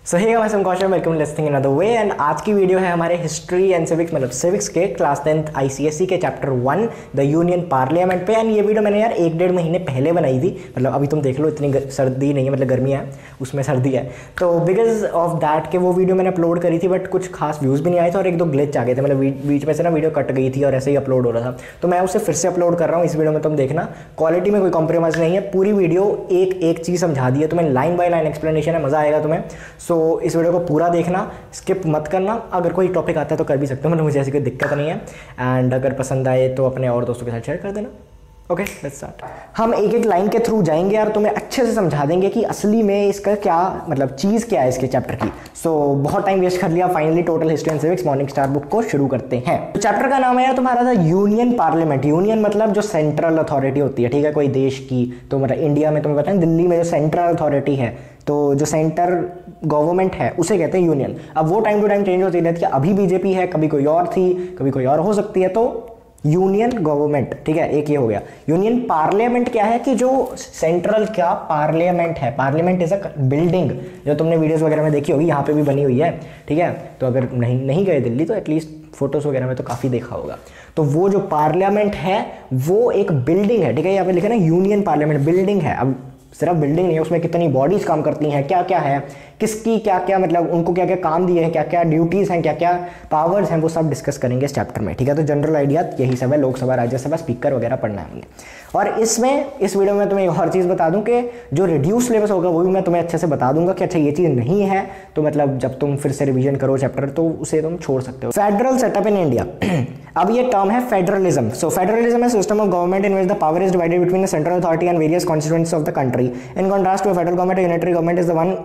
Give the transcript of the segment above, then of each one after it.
So hey guys, I am Kaushal, welcome listening in other way. And आज की video है हमारे हिस्ट्री एंड सिविक्स मतलब सिविक्स के क्लास 10th आईसीएसई के चैप्टर 1 द यूनियन पार्लियामेंट पे। एंड ये वीडियो मैंने यार 1-1.5 महीने पहले बनाई थी। मतलब अभी तुम देख लो, इतनी सर्दी नहीं है, मतलब गर्मी है, उसमें सर्दी है। तो बिकॉज ऑफ दैट के वो वीडियो मैंने अपलोड करी थी, बट कुछ खास व्यूज़ भी नहीं आए थे और 1-2 ग्लिच आ गए थे। मतलब बीच में से ना वीडियो कट गई थी और ऐसे ही अपलोड हो रहा था। तो मैं उसे फिर से अपलोड कर रहा हूँ इस वीडियो में। तुम देखना, क्वालिटी में कोई कॉम्प्रोमाइज़ नहीं है। पूरी वीडियो एक चीज़ समझा दी है तुम्हें, लाइन बाय लाइन एक्सप्लेनेशन है, मज़ा आएगा तुम्हें। सो इस वीडियो को पूरा देखना, स्किप मत करना। अगर कोई टॉपिक आता है तो कर भी सकते हो, मतलब मुझे ऐसी कोई दिक्कत नहीं है। एंड अगर पसंद आए तो अपने और दोस्तों के साथ शेयर कर देना। Okay, let's start. हम एक एक लाइन के थ्रू जाएंगे और तुम्हें अच्छे से समझा देंगे कि असली में इसका क्या मतलब चीज़ क्या है इसके चैप्टर की। सो बहुत टाइम वेस्ट कर लिया, finally total history and civics morning star book को शुरू करते हैं। तो चैप्टर का नाम है यार तुम्हारा था यूनियन पार्लियामेंट। यूनियन मतलब जो सेंट्रल अथॉरिटी होती है, ठीक है, कोई देश की। तो मतलब इंडिया में तुम्हें पता है, दिल्ली में जो सेंट्रल अथॉरिटी है, तो जो सेंटर गवर्नमेंट है उसे कहते हैं यूनियन। अब वो टाइम टू टाइम चेंज होती रहती है। अभी बीजेपी है, कभी कोई और थी, कभी कोई और हो सकती है। तो यूनियन गवर्नमेंट, ठीक है, एक ये हो गया। यूनियन पार्लियामेंट क्या है कि जो सेंट्रल क्या पार्लियामेंट है। पार्लियामेंट इज अ बिल्डिंग, जो तुमने वीडियोस वगैरह में देखी होगी, यहाँ पे भी बनी हुई है, ठीक है। तो अगर नहीं गए दिल्ली तो एटलीस्ट फोटोज वगैरह में तो काफ़ी देखा होगा। तो वो जो पार्लियामेंट है वो एक बिल्डिंग है, ठीक है। यहाँ पे लिखा ना यूनियन पार्लियामेंट, बिल्डिंग है। अब सिर्फ बिल्डिंग नहीं है, उसमें कितनी बॉडीज काम करती हैं, क्या क्या है, किसकी क्या क्या, मतलब उनको क्या क्या काम दिए हैं, क्या क्या ड्यूटीज़ हैं, क्या क्या पावर्स हैं, वो सब डिस्कस करेंगे इस चैप्टर में, ठीक है। तो जनरल आइडिया यही सब है, लोकसभा, राज्यसभा, स्पीकर वगैरह पढ़ना है हमें। और इसमें इस वीडियो में तुम्हें एक और चीज़ बता दूं कि जो रिड्यूस सिलेबस होगा वो भी मैं तुम्हें अच्छे से बता दूंगा कि अच्छा ये चीज़ नहीं है, तो मतलब जब तुम फिर से रिवीजन करो चैप्टर तो उसे तुम छोड़ सकते हो। Federal setup in India. अब ये टर्म है फेडरलिज्म। सो फेडरलिज्म है system of government in which the power is divided between the central authority and various constituencies of the country. In contrast to federal government, unitary government is the one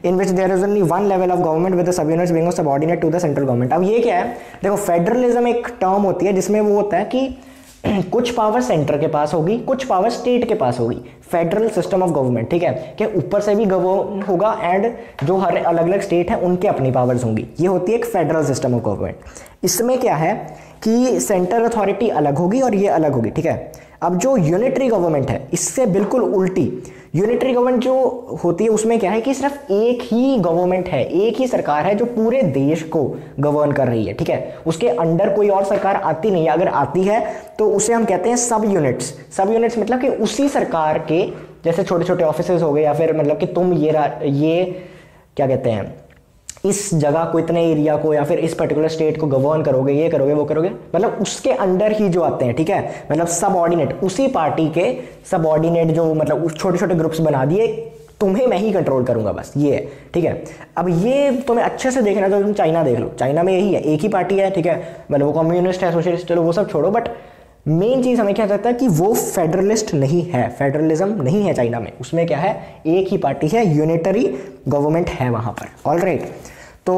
in which there is only one level of government with the sub units being subordinate to the central government. अब ये क्या है, देखो federalism एक term होती है जिसमें वो होता है कि कुछ पावर सेंटर के पास होगी, कुछ पावर स्टेट के पास होगी। फेडरल सिस्टम ऑफ गवर्नमेंट, ठीक है, कि ऊपर से भी गवर्न होगा एंड जो हर अलग अलग स्टेट है उनके अपनी पावर्स होंगी। ये होती है एक फेडरल सिस्टम ऑफ गवर्नमेंट। इसमें क्या है कि सेंट्रल अथॉरिटी अलग होगी और ये अलग होगी, ठीक है। अब जो यूनिटरी गवर्नमेंट है इससे बिल्कुल उल्टी। यूनिटरी गवर्नमेंट जो होती है उसमें क्या है कि सिर्फ एक ही गवर्नमेंट है, एक ही सरकार है जो पूरे देश को गवर्न कर रही है, ठीक है। उसके अंडर कोई और सरकार आती नहीं है। अगर आती है तो उसे हम कहते हैं सब यूनिट्स। सब यूनिट्स मतलब कि उसी सरकार के जैसे छोटे छोटे ऑफिसेज हो गए, या फिर मतलब कि तुम ये क्या कहते हैं, इस जगह को, इतने एरिया को, या फिर इस पर्टिकुलर स्टेट को गवर्न करोगे, ये करोगे, वो करोगे, मतलब उसके अंडर ही जो आते हैं, ठीक है। मतलब सबऑर्डिनेट, उसी पार्टी के सबऑर्डिनेट जो मतलब छोटे छोटे ग्रुप्स बना दिए, तुम्हें मैं ही कंट्रोल करूंगा, बस ये है, ठीक है। अब ये तुम्हें अच्छे से देखना, तो तुम चाइना देख लो, चाइना में यही है, एक ही पार्टी है, ठीक है। मतलब वो कम्युनिस्ट है, सोशलिस्ट, चलो वो सब छोड़ो, बट मेन चीज हमें क्या कहता है कि वो फेडरलिस्ट नहीं है, फेडरलिज्म नहीं है चाइना में। उसमें क्या है, एक ही पार्टी है, यूनिटरी गवर्नमेंट है वहां पर। ऑलराइट, तो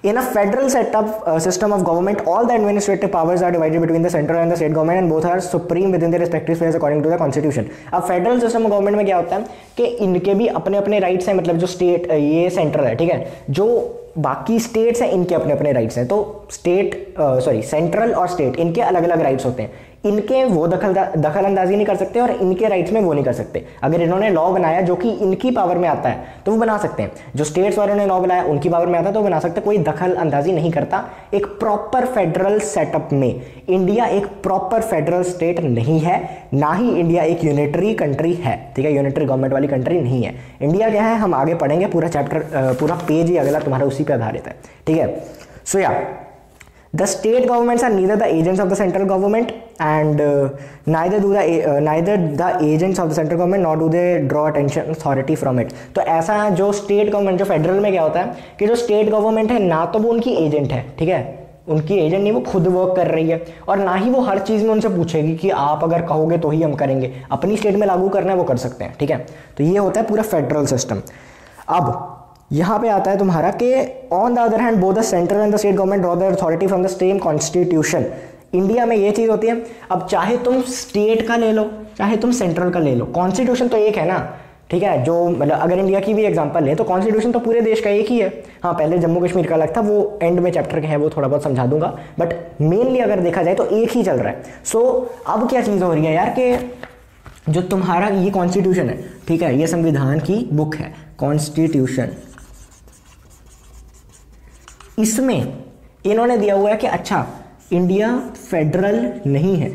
in a federal setup system of government, all the administrative powers are divided between the central and the state government, and both are supreme within their respective spheres according to the constitution. अब federal system of government में क्या होता है कि इनके भी अपने अपने राइट्स हैं। मतलब जो स्टेट, ये सेंट्रल है, ठीक है, जो बाकी स्टेट्स हैं इनके अपने अपने राइट्स हैं। तो सेंट्रल और स्टेट, इनके अलग अलग राइट्स होते हैं। इनके वो दखल अंदाजी नहीं कर सकते और इनके राइट्स में वो नहीं कर सकते। अगर इन्होंने लॉ बनाया जो कि इनकी पावर में आता है तो वो बना सकते हैं। जो स्टेट्स वालों ने लॉ बनाया उनकी पावर में आता है तो वो बना सकते हैं। कोई दखल अंदाजी नहीं करता। एक प्रॉपर फेडरल सेटअप में इंडिया एक प्रॉपर फेडरल स्टेट नहीं है, ना ही इंडिया एक यूनिटरी कंट्री है, ठीक है। यूनिटरी गवर्नमेंट वाली कंट्री नहीं है इंडिया। क्या है हम आगे पढ़ेंगे, पूरा चैप्टर, पूरा पेज ही अगला तुम्हारा उसी पे आधारित है, ठीक है। सो या the state governments are neither the agents of the central government and neither the agents of the central government nor do they draw attention authority from it. तो ऐसा जो स्टेट गवर्नमेंट, जो फेडरल में क्या होता है कि जो स्टेट गवर्नमेंट है ना तो वो उनकी एजेंट है, ठीक है, उनकी एजेंट नहीं, वो खुद वर्क कर रही है, और ना ही वो हर चीज़ में उनसे पूछेगी कि आप अगर कहोगे तो ही हम करेंगे। अपनी स्टेट में लागू करना है वो कर सकते हैं, ठीक है। तो ये होता है पूरा फेडरल सिस्टम। अब यहाँ पे आता है तुम्हारा कि on the other hand both the central and the state government draw the authority from the same constitution. India में ये चीज़ होती है। अब चाहे तुम स्टेट का ले लो, चाहे तुम सेंट्रल का ले लो, कॉन्स्टिट्यूशन तो एक है ना, ठीक है। जो मतलब अगर इंडिया की भी एग्जांपल ले तो कॉन्स्टिट्यूशन तो पूरे देश का एक ही है। हाँ, पहले जम्मू कश्मीर का अलग था, वो एंड में चैप्टर के है, वो थोड़ा बहुत समझा दूंगा, बट मेनली अगर देखा जाए तो एक ही चल रहा है। सो अब क्या चीज़ हो रही है यार कि जो तुम्हारा ये कॉन्स्टिट्यूशन है, ठीक है, ये संविधान की बुक है, कॉन्स्टिट्यूशन, इसमें इन्होंने दिया हुआ है कि अच्छा इंडिया फेडरल नहीं है,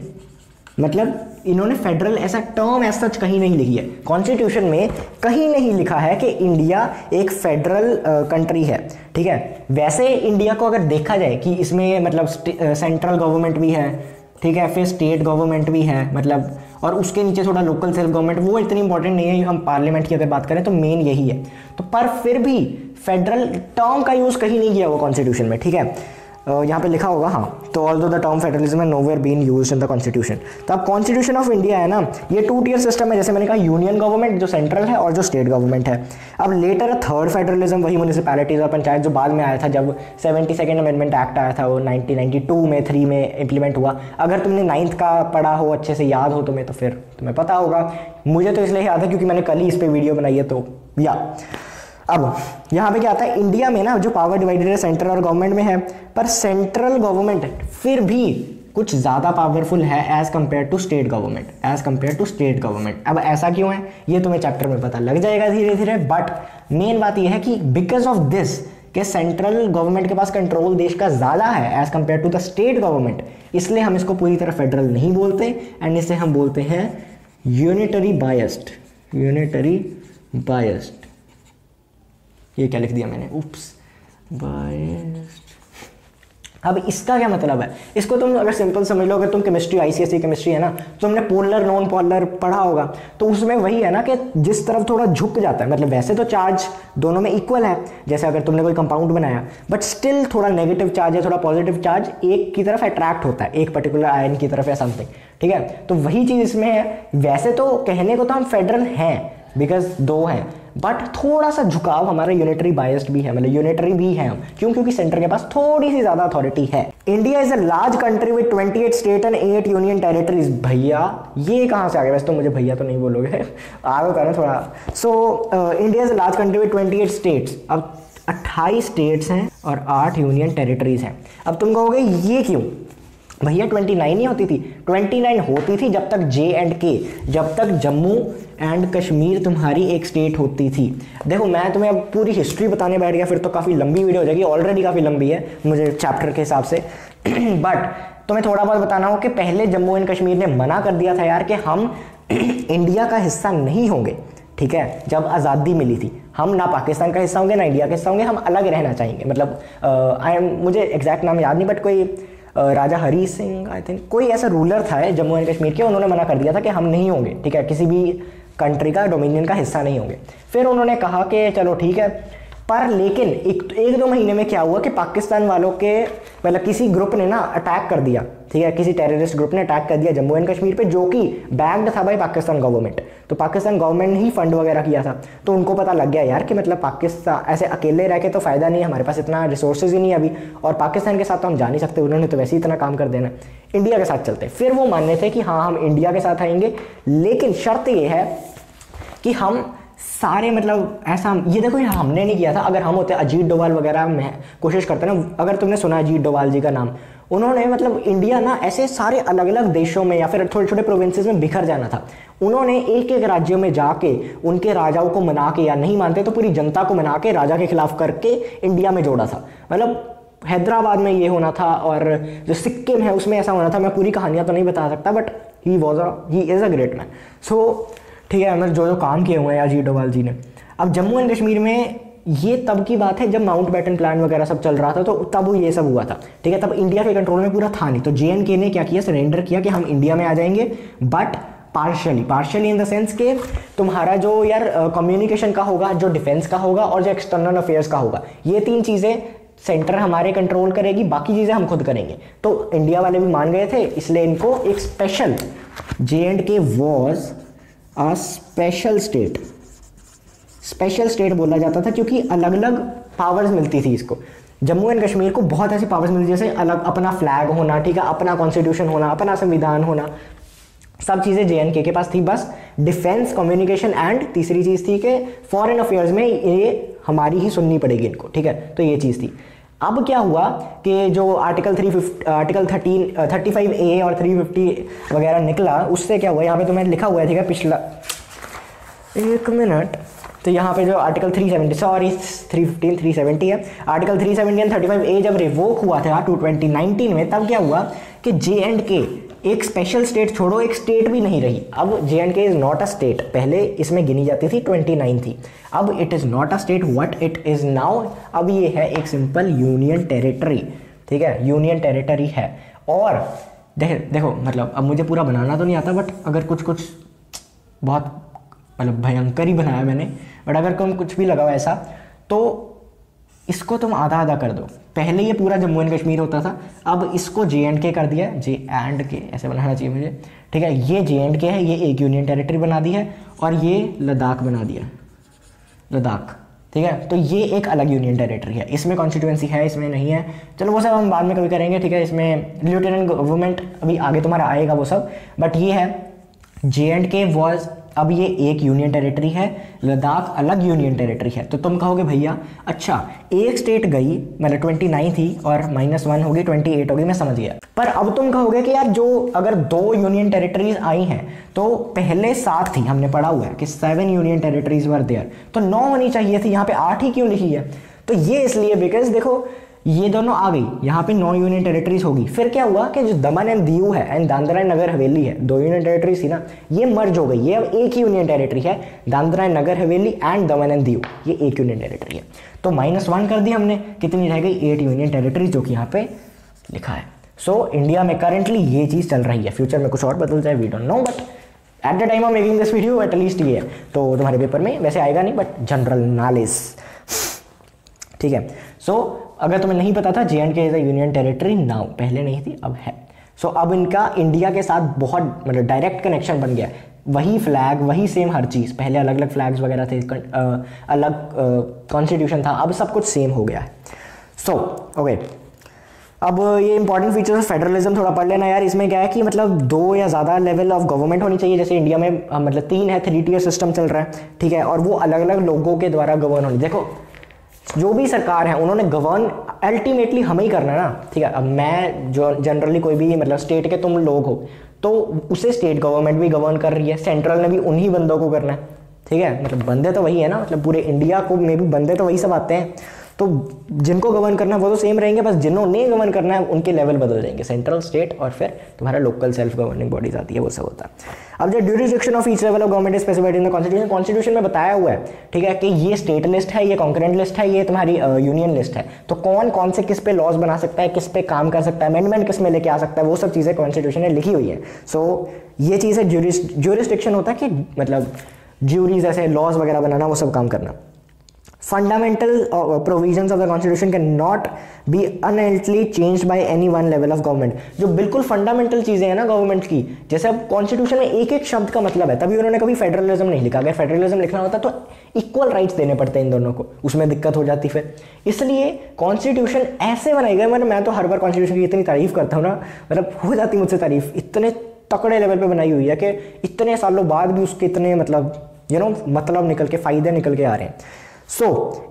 मतलब इन्होंने फेडरल ऐसा टर्म ऐसा सच कहीं नहीं लिखी है, कॉन्स्टिट्यूशन में कहीं नहीं लिखा है कि इंडिया एक फेडरल कंट्री है, ठीक है। वैसे इंडिया को अगर देखा जाए कि इसमें मतलब सेंट्रल गवर्नमेंट भी है, ठीक है, फिर स्टेट गवर्नमेंट भी है, मतलब और उसके नीचे थोड़ा लोकल सेल्फ गवर्नमेंट, वो इतनी इंपॉर्टेंट नहीं है। हम पार्लियामेंट की अगर बात करें तो मेन यही है। तो पर फिर भी फेडरल टर्म का यूज़ कहीं नहीं किया हुआ कॉन्स्टिट्यूशन में, ठीक है। यहाँ पे लिखा होगा, हाँ, तो ऑल्दो द टर्म फेडरलिज्म है nowhere been used in the constitution. तो अब कॉन्स्टिट्यूशन ऑफ इंडिया है ना, ये 2 टियर सिस्टम है, जैसे मैंने कहा यूनियन गवर्नमेंट जो सेंट्रल है और जो स्टेट गवर्नमेंट है। अब लेटर थर्ड फेडरलिज्म, वही म्यूनिसिपैलिटीज और पंचायत जो बाद में आया था, जब 72nd अमेंडमेंट एक्ट आया था, वो 1992 में 3 में इम्प्लीमेंट हुआ। अगर तुमने 9th का पढ़ा हो, अच्छे से याद हो तुम्हें, तो फिर तुम्हें पता होगा। मुझे तो इसलिए याद है क्योंकि मैंने कल ही इस पर वीडियो बनाई है, तो या अब यहाँ पे क्या आता है, इंडिया में ना जो पावर डिवाइडेड है सेंट्रल और गवर्नमेंट में है, पर सेंट्रल गवर्नमेंट फिर भी कुछ ज़्यादा पावरफुल है as compare to state government, as compare to state government. अब ऐसा क्यों है ये तुम्हें चैप्टर में पता लग जाएगा धीरे धीरे, बट मेन बात यह है कि बिकॉज ऑफ दिस कि सेंट्रल गवर्नमेंट के पास कंट्रोल देश का ज़्यादा है as compare to the state government, इसलिए हम इसको पूरी तरह फेडरल नहीं बोलते, एंड इसे हम बोलते हैं यूनिटरी बायस्ड। यूनिटरी बायस्ड, ये क्या लिख दिया मैंने, उप्स, बायस्ड। अब इसका क्या मतलब है, इसको तुम अगर सिंपल समझ लो, अगर तुम केमिस्ट्री आईसीएसई केमिस्ट्री है ना, तुमने पोलर नॉन पोलर पढ़ा होगा, तो उसमें वही है ना कि जिस तरफ थोड़ा झुक जाता है, मतलब वैसे तो चार्ज दोनों में इक्वल है, जैसे अगर तुमने कोई कंपाउंड बनाया, बट स्टिल थोड़ा नेगेटिव चार्ज है, थोड़ा पॉजिटिव चार्ज एक की तरफ अट्रैक्ट होता है, एक पर्टिकुलर आयन की तरफ या समथिंग, ठीक है। तो वही चीज़ इसमें है। वैसे तो कहने को तो हम फेडरल हैं बिकॉज 2 हैं, बट थोड़ा सा झुकाव हमारा यूनिटरी बायस्ड भी है, मतलब यूनिटरी भी है हम, क्यों, क्योंकि सेंटर के पास थोड़ी सी ज्यादा अथॉरिटी है। India is a large country with 28 state and 8 union territories. भैया ये कहाँ से आ गया, वैसे तो मुझे भैया तो नहीं बोलोगे, आगे करें थोड़ा। So India is a large country with 28 states. अब 28 स्टेट्स हैं और 8 यूनियन टेरिटरीज हैं। अब तुम कहोगे ये क्यों भैया, 29 ही होती थी। 29 होती थी जब तक J&K, जब तक जम्मू एंड कश्मीर तुम्हारी एक स्टेट होती थी। देखो मैं तुम्हें अब पूरी हिस्ट्री बताने बैठ गया फिर तो काफ़ी लंबी वीडियो हो जाएगी, ऑलरेडी काफ़ी लंबी है मुझे चैप्टर के हिसाब से बट तुम्हें थोड़ा बहुत बताना हो कि पहले जम्मू एंड कश्मीर ने मना कर दिया था यार कि हम इंडिया का हिस्सा नहीं होंगे, ठीक है। जब आज़ादी मिली थी, हम ना पाकिस्तान का हिस्सा होंगे ना इंडिया का हिस्सा होंगे, हम अलग रहना चाहेंगे। मतलब मुझे एग्जैक्ट नाम याद नहीं, बट कोई राजा हरी सिंह आई थिंक कोई ऐसा रूलर था जम्मू एंड कश्मीर के, उन्होंने मना कर दिया था कि हम नहीं होंगे, ठीक है, किसी भी कंट्री का डोमिनियन का हिस्सा नहीं होंगे। फिर उन्होंने कहा कि चलो ठीक है, पर लेकिन एक दो महीने में क्या हुआ कि पाकिस्तान वालों के मतलब किसी ग्रुप ने ना अटैक कर दिया, ठीक है, किसी टेररिस्ट ग्रुप ने अटैक कर दिया जम्मू एंड कश्मीर पे, जो कि बैक्ड था भाई पाकिस्तान गवर्नमेंट। तो पाकिस्तान गवर्नमेंट ने ही फंड वगैरह किया था, तो उनको पता लग गया यार कि मतलब पाकिस्तान ऐसे अकेले रह के तो फ़ायदा नहीं है, हमारे पास इतना रिसोर्सेज ही नहीं है अभी, और पाकिस्तान के साथ तो हम जा नहीं सकते, उन्होंने तो वैसे ही इतना काम कर देना, इंडिया के साथ चलते। फिर वो मानने थे कि हाँ हम इंडिया के साथ आएंगे, लेकिन शर्त ये है कि हम सारे मतलब ऐसा, ये देखो ये हमने नहीं किया था, अगर हम होते अजीत डोभाल वगैरह में कोशिश करते ना, अगर तुमने सुना अजीत डोभाल जी का नाम, उन्होंने मतलब इंडिया ना ऐसे सारे अलग अलग देशों में या फिर छोटे छोटे प्रोविंसेस में बिखर जाना था। उन्होंने एक एक राज्यों में जाके उनके राजाओं को मना के, या नहीं मानते तो पूरी जनता को मना के राजा के खिलाफ करके इंडिया में जोड़ा था। मतलब हैदराबाद में ये होना था, और जो सिक्किम है उसमें ऐसा होना था। मैं पूरी कहानियाँ तो नहीं बता सकता, but he is a great man. So ठीक है, मतलब जो जो काम किए हुए हैं अजीत डोभाल जी ने। अब जम्मू एंड कश्मीर में ये तब की बात है जब माउंट बैटन प्लान वगैरह सब चल रहा था, तो तब ये सब हुआ था, ठीक है। तब इंडिया के कंट्रोल में पूरा था नहीं, तो J&K ने क्या किया, सरेंडर किया कि हम इंडिया में आ जाएंगे, but partially in the sense के तुम्हारा जो यार कम्युनिकेशन का होगा, जो डिफेंस का होगा, और जो एक्सटर्नल अफेयर्स का होगा, ये 3 चीज़ें सेंटर हमारे कंट्रोल करेगी, बाकी चीज़ें हम खुद करेंगे। तो इंडिया वाले भी मान गए थे, इसलिए इनको एक special J&K was a special state बोला जाता था, क्योंकि अलग अलग पावर्स मिलती थी इसको। जम्मू एंड कश्मीर को बहुत ऐसी पावर्स मिलती, जैसे अलग अपना फ्लैग होना, ठीक है, अपना कॉन्स्टिट्यूशन होना, अपना संविधान होना, सब चीज़ें J&K के पास थी। बस डिफेंस, कम्युनिकेशन एंड तीसरी चीज़ थी कि फॉरेन अफेयर्स में ये हमारी ही सुननी पड़ेगी इनको, ठीक है। तो ये चीज़ थी। अब क्या हुआ कि जो आर्टिकल 35A और 350 वगैरह निकला, उससे क्या हुआ, यहाँ पे तो मैंने लिखा हुआ है, ठीक है, पिछला एक मिनट, तो यहाँ पे जो आर्टिकल 370 सॉरी 315 370 है, आर्टिकल 370 एंड 35A जब रिवोक हुआ था 2019 में, तब क्या हुआ कि J&K एक स्पेशल स्टेट छोड़ो, एक स्टेट भी नहीं रही। अब J&K is not a state, पहले इसमें गिनी जाती थी 29 थी, अब it is not a state, what it is now, अब ये है एक सिंपल यूनियन टेरिटरी, ठीक है, यूनियन टेरिटरी है। और देखो मतलब अब मुझे पूरा बनाना तो नहीं आता, बट अगर कुछ बहुत मतलब भयंकर ही बनाया मैंने, बट अगर तुम कुछ भी लगाओ ऐसा तो इसको तुम आधा आधा कर दो। पहले ये पूरा जम्मू एंड कश्मीर होता था, अब इसको J&K कर दिया, J&K ऐसे बनाना चाहिए मुझे, ठीक है। ये J&K है, ये एक यूनियन टेरिटरी बना दी है, और ये लद्दाख बना दिया, लद्दाख, ठीक है। तो ये एक अलग यूनियन टेरिटरी है, इसमें कॉन्स्टिट्यूएंसी है, इसमें नहीं है, चलो वो सब हम बाद में कभी करेंगे, ठीक है। इसमें लेफ्टिनेंट गवर्नमेंट अभी आगे तुम्हारा आएगा वो सब, बट ये है J&K वॉज, अब ये एक यूनियन टेरिटरी है, लद्दाख अलग यूनियन टेरिटरी है। तो तुम कहोगे भैया अच्छा एक स्टेट गई, मतलब 29 थी और -1 होगी 28 होगी, मैं समझ गया। पर अब तुम कहोगे कि यार जो अगर 2 यूनियन टेरिटरीज आई हैं तो पहले 7 थी, हमने पढ़ा हुआ है कि 7 यूनियन टेरिटरीज वर देयर, तो 9 होनी चाहिए थी, यहाँ पे 8 ही क्यों लिखी है? तो ये इसलिए बिकॉज देखो ये दोनों आ गई, यहाँ पे 9 यूनियन टेरिटरीज होगी। फिर क्या हुआ कि जो दमन एंड दीव है एंड दादरा एंड नगर हवेली है, 2 यूनियन टेरिटरीज थी ना, ये मर्ज हो गई, ये अब एक ही यूनियन टेरिटरी है, Dadra and Nagar Haveli and Daman and Diu, ये एक यूनियन टेरिटरी है। तो -1 कर दी हमने, कितनी रह गई 8 यूनियन टेरिटरीज, जो कि यहाँ पे लिखा है। सो इंडिया में करंटली ये चीज़ चल रही है, फ्यूचर में कुछ और बदल जाए we don't know, but at the time of making this video at least ये है। तो तुम्हारे पेपर में वैसे आएगा नहीं, बट जनरल नॉलेज, ठीक है। सो अगर तुम्हें नहीं पता था J&K is a union territory now, पहले नहीं थी अब है। सो अब इनका इंडिया के साथ बहुत मतलब डायरेक्ट कनेक्शन बन गया, वही फ्लैग वही सेम हर चीज़, पहले अलग अलग फ्लैग्स वगैरह थे, अलग कॉन्स्टिट्यूशन था, अब सब कुछ सेम हो गया है। सो ओके, अब ये इंपॉर्टेंट फीचर्स ऑफ फेडरलिज्म थोड़ा पढ़ लेना यार। इसमें क्या है कि मतलब 2 या ज़्यादा लेवल ऑफ गवर्नमेंट होनी चाहिए, जैसे इंडिया में मतलब 3 है, 3 टियर सिस्टम चल रहा है, ठीक है, और वो अलग अलग लोगों के द्वारा गवर्न होनी। देखो जो भी सरकार है उन्होंने गवर्न अल्टीमेटली हमें ही करना है ना, ठीक है। अब मैं जो जनरली कोई भी मतलब स्टेट के तुम लोग हो, तो उसे स्टेट गवर्नमेंट भी गवर्न कर रही है, सेंट्रल ने भी उन्हीं बंदों को करना है, ठीक है। मतलब बंदे तो वही है ना, मतलब पूरे इंडिया को में भी बंदे तो वही सब आते हैं, तो जिनको गवर्न करना है वो तो सेम रहेंगे, बस जिन्होंने गवर्न करना है उनके लेवल बदल जाएंगे, सेंट्रल, स्टेट और फिर तुम्हारा लोकल सेल्फ गवर्निंग बॉडीज आती है, वो सब होता है। अब जो jurisdiction of each level of government specified in the constitution, constitution में बताया हुआ है, ठीक है, कि ये स्टेट लिस्ट है, ये कॉन्करेंट लिस्ट है, ये तुम्हारी यूनियन लिस्ट है, तो कौन कौन से किस पे लॉज बना सकता है, किस पे काम कर सकता है, अमेंडमेंट किस में लेके आ सकता है, वो सब चीज़ें कॉन्स्टिट्यूशन में लिखी हुई है। सो ये चीज़ है ज्यूरिसडिक्शन होता है कि मतलब ज्यूरीज ऐसे लॉज वगैरह बनाना, वो सब काम करना। Fundamental provisions of the constitution cannot be unalterably changed by any one level of government। जो बिल्कुल फंडामेंटल चीजें हैं ना गवर्नमेंट की, जैसे अब कॉन्स्टिट्यूशन में एक एक शब्द का मतलब है, तभी उन्होंने कभी फेडरलिज्म नहीं लिखा। अगर फेडरलिज्म लिखना होता तो इक्वल राइट्स देने पड़ते हैं इन दोनों को, उसमें दिक्कत हो जाती फिर। इसलिए कॉन्स्टिट्यूशन ऐसे बनाई गई, मतलब मैं तो हर बार कॉन्स्टिट्यूशन की इतनी तारीफ करता हूँ ना, मतलब हो जाती मुझसे तारीफ, इतने तकड़े लेवल पे बनाई हुई है कि इतने सालों बाद भी उसके इतने मतलब मतलब निकल के फायदे निकल के आ रहे हैं। सो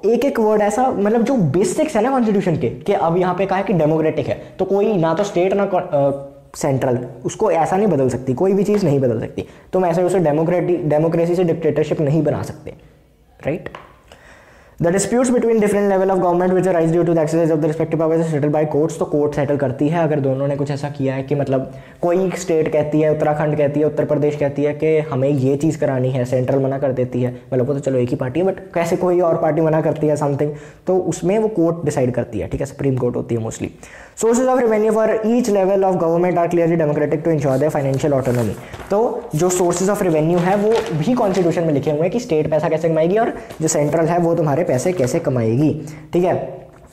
एक एक वर्ड ऐसा, मतलब जो बेसिक्स है ना कॉन्स्टिट्यूशन के, कि अब यहाँ पे कहा है कि डेमोक्रेटिक है, तो कोई ना तो स्टेट ना सेंट्रल उसको ऐसा नहीं बदल सकती, कोई भी चीज़ नहीं बदल सकती, तुम ऐसे उसे डेमोक्रेसी से डिक्टेटरशिप नहीं बना सकते, right. The disputes between different level of government which arise due to the exercise of the respective powers is settled by courts। तो कोर्ट सेटल करती है अगर दोनों ने कुछ ऐसा किया है कि मतलब कोई स्टेट कहती है, उत्तराखंड कहती है, उत्तर प्रदेश कहती है कि हमें ये चीज़ करानी है, सेंट्रल मना कर देती है, मतलब वो तो चलो एक ही पार्टी है, बट कैसे कोई और पार्टी मना करती है समथिंग, तो उसमें वो कोर्ट डिसाइड करती है, ठीक है, सुप्रीम कोर्ट होती है mostly. Sources of revenue for each level of government are clearly democratic to ensure their financial autonomy. तो जो सोर्सेज ऑफ रेवेन्यू है वो भी कॉन्स्टिट्यूशन में लिखे हुए हैं कि स्टेट पैसा कैसे कमाएगी और जो सेंट्रल है वो तुम्हारे पैसे कैसे कमाएगी, ठीक है।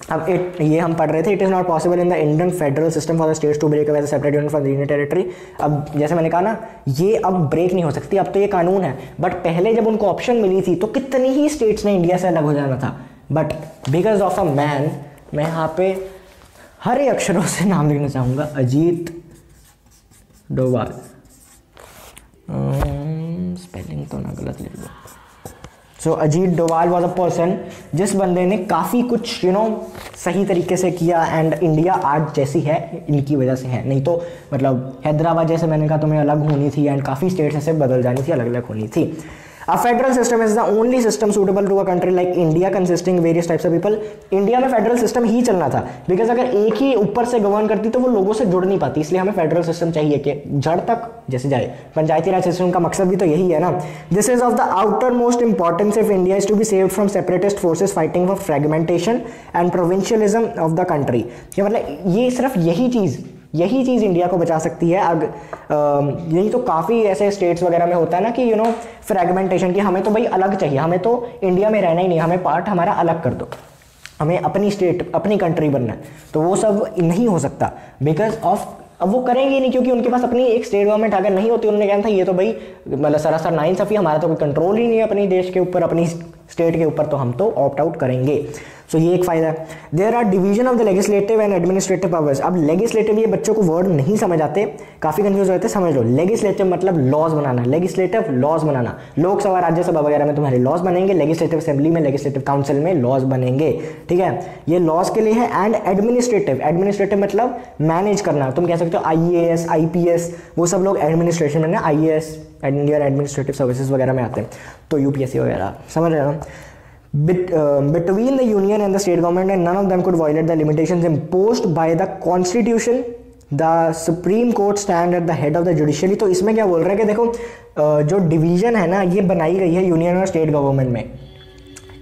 अब ये हम पढ़ रहे थे, it is not possible in the Indian federal system for the states to break away the separate unit from the union territory. अब जैसे मैंने कहा ना, ये अब ब्रेक नहीं हो सकती, अब तो ये कानून है, बट पहले जब उनको ऑप्शन मिली थी तो कितनी ही स्टेट्स ने इंडिया से अलग हो जाना था, but because of a man, मैं यहाँ पे हरे अक्षरों से नाम लिखना चाहूँगा, अजीत डोभाल, स्पेलिंग तो ना गलत लिख दो। So Ajit Doval was a person जिस बंदे ने काफ़ी कुछ सही तरीके से किया, एंड इंडिया आज जैसी है इनकी वजह से है, नहीं तो मतलब हैदराबाद जैसे मैंने कहा तुम्हें अलग होनी थी, एंड काफ़ी स्टेट्स ऐसे बदल जानी थी, अलग अलग होनी थी। A federal system is the only system suitable to a country like India consisting various types of people. India में फेडरल सिस्टम ही चलना था, बिकॉज अगर एक ही ऊपर से गवर्न करती तो वो लोगों से जुड़ नहीं पाती, इसलिए हमें फेडरल सिस्टम चाहिए कि जड़ तक जैसे जाए। पंचायती राज सिस्टम का मकसद भी तो यही है ना। This is of the outermost importance if India is to be saved from separatist forces fighting for fragmentation and provincialism of the country. मतलब ये सिर्फ यही चीज़ इंडिया को बचा सकती है। यही तो काफ़ी ऐसे स्टेट्स वगैरह में होता है ना कि फ्रेगमेंटेशन की, हमें तो भाई अलग चाहिए, हमें तो इंडिया में रहना ही नहीं, हमें पार्ट हमारा अलग कर दो, हमें अपनी स्टेट अपनी कंट्री बनना है। तो वो सब नहीं हो सकता बिकॉज ऑफ, अब वो करेंगे नहीं क्योंकि उनके पास अपनी एक स्टेट गवर्नमेंट अगर नहीं होती, उन्होंने कहना था ये तो भाई मतलब सरासर नाइंसाफी, हमारा तो कोई कंट्रोल ही नहीं है अपनी देश के ऊपर, अपनी स्टेट के ऊपर, तो हम तो ऑप्ट आउट करेंगे। सो ये एक फायदा है। There are division of the legislative and administrative powers. अब लेजिस्लेटिव, ये बच्चों को वर्ड नहीं समझ आते, काफ़ी कंफ्यूज होते हैं, समझ लो। लेजिस्लेटिव मतलब लॉज बनाना, लेजिस्लेटिव लॉज बनाना, लोकसभा राज्यसभा वगैरह में तुम्हारे लॉज बनेंगे, लेजिस्लेटिव असेंबली में लेजिस्लेटिव काउंसिल में लॉज बनेंगे, ठीक है, ये लॉज के लिए है। एंड एडमिनिस्ट्रेटिव मतलब मैनेज करना, तुम कह सकते हो IAS IPS, वो सब लोग एडमिनिस्ट्रेशन में ना, IAS इंडियन एडमिनिस्ट्रेटिव सर्विसेज वगैरह में आते हैं, तो UPSC वगैरह, समझ रहे हो। Between the union and the state government, and none of them could violate the limitations imposed by the constitution. The Supreme Court stand at the head of the judiciary. तो इसमें क्या बोल रहे हैं कि देखो जो डिवीजन है ना, ये बनाई गई है यूनियन और स्टेट गवर्नमेंट में,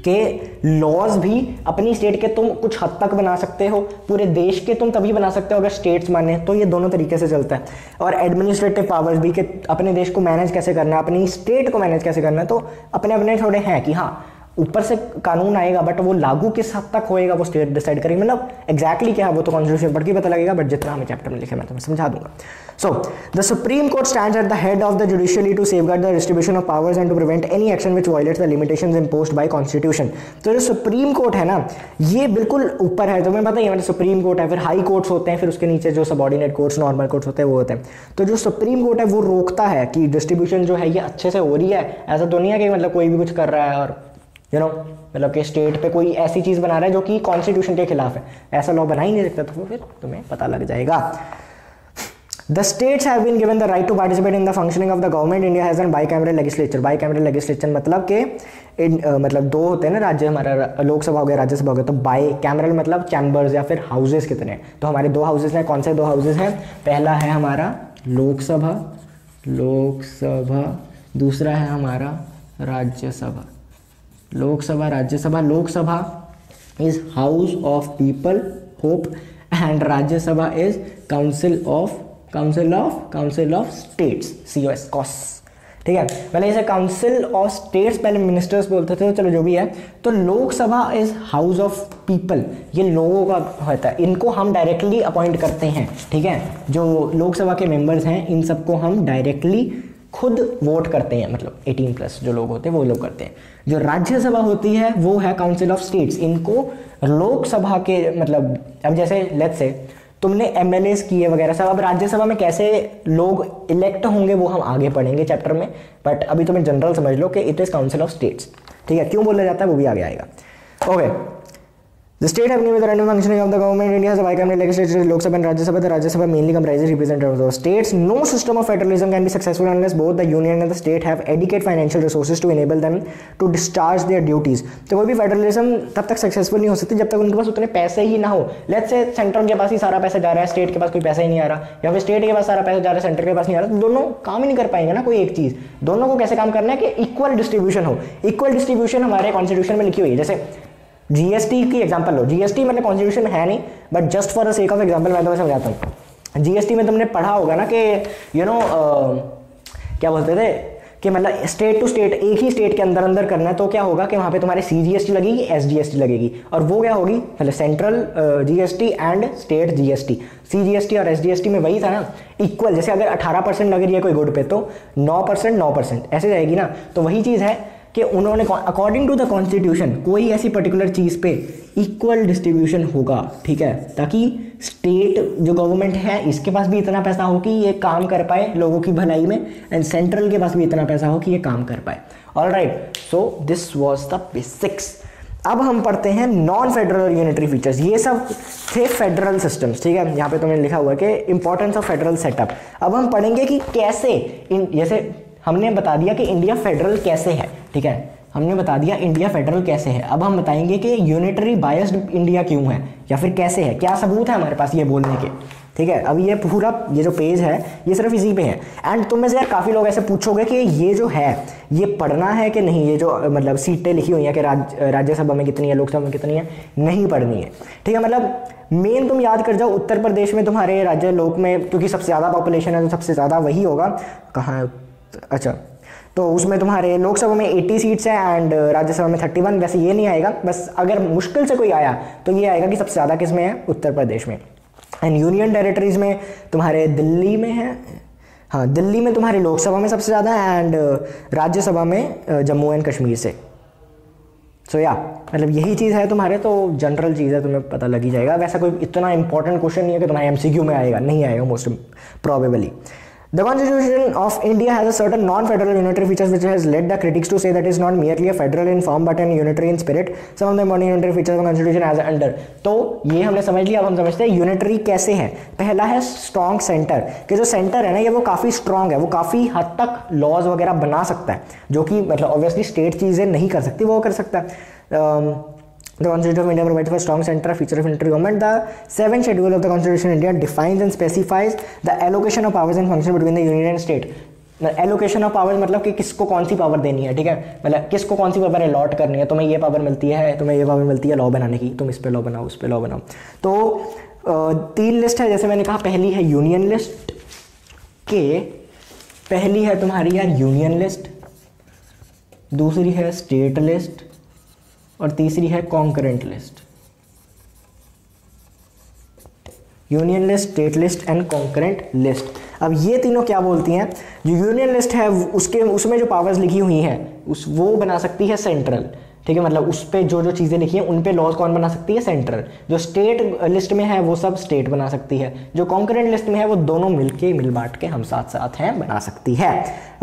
के लॉज भी अपनी स्टेट के तुम कुछ हद तक बना सकते हो, पूरे देश के तुम तभी बना सकते हो अगर स्टेट्स माने, तो ये दोनों तरीके से चलता है। और एडमिनिस्ट्रेटिव पावर्स भी, कि अपने देश को मैनेज कैसे करना है, अपनी स्टेट को मैनेज कैसे करना है, तो अपने अपने थोड़े हैं कि हाँ ऊपर से कानून आएगा बट वो लागू किस हद तक होएगा वो स्टेट डिसाइड करेगी। मतलब एग्जैक्टली क्या है वो तो कॉन्स्टिट्यूशन पढ़ के पता लगेगा, बट जितना हमें चैप्टर में लिखा मैं तुम्हें समझा दूंगा। So the supreme court stands at the head of the judiciary to safeguard the distribution of powers and to prevent any action which violates the limitations imposed by constitution. तो जो सुप्रीम कोर्ट है ना, ये बिल्कुल ऊपर है, तुम्हें पता ही है, मतलब सुप्रीम कोर्ट है, फिर हाई कोर्ट्स होते हैं, फिर उसके नीचे जो सबऑर्डिनेट कोर्ट्स नॉर्मल कोर्ट्स होते हैं वो होते हैं। तो जो सुप्रीम कोर्ट है वो रोकता है कि डिस्ट्रीब्यूशन जो है ये अच्छे से हो रही है, ऐसा तो नहीं है कि मतलब कोई भी कुछ कर रहा है और मतलब कि स्टेट पे कोई ऐसी चीज़ बना रहा है जो कि कॉन्स्टिट्यूशन के खिलाफ है, ऐसा लॉ बना ही नहीं सकता, तो फिर तुम्हें पता लग जाएगा। The states have been given the right to participate in the functioning of the government. India has an bicameral legislature. Bicameral legislature मतलब कि मतलब दो होते हैं ना राज्य, हमारा लोकसभा हो गया राज्यसभा हो गया, तो बाई कैमरल मतलब चैम्बर्स या फिर हाउसेस कितने हैं, तो हमारे दो हाउसेस हैं। कौन से दो हाउसेस हैं? पहला है हमारा लोकसभा, दूसरा है हमारा Rajya Sabha. Lok Sabha Rajya Sabha, Lok Sabha is house of people hope and Rajya Sabha is council of states, COS, ठीक है। पहले इसे काउंसिल ऑफ स्टेट्स पहले मिनिस्टर्स बोलते थे, चलो जो भी है। तो Lok Sabha is house of people, ये लोगों का होता है, इनको हम डायरेक्टली अपॉइंट करते हैं, ठीक है। जो लोकसभा के मेंबर्स हैं इन सबको हम डायरेक्टली खुद वोट करते हैं, मतलब 18+ जो लोग होते हैं वो लोग करते हैं। जो राज्यसभा होती है वो है काउंसिल ऑफ स्टेट्स, इनको लोकसभा के मतलब अब जैसे लेट्स से तुमने MLAs किए वगैरह सब, अब राज्यसभा में कैसे लोग इलेक्ट होंगे वो हम आगे पढ़ेंगे चैप्टर में, बट अभी तुम्हें जनरल समझ लो कि it is council of states, ठीक है। क्यों बोला जाता है वो भी आगे आएगा। Okay, The state have with the random functioning of the government. India has a bicameral legislature, Lok Sabha and Rajya Sabha. The Rajya Sabha mainly comprises representatives of those states. No system of federalism can be successful unless both the union and the state have adequate financial resources to enable them to discharge their duties. तो कोई भी federalism तब तक successful नहीं हो सकती जब तक उनके पास उतने पैसे ही ना हो। लेट्स से सेंट्रल के पास ही सारा पैसा जा रहा है, स्टेट के पास कोई पैसा ही नहीं आ रहा, या फिर स्टेट के पास सारा पैसा जा रहा है, सेंटर के पास नहीं आ रहा, तो दोनों काम ही नहीं कर पाएंगे ना कोई एक चीज़। दोनों को कैसे काम करना है कि इक्वल डिस्ट्रीब्यूशन हो। इक्वल डिस्ट्रीब्यूशन हमारे कॉन्स्टिट्यूशन में लिखी हुई है। जैसे GST की एग्जांपल लो, GST मतलब कॉन्स्टिट्यूशन में है नहीं, but just for the sake of example मैं तुम्हें समझाता हूँ। GST में तुमने पढ़ा होगा ना कि क्या बोलते थे कि मतलब स्टेट टू स्टेट, एक ही स्टेट के अंदर अंदर करना है, तो क्या होगा कि वहाँ पे तुम्हारी CGST लगेगी, SGST लगेगी, और वो क्या होगी मतलब central GST and state GST। CGST और SGST में वही था ना, इक्वल। जैसे अगर 18% लग रही है कोई गुड पे तो 9% ऐसे जाएगी ना, तो वही चीज़ है कि उन्होंने अकॉर्डिंग टू द कॉन्स्टिट्यूशन कोई ऐसी पर्टिकुलर चीज़ पे इक्वल डिस्ट्रीब्यूशन होगा, ठीक है, ताकि स्टेट जो गवर्नमेंट है इसके पास भी इतना पैसा हो कि ये काम कर पाए लोगों की भलाई में, एंड सेंट्रल के पास भी इतना पैसा हो कि ये काम कर पाए। Alright, so this was the basics. अब हम पढ़ते हैं नॉन फेडरल और यूनिटरी फीचर्स। ये सब थे फेडरल सिस्टम्स, ठीक है। यहाँ पे तुम्हें लिखा हुआ है कि इंपॉर्टेंस ऑफ फेडरल सेटअप। अब हम पढ़ेंगे कि कैसे जैसे हमने बता दिया कि इंडिया फेडरल कैसे है, ठीक है, हमने बता दिया इंडिया फेडरल कैसे है। अब हम बताएंगे कि यूनिटरी बायस्ड इंडिया क्यों है या फिर कैसे है, क्या सबूत है हमारे पास ये बोलने के, ठीक है। अब ये पूरा ये जो पेज है ये सिर्फ इसी पे है। एंड तुम में से यार काफ़ी लोग ऐसे पूछोगे कि ये जो है ये पढ़ना है कि नहीं, ये जो मतलब सीटें लिखी हुई हैं कि राज्यसभा में कितनी है, लोकसभा में कितनी है, नहीं पढ़नी है, ठीक है। मतलब मेन तुम याद कर जाओ, उत्तर प्रदेश में तुम्हारे राज्य लोक में, क्योंकि सबसे ज़्यादा पॉपुलेशन है तो सबसे ज़्यादा वही होगा, कहाँ, अच्छा, तो उसमें तुम्हारे लोकसभा में 80 सीट्स हैं एंड राज्यसभा में 31। वैसे ये नहीं आएगा, बस अगर मुश्किल से कोई आया तो ये आएगा कि सबसे ज़्यादा किस में है, उत्तर प्रदेश में। एंड यूनियन टेरिटरीज में तुम्हारे दिल्ली में है, हाँ दिल्ली में तुम्हारी लोकसभा में सबसे ज़्यादा है एंड राज्यसभा में जम्मू एंड कश्मीर से। सो या मतलब यही चीज़ है तुम्हारे, तो जनरल चीज़ है, तुम्हें पता लग ही जाएगा। वैसा कोई इतना इंपॉर्टेंट क्वेश्चन नहीं है कि तुम्हारे एमसीक्यू में आएगा, नहीं आएगा most probably. The Constitution of India has a certain non-federal unitary features which has led the critics to say that it is not merely a federal in form but an unitary in spirit. Some of the important unitary features of the Constitution as under. तो ये हमने समझ लिया। अब हम समझते हैं unitary कैसे है। पहला है स्ट्रॉन्ग सेंटर, कि जो सेंटर है ना ये वो काफ़ी स्ट्रॉन्ग है, वो काफ़ी हद तक लॉज वगैरह बना सकता है, जो कि मतलब ऑब्वियसली स्टेट चीज़ें नहीं कर सकती, वो कर सकता है। The Constitution of India provides for a strong center, a feature of unitary government. The 7th schedule of the Constitution of India defines and specifies the allocation of powers and functions between the union and state. Allocation of powers मतलब कि किसको कौन सी power देनी है, ठीक है, मतलब किसको कौन सी पावर अलॉट करनी है। तुम्हें ये पावर मिलती है, तुम्हें ये पावर मिलती है लॉ बनाने की, तुम इस पे लॉ बनाओ, उस पे लॉ बनाओ। तो 3 लिस्ट है, जैसे मैंने कहा, पहली है यूनियन लिस्ट के, पहली है तुम्हारी यार यूनियन लिस्ट, दूसरी है स्टेट लिस्ट और तीसरी है concurrent list. Union list, state list and concurrent list. अब ये तीनों क्या बोलती हैं, जो यूनियन लिस्ट है उसके उसमें जो पावर्स लिखी हुई हैं वो बना सकती है सेंट्रल, ठीक है, मतलब उस पर जो जो चीज़ें लिखी हैं उन पे लॉज कौन बना सकती है, सेंट्रल। जो स्टेट लिस्ट में है वो सब स्टेट बना सकती है, जो कॉन्करेंट लिस्ट में है वो दोनों मिलके मिल बांट के हम साथ साथ हैं बना सकती है।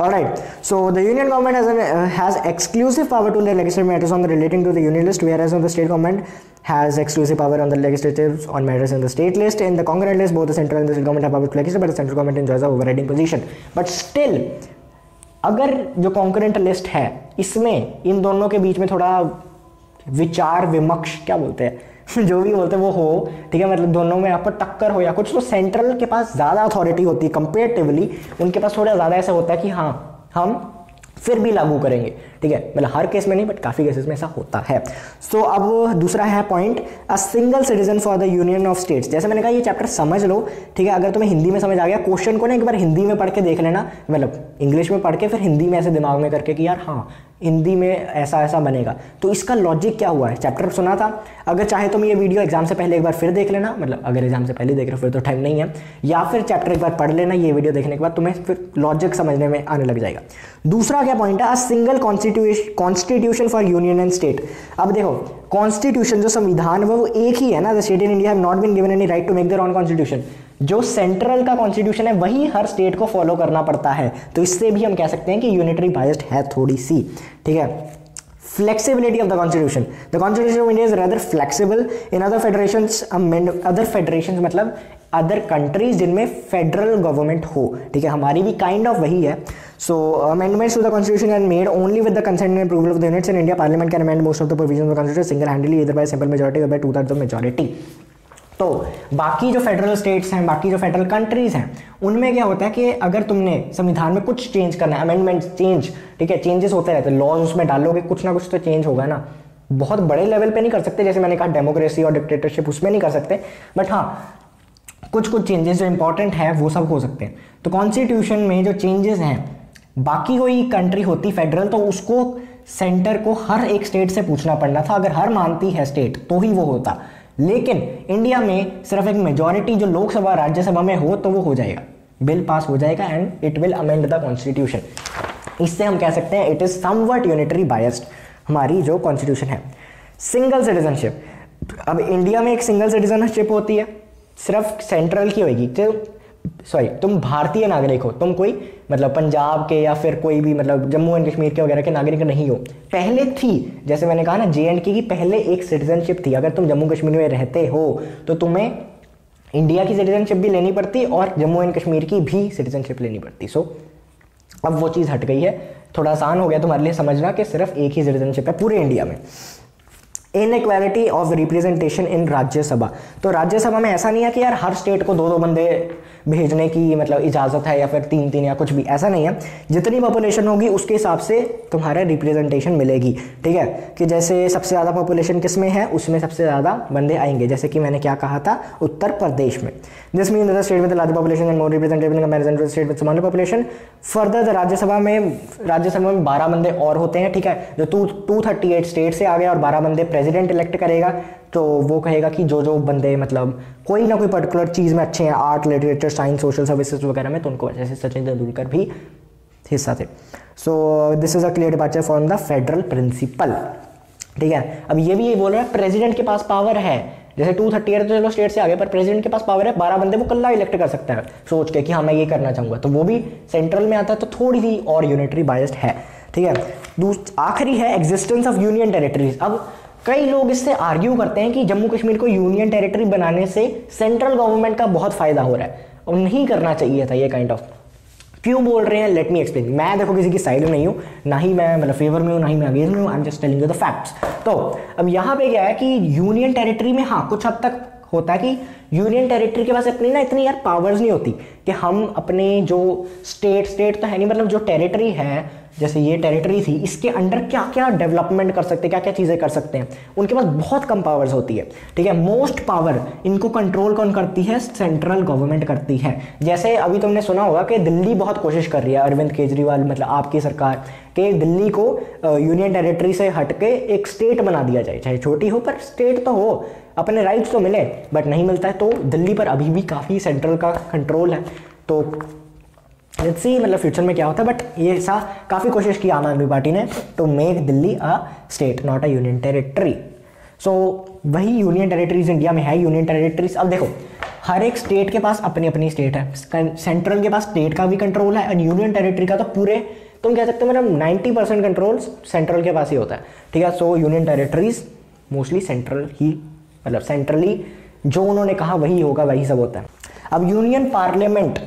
Alright, so the union government has exclusive power to legislate matters on the relating to the union list, whereas on the state government has exclusive power on the legislative on matters in the state list. In the concurrent list, both the central and the state government have power to legislate, but the central government enjoys a overriding position. But still, अगर जो concurrent list है इसमें इन दोनों के बीच में थोड़ा विचार विमर्श, क्या बोलते हैं जो भी बोलते हैं वो हो, ठीक है, मतलब दोनों में आपको टक्कर हो या कुछ, तो सेंट्रल के पास ज़्यादा अथॉरिटी होती है कंपेरेटिवली, उनके पास थोड़ा ज़्यादा ऐसा होता है कि हाँ हम फिर भी लागू करेंगे, ठीक है, मतलब हर केस में नहीं बट काफ़ी केसेस में ऐसा होता है। सो अब दूसरा है point, a single citizen for the union of states. जैसे मैंने कहा ये चैप्टर समझ लो, ठीक है, अगर तुम्हें हिंदी में समझ आ गया, क्वेश्चन को ना एक बार हिंदी में पढ़ के देख लेना, मतलब इंग्लिश में पढ़ के फिर हिंदी में ऐसे दिमाग में करके कि यार हाँ हिंदी में ऐसा ऐसा बनेगा, तो इसका लॉजिक क्या हुआ है। चैप्टर सुना था, अगर चाहे तुम ये वीडियो एग्जाम से पहले एक बार फिर देख लेना, मतलब अगर एग्जाम से पहले देख रहे हो फिर तो टाइम नहीं है, या फिर चैप्टर एक बार पढ़ लेना ये वीडियो देखने के बाद, तुम्हें फिर लॉजिक समझने में आने लग जाएगा। दूसरा क्या पॉइंट है, a single constitution for union and state. अब देखो कॉन्स्टिट्यूशन जो संविधान है वो एक ही है ना, the state in India have not been given any right to make their own constitution. जो सेंट्रल का कॉन्स्टिट्यूशन है वही हर स्टेट को फॉलो करना पड़ता है, तो इससे भी हम कह सकते हैं कि यूनिटरी बायस्ड है थोड़ी सी, ठीक है। Flexibility of the constitution, the constitution of India is rather flexible in other federations, other federations मतलब अदर कंट्रीज जिनमें फेडरल गवर्नमेंट हो, ठीक है, हमारी भी काइंड ऑफ वही है। So amendments to the constitution are made only with the consent and approval of the units in India. Parliament can amend most of the provisions of the constitution single handedly either by simple majority और bye 2/3 of majority. तो बाकी जो federal states हैं, बाकी जो federal countries हैं, उनमें क्या होता है कि अगर तुमने संविधान में कुछ चेंज करना है, अमेंडमेंट चेंज, ठीक है, चेंजेस होते रहते हैं, लॉज उसमें डालोगे कुछ ना कुछ तो चेंज होगा ना, बहुत बड़े लेवल पे नहीं कर सकते, जैसे मैंने कहा डेमोक्रेसी और डिक्टेटरशिप उसमें नहीं कर सकते, बट हाँ कुछ कुछ चेंजेस जो इंपॉर्टेंट है वो सब हो सकते हैं। तो कॉन्स्टिट्यूशन में जो चेंजेस हैं, बाकी कोई कंट्री होती फेडरल तो उसको सेंटर को हर एक स्टेट से पूछना पड़ना था, अगर हर मानती है स्टेट तो ही वो होता, लेकिन इंडिया में सिर्फ एक मेजॉरिटी जो लोकसभा राज्यसभा में हो तो वो हो जाएगा, बिल पास हो जाएगा and it will amend the constitution. इससे हम कह सकते हैं it is somewhat unitary biased हमारी जो कॉन्स्टिट्यूशन है। सिंगल सिटीजनशिप, अब इंडिया में एक सिंगल सिटीजनशिप होती है, सिर्फ सेंट्रल की होगी, तो सॉरी तुम भारतीय नागरिक हो, तुम कोई मतलब पंजाब के या फिर कोई भी मतलब जम्मू एंड कश्मीर के वगैरह के नागरिक नहीं हो। पहले थी, जैसे मैंने कहा ना JNK की पहले एक सिटीजनशिप थी, अगर तुम जम्मू कश्मीर में रहते हो तो तुम्हें इंडिया की सिटीजनशिप भी लेनी पड़ती और जम्मू एंड कश्मीर की भी सिटीजनशिप लेनी पड़ती। सो अब वो चीज़ हट गई है, थोड़ा आसान हो गया तुम्हारे लिए समझना कि सिर्फ एक ही सिटीजनशिप है पूरे इंडिया में। Inequality of representation in Rajya Sabha, तो राज्यसभा में ऐसा नहीं है कि यार हर स्टेट को 2-2 बंदे भेजने की मतलब इजाज़त है या फिर 3-3 या कुछ भी, ऐसा नहीं है। जितनी पॉपुलेशन होगी उसके हिसाब से तुम्हारा रिप्रेजेंटेशन मिलेगी, ठीक है। कि जैसे सबसे ज़्यादा पॉपुलेशन किस में है, उसमें सबसे ज़्यादा बंदे आएंगे, जैसे कि मैंने क्या कहा था, उत्तर प्रदेश में। This mean the state with large population and more representative in comparison to state with smaller population. Further Rajya Sabha में 12 बंदे और होते हैं, ठीक है। जो 238 स्टेट से आ गया और 12 बंदे प्रेसिडेंट इलेक्ट करेगा, तो वो कहेगा कि जो जो बंदे मतलब कोई ना कोई पर्टिकुलर चीज़ में अच्छे हैं, art, literature, science, social services वगैरह में, तो उनको, जैसे सचिन तेंदुलकर भी हिस्सा थे। So this is a clear departure from the federal principle, ठीक है। अब ये भी बोल रहा है प्रेसिडेंट के पास पावर है, जैसे 238 तो चलो स्टेट से आगे, पर प्रेसिडेंट के पास पावर है, 12 बंदे वो कल्ला इलेक्ट कर सकता है सोच के कि हाँ मैं ये करना चाहूँगा, तो वो भी सेंट्रल में आता है, तो थोड़ी सी और यूनिटरी बायस्ड है, ठीक है। आखिरी है एग्जिस्टेंस ऑफ यूनियन टेरिटरीज। अब कई लोग इससे आर्ग्यू करते हैं कि जम्मू कश्मीर को यूनियन टेरिटरी बनाने से सेंट्रल गवर्नमेंट का बहुत फायदा हो रहा है और नहीं करना चाहिए था ये काइंड ऑफ। क्यों बोल रहे हैं, लेट मी एक्सप्लेन। मैं देखो किसी की साइड में नहीं हूँ, ना ही मैं मतलब फेवर में हूँ, ना ही मैं अगेंस्ट में हूँ, I am just telling you the facts. तो अब यहाँ पे क्या है कि यूनियन टेरिटरी में हाँ कुछ हद तक होता है कि यूनियन टेरिटरी के पास अपनी ना इतनी यार पावर्स नहीं होती कि हम अपने जो स्टेट तो है नहीं, मतलब जो टेरिटरी है, जैसे ये टेरिटरी थी, इसके अंडर क्या क्या डेवलपमेंट कर सकते हैं, क्या क्या चीज़ें कर सकते हैं, उनके पास बहुत कम पावर्स होती है, ठीक है। मोस्ट पावर इनको कंट्रोल कौन करती है, सेंट्रल गवर्नमेंट करती है। जैसे अभी तुमने सुना होगा कि दिल्ली बहुत कोशिश कर रही है, अरविंद केजरीवाल मतलब आपकी सरकार, कि दिल्ली को यूनियन टेरिटरी से हटके एक स्टेट बना दिया जाए, चाहे छोटी हो पर स्टेट तो हो, अपने राइट्स तो मिले, बट नहीं मिलता है। तो दिल्ली पर अभी भी काफ़ी सेंट्रल का कंट्रोल है, तो लेट्स सी मतलब फ्यूचर में क्या होता है। बट ये ऐसा काफ़ी कोशिश की आम आदमी पार्टी ने to make Delhi a state not a union territory. So वही यूनियन टेरिटरीज इंडिया में है, यूनियन टेरिटरीज। अब देखो हर एक स्टेट के पास अपनी अपनी स्टेट है, सेंट्रल के पास स्टेट का भी कंट्रोल है और यूनियन टेरिटरी का तो पूरे तुम कह सकते हो मतलब 90% कंट्रोल सेंट्रल के पास ही होता है, ठीक है। So union territories mostly central ही, मतलब सेंट्रली जो उन्होंने कहा वही होगा, वही सब होता है। अब यूनियन पार्लियामेंट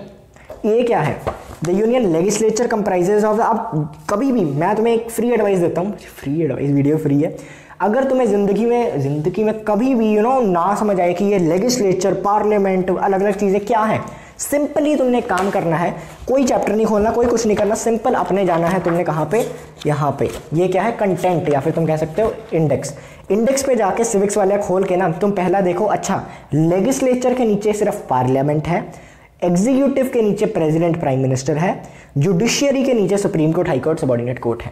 ये क्या है, the union legislature comprises of, अब कभी भी मैं तुम्हें एक फ्री एडवाइस देता हूँ, फ्री एडवाइस, वीडियो फ्री है। अगर तुम्हें जिंदगी में कभी भी ना समझ आए कि ये लेजिस्लेचर, पार्लियामेंट, अलग अलग चीज़ें क्या है, सिंपली तुमने काम करना है, कोई चैप्टर नहीं खोलना, कोई कुछ नहीं करना, सिंपल अपने जाना है तुमने कहाँ पे, यहाँ पे। ये क्या है, कंटेंट, या फिर तुम कह सकते हो इंडेक्स। इंडेक्स पे जाके सिविक्स वाले खोल के ना तुम पहला देखो, अच्छा लेजिस्लेचर के नीचे सिर्फ पार्लियामेंट है, एग्जीक्यूटिव के नीचे प्रेसिडेंट प्राइम मिनिस्टर है, जुडिशियरी के नीचे supreme court, high court, subordinate court है।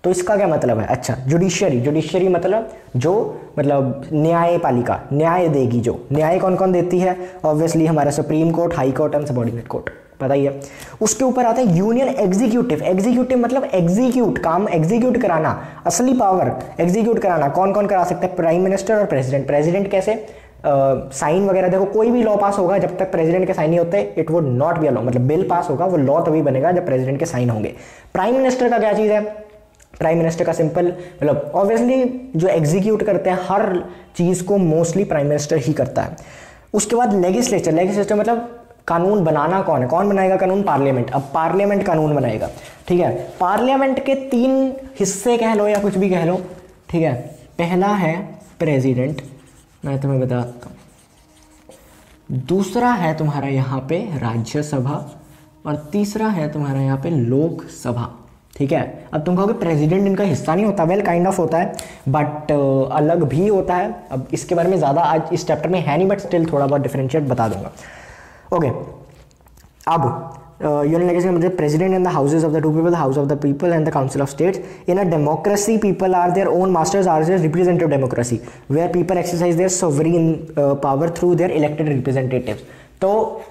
तो इसका क्या मतलब है, अच्छा जुडिशियरी मतलब जो मतलब न्यायपालिका, न्याय देगी, जो न्याय कौन कौन देती है, ऑब्वियसली हमारा supreme court, high court and subordinate court, पता ही है। उसके ऊपर आता है यूनियन एग्जीक्यूटिव मतलब एग्जीक्यूट, काम एग्जीक्यूट कराना, असली पावर एग्जीक्यूट कराना कौन कौन करा सकता है, प्राइम मिनिस्टर और प्रेसिडेंट। प्रेसिडेंट कैसे, साइन वगैरह, देखो कोई भी लॉ पास होगा जब तक प्रेसिडेंट के साइन नहीं होते it would not be a law, मतलब बिल पास होगा वो लॉ तभी बनेगा जब प्रेसिडेंट के साइन होंगे। प्राइम मिनिस्टर का क्या चीज़ है, प्राइम मिनिस्टर का सिंपल मतलब ऑब्वियसली जो एग्जीक्यूट करते हैं हर चीज़ को मोस्टली प्राइम मिनिस्टर ही करता है। उसके बाद लेजिस्लेचर मतलब कानून बनाना कौन बनाएगा कानून, पार्लियामेंट। अब पार्लियामेंट कानून बनाएगा, ठीक है। पार्लियामेंट के 3 हिस्से कह लो या कुछ भी कह लो, ठीक है। पहला है प्रेसिडेंट, मैं तुम्हें बताता हूँ। दूसरा है तुम्हारा यहाँ पे राज्यसभा और तीसरा है तुम्हारा यहाँ पे लोकसभा, ठीक है। अब तुम कहोगे प्रेसिडेंट इनका हिस्सा नहीं होता, वेल काइंड ऑफ होता है बट अलग भी होता है। अब इसके बारे में ज़्यादा आज इस चैप्टर में है नहीं, बट स्टिल थोड़ा बहुत डिफरेंशिएट बता दूंगा। ओके, अब यूनियन लेजिस्लेचर मतलब president in the houses of the two people, house of the people and the council of states. In a democracy people are their own masters, are their representative democracy where people exercise their sovereign power through their elected representatives. तो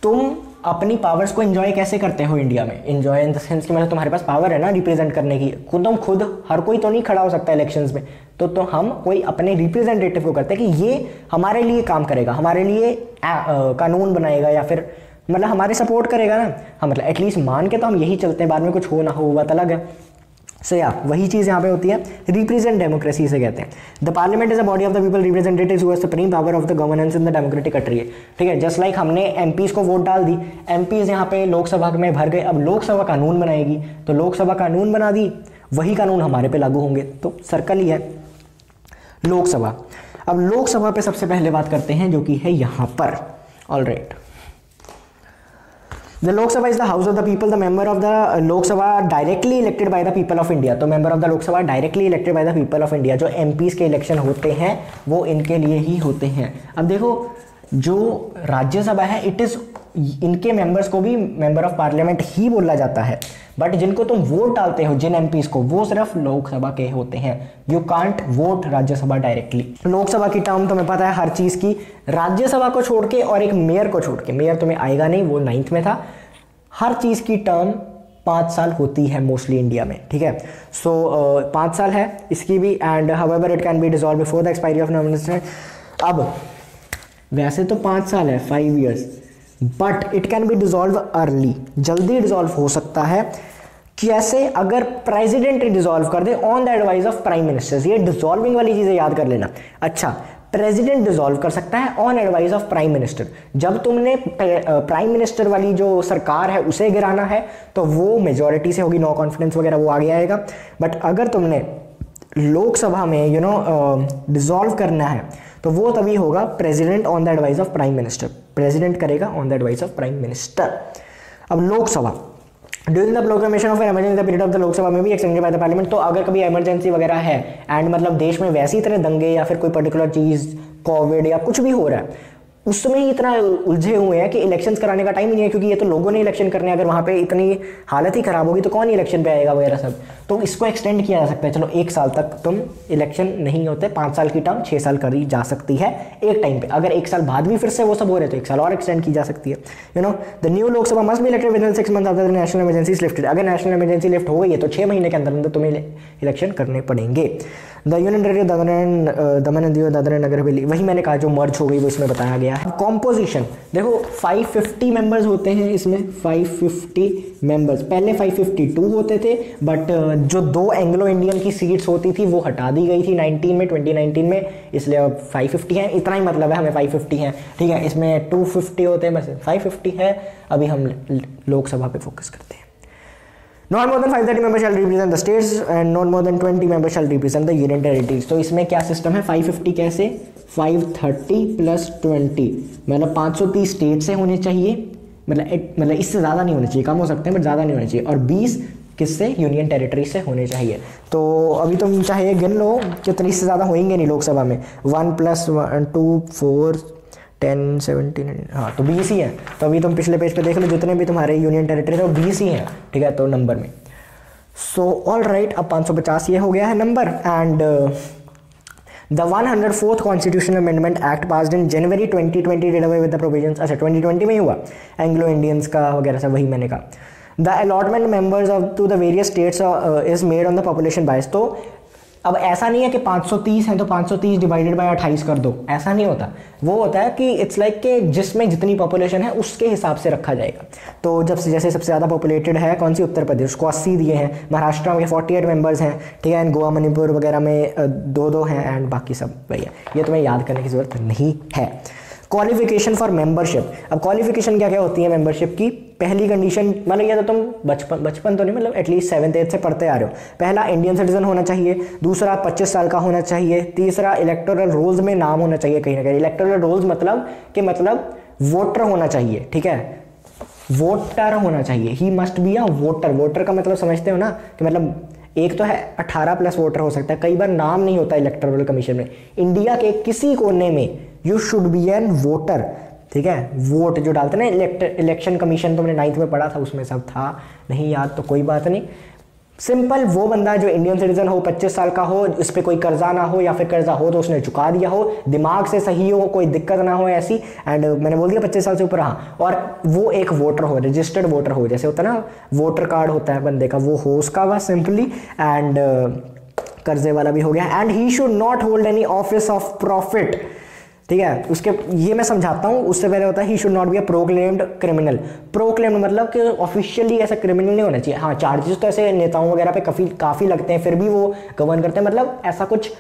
तुम अपनी powers को enjoy कैसे करते हो India में, enjoy in the sense कि मतलब तुम्हारे पास पावर है ना रिप्रेजेंट करने की, खुद हर कोई तो नहीं खड़ा हो सकता इलेक्शंस में, तो हम कोई अपने रिप्रेजेंटेटिव को करते हैं कि ये हमारे लिए काम करेगा, हमारे लिए कानून बनाएगा या फिर मतलब हमारे सपोर्ट करेगा ना। हाँ मतलब एटलीस्ट मान के तो हम यही चलते हैं, बाद में कुछ हो ना हो बात अलग है। सो या वही चीज़ यहाँ पे होती है, रिप्रेजेंट डेमोक्रेसी से कहते हैं। The parliament is a body of the people representatives who have supreme power of the governance in the democratic country. ठीक है, जस्ट लाइक हमने एमपीज को वोट डाल दी, एमपीज यहाँ पे लोकसभा में भर गए, अब लोकसभा कानून बनाएगी, तो लोकसभा कानून बना दी, वही कानून हमारे पे लागू होंगे, तो सर्कल ही है लोकसभा। अब लोकसभा पे सबसे पहले बात करते हैं जो कि है यहाँ पर। Alright, The Lok Sabha is the house of the people. The member of the Lok Sabha directly elected by the people of India. तो member of the Lok Sabha directly elected by the people of India. जो MPs के election होते हैं वो इनके लिए ही होते हैं। अब देखो जो राज्यसभा है इट इज इनके मेंबर्स को भी मेंबर ऑफ पार्लियामेंट ही बोला जाता है, बट जिनको तुम वोट डालते हो जिन एमपीज को वो सिर्फ लोकसभा के होते हैं। You can't vote Rajya Sabha directly. Lok Sabha की टर्म तुम्हें पता है हर चीज की, राज्यसभा को छोड़ के और एक मेयर को छोड़ के, मेयर तुम्हें आएगा नहीं वो 9th में था, हर चीज की टर्म 5 साल होती है मोस्टली इंडिया में। ठीक है, सो 5 साल है इसकी भी, and however it can be dissolve before the expiry of nomination. अब वैसे तो 5 साल है 5 years, but it can be dissolve early, जल्दी डिसॉल्व हो सकता है। कैसे? अगर प्रेसिडेंट डिसॉल्व कर दे on the advice of prime minister. ये डिसॉल्विंग वाली चीजें याद कर लेना। अच्छा, प्रेसिडेंट डिसॉल्व कर सकता है on advice of prime minister. जब तुमने प्राइम मिनिस्टर वाली जो सरकार है उसे गिराना है तो वो मेजॉरिटी से होगी, नो कॉन्फिडेंस वगैरह वो आगे आएगा। बट अगर तुमने लोकसभा में डिसॉल्व करना है तो वो तभी होगा president on the advice of prime minister, president करेगा on the advice of prime minister. अब Lok Sabha during the proclamation of emergency the period of the Lok Sabha में भी एक्सटेंडेड बाय द पार्लियामेंट। तो अगर कभी इमरजेंसी वगैरह है एंड मतलब देश में वैसी तरह दंगे या फिर कोई पर्टिकुलर चीज़ कोविड या कुछ भी हो रहा है, उस समय ही इतना उलझे हुए हैं कि इलेक्शंस कराने का टाइम ही नहीं है, क्योंकि ये तो लोगों ने इलेक्शन करने, अगर वहाँ पे इतनी हालत ही खराब होगी तो कौन इलेक्शन पे आएगा वगैरह सब। तो इसको एक्सटेंड किया जा सकता है, चलो 1 साल तक तुम इलेक्शन नहीं होते, 5 साल की टर्म 6 साल करी जा सकती है एक टाइम पे। अगर 1 साल बाद भी फिर से वो सब हो रहे तो 1 साल और एक्सटेंड की जा सकती है। The new Lok Sabha must be elected with in 6 months after the national emergency is lifted. अगर नेशनल इमरजेंसी लिफ्ट हो गई है तो 6 महीने के अंदर अंदर तुम्हें इलेक्शन करने पड़ेंगे। The union territory Daman and Diu Dadra Nagar Haveli, वही मैंने कहा जो मर्ज हो गई वो इसमें बताया गया है। कॉम्पोजिशन देखो 550 मेंबर्स होते हैं इसमें, 550 मेंबर्स। पहले 552 होते थे, बट जो 2 एंग्लो इंडियन की सीट्स होती थी वो हटा दी गई थी 2019 में, इसलिए अब 550 हैं। इतना ही मतलब है हमें 550 हैं। ठीक है, इसमें 250 होते हैं, बस 550 है। अभी हम लोकसभा पे फोकस करते हैं। Not more than 530 members shall represent the states and not more than 20 members shall represent the union territories। तो इसमें क्या सिस्टम है? 550 कैसे? 530 + 20 मतलब 530 स्टेट से होने चाहिए, मतलब इससे ज़्यादा नहीं होने चाहिए, कम हो सकते हैं बट ज़्यादा नहीं होने चाहिए, और 20 किससे? यूनियन टेरिटरी से होने चाहिए। तो अभी तुम चाहे गिन लो कितनी, इससे ज़्यादा होंगे नहीं लोकसभा में। 1 + 1 2 4 10 17, हाँ तो 20 ही है। तो अभी तुम पिछले पेज पे देख लो जितने भी तुम्हारे यूनियन टेरिटरी है वो 20 ही हैं। ठीक है, तो नंबर में सो ऑल राइट, अब 550 ये हो गया है number. And the 104th constitutional amendment act passed in January 2020 did away with the provisions. अच्छा 2020 में ही हुआ, एंग्लो इंडियंस का वगैरह सब वही मैंने कहा। The allotment members of to the various states is made on the population basis. तो अब ऐसा नहीं है कि 530 हैं तो 530 डिवाइडेड बाय 28 कर दो, ऐसा नहीं होता। वो होता है कि इट्स लाइक कि जिसमें जितनी पॉपुलेशन है उसके हिसाब से रखा जाएगा। तो जब जैसे सबसे ज़्यादा पॉपुलेटेड है कौन सी? उत्तर प्रदेश, उसको 80 दिए हैं। महाराष्ट्र में 48 मेंबर्स हैं। ठीक है, एंड गोवा मणिपुर वगैरह में 2-2 हैं, एंड बाकी सब वही है। ये तुम्हें याद करने की ज़रूरत नहीं है। Qualification for membership. अब क्वालिफिकेशन क्या क्या होती है मेंबरशिप की? पहली कंडीशन, मतलब ये तो तुम बचपन तो नहीं, मतलब एटलीस्ट 7th 8th से पढ़ते आ रहे हो। पहला इंडियन सिटीजन होना चाहिए, दूसरा 25 साल का होना चाहिए, तीसरा इलेक्टोरल रोल्स में नाम होना चाहिए कहीं ना कहीं। इलेक्टोरल रोल्स मतलब वोटर होना चाहिए। ठीक है, वोटर होना चाहिए, he must be a voter. Voter का मतलब समझते हो ना, कि मतलब एक तो है 18+ वोटर हो सकता है, कई बार नाम नहीं होता इलेक्टोरल कमीशन में। इंडिया के किसी कोने में you should be an voter. ठीक है, वोट जो डालते ना इलेक्शन कमीशन, तुमने 9th में पढ़ा था, उसमें सब था, नहीं याद तो कोई बात नहीं। सिंपल वो बंदा जो इंडियन सिटीजन हो, 25 साल का हो, इस पर कोई कर्जा ना हो, या फिर कर्जा हो तो उसने चुका दिया हो, दिमाग से सही हो, कोई दिक्कत ना हो ऐसी, एंड मैंने बोल दिया 25 साल से ऊपर, हाँ, और वो एक वोटर हो, रजिस्टर्ड वोटर हो, जैसे होता है ना वोटर कार्ड होता है बंदे का, वो हो उसका बस सिंपली। एंड कर्जे वाला भी हो गया। And he should not hold any office of profit. ठीक है। उसके ये मैं समझाता हूँ, उससे पहले होता है he should not be a proclaimed criminal. Proclaimed मतलब कि ऑफिशियली ऐसा क्रिमिनल नहीं होना चाहिए। हाँ, चार्जेस तो ऐसे नेताओं वगैरह पे काफ़ी लगते हैं, फिर भी वो गवर्न करते हैं, मतलब ऐसा कुछ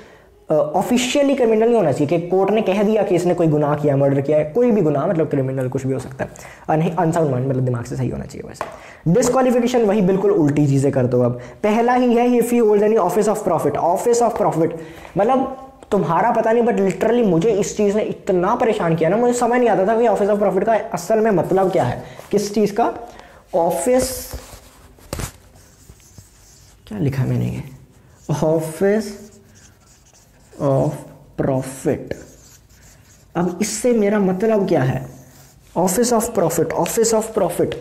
ऑफिशियली क्रिमिनल नहीं होना चाहिए कि कोर्ट ने कह दिया कि इसने कोई गुनाह किया, मर्डर किया है, कोई भी गुनाह, मतलब क्रिमिनल कुछ भी हो सकता है। नहीं, अनसाउंड माइंड मतलब दिमाग से सही होना चाहिए। वैसे डिस्क्वालिफिकेशन वही बिल्कुल उल्टी चीज़ें कर दो। अब पहला ही है if you hold any office of profit. Office of profit मतलब तुम्हारा पता नहीं, बट लिटरली मुझे इस चीज़ ने इतना परेशान किया ना, मुझे समझ नहीं आता था कि ऑफिस ऑफ प्रॉफिट का असल में मतलब क्या है, किस चीज़ का ऑफिस, क्या लिखा मैंने ये, ऑफिस ऑफ प्रॉफिट। अब इससे मेरा मतलब क्या है, office of profit, office of profit,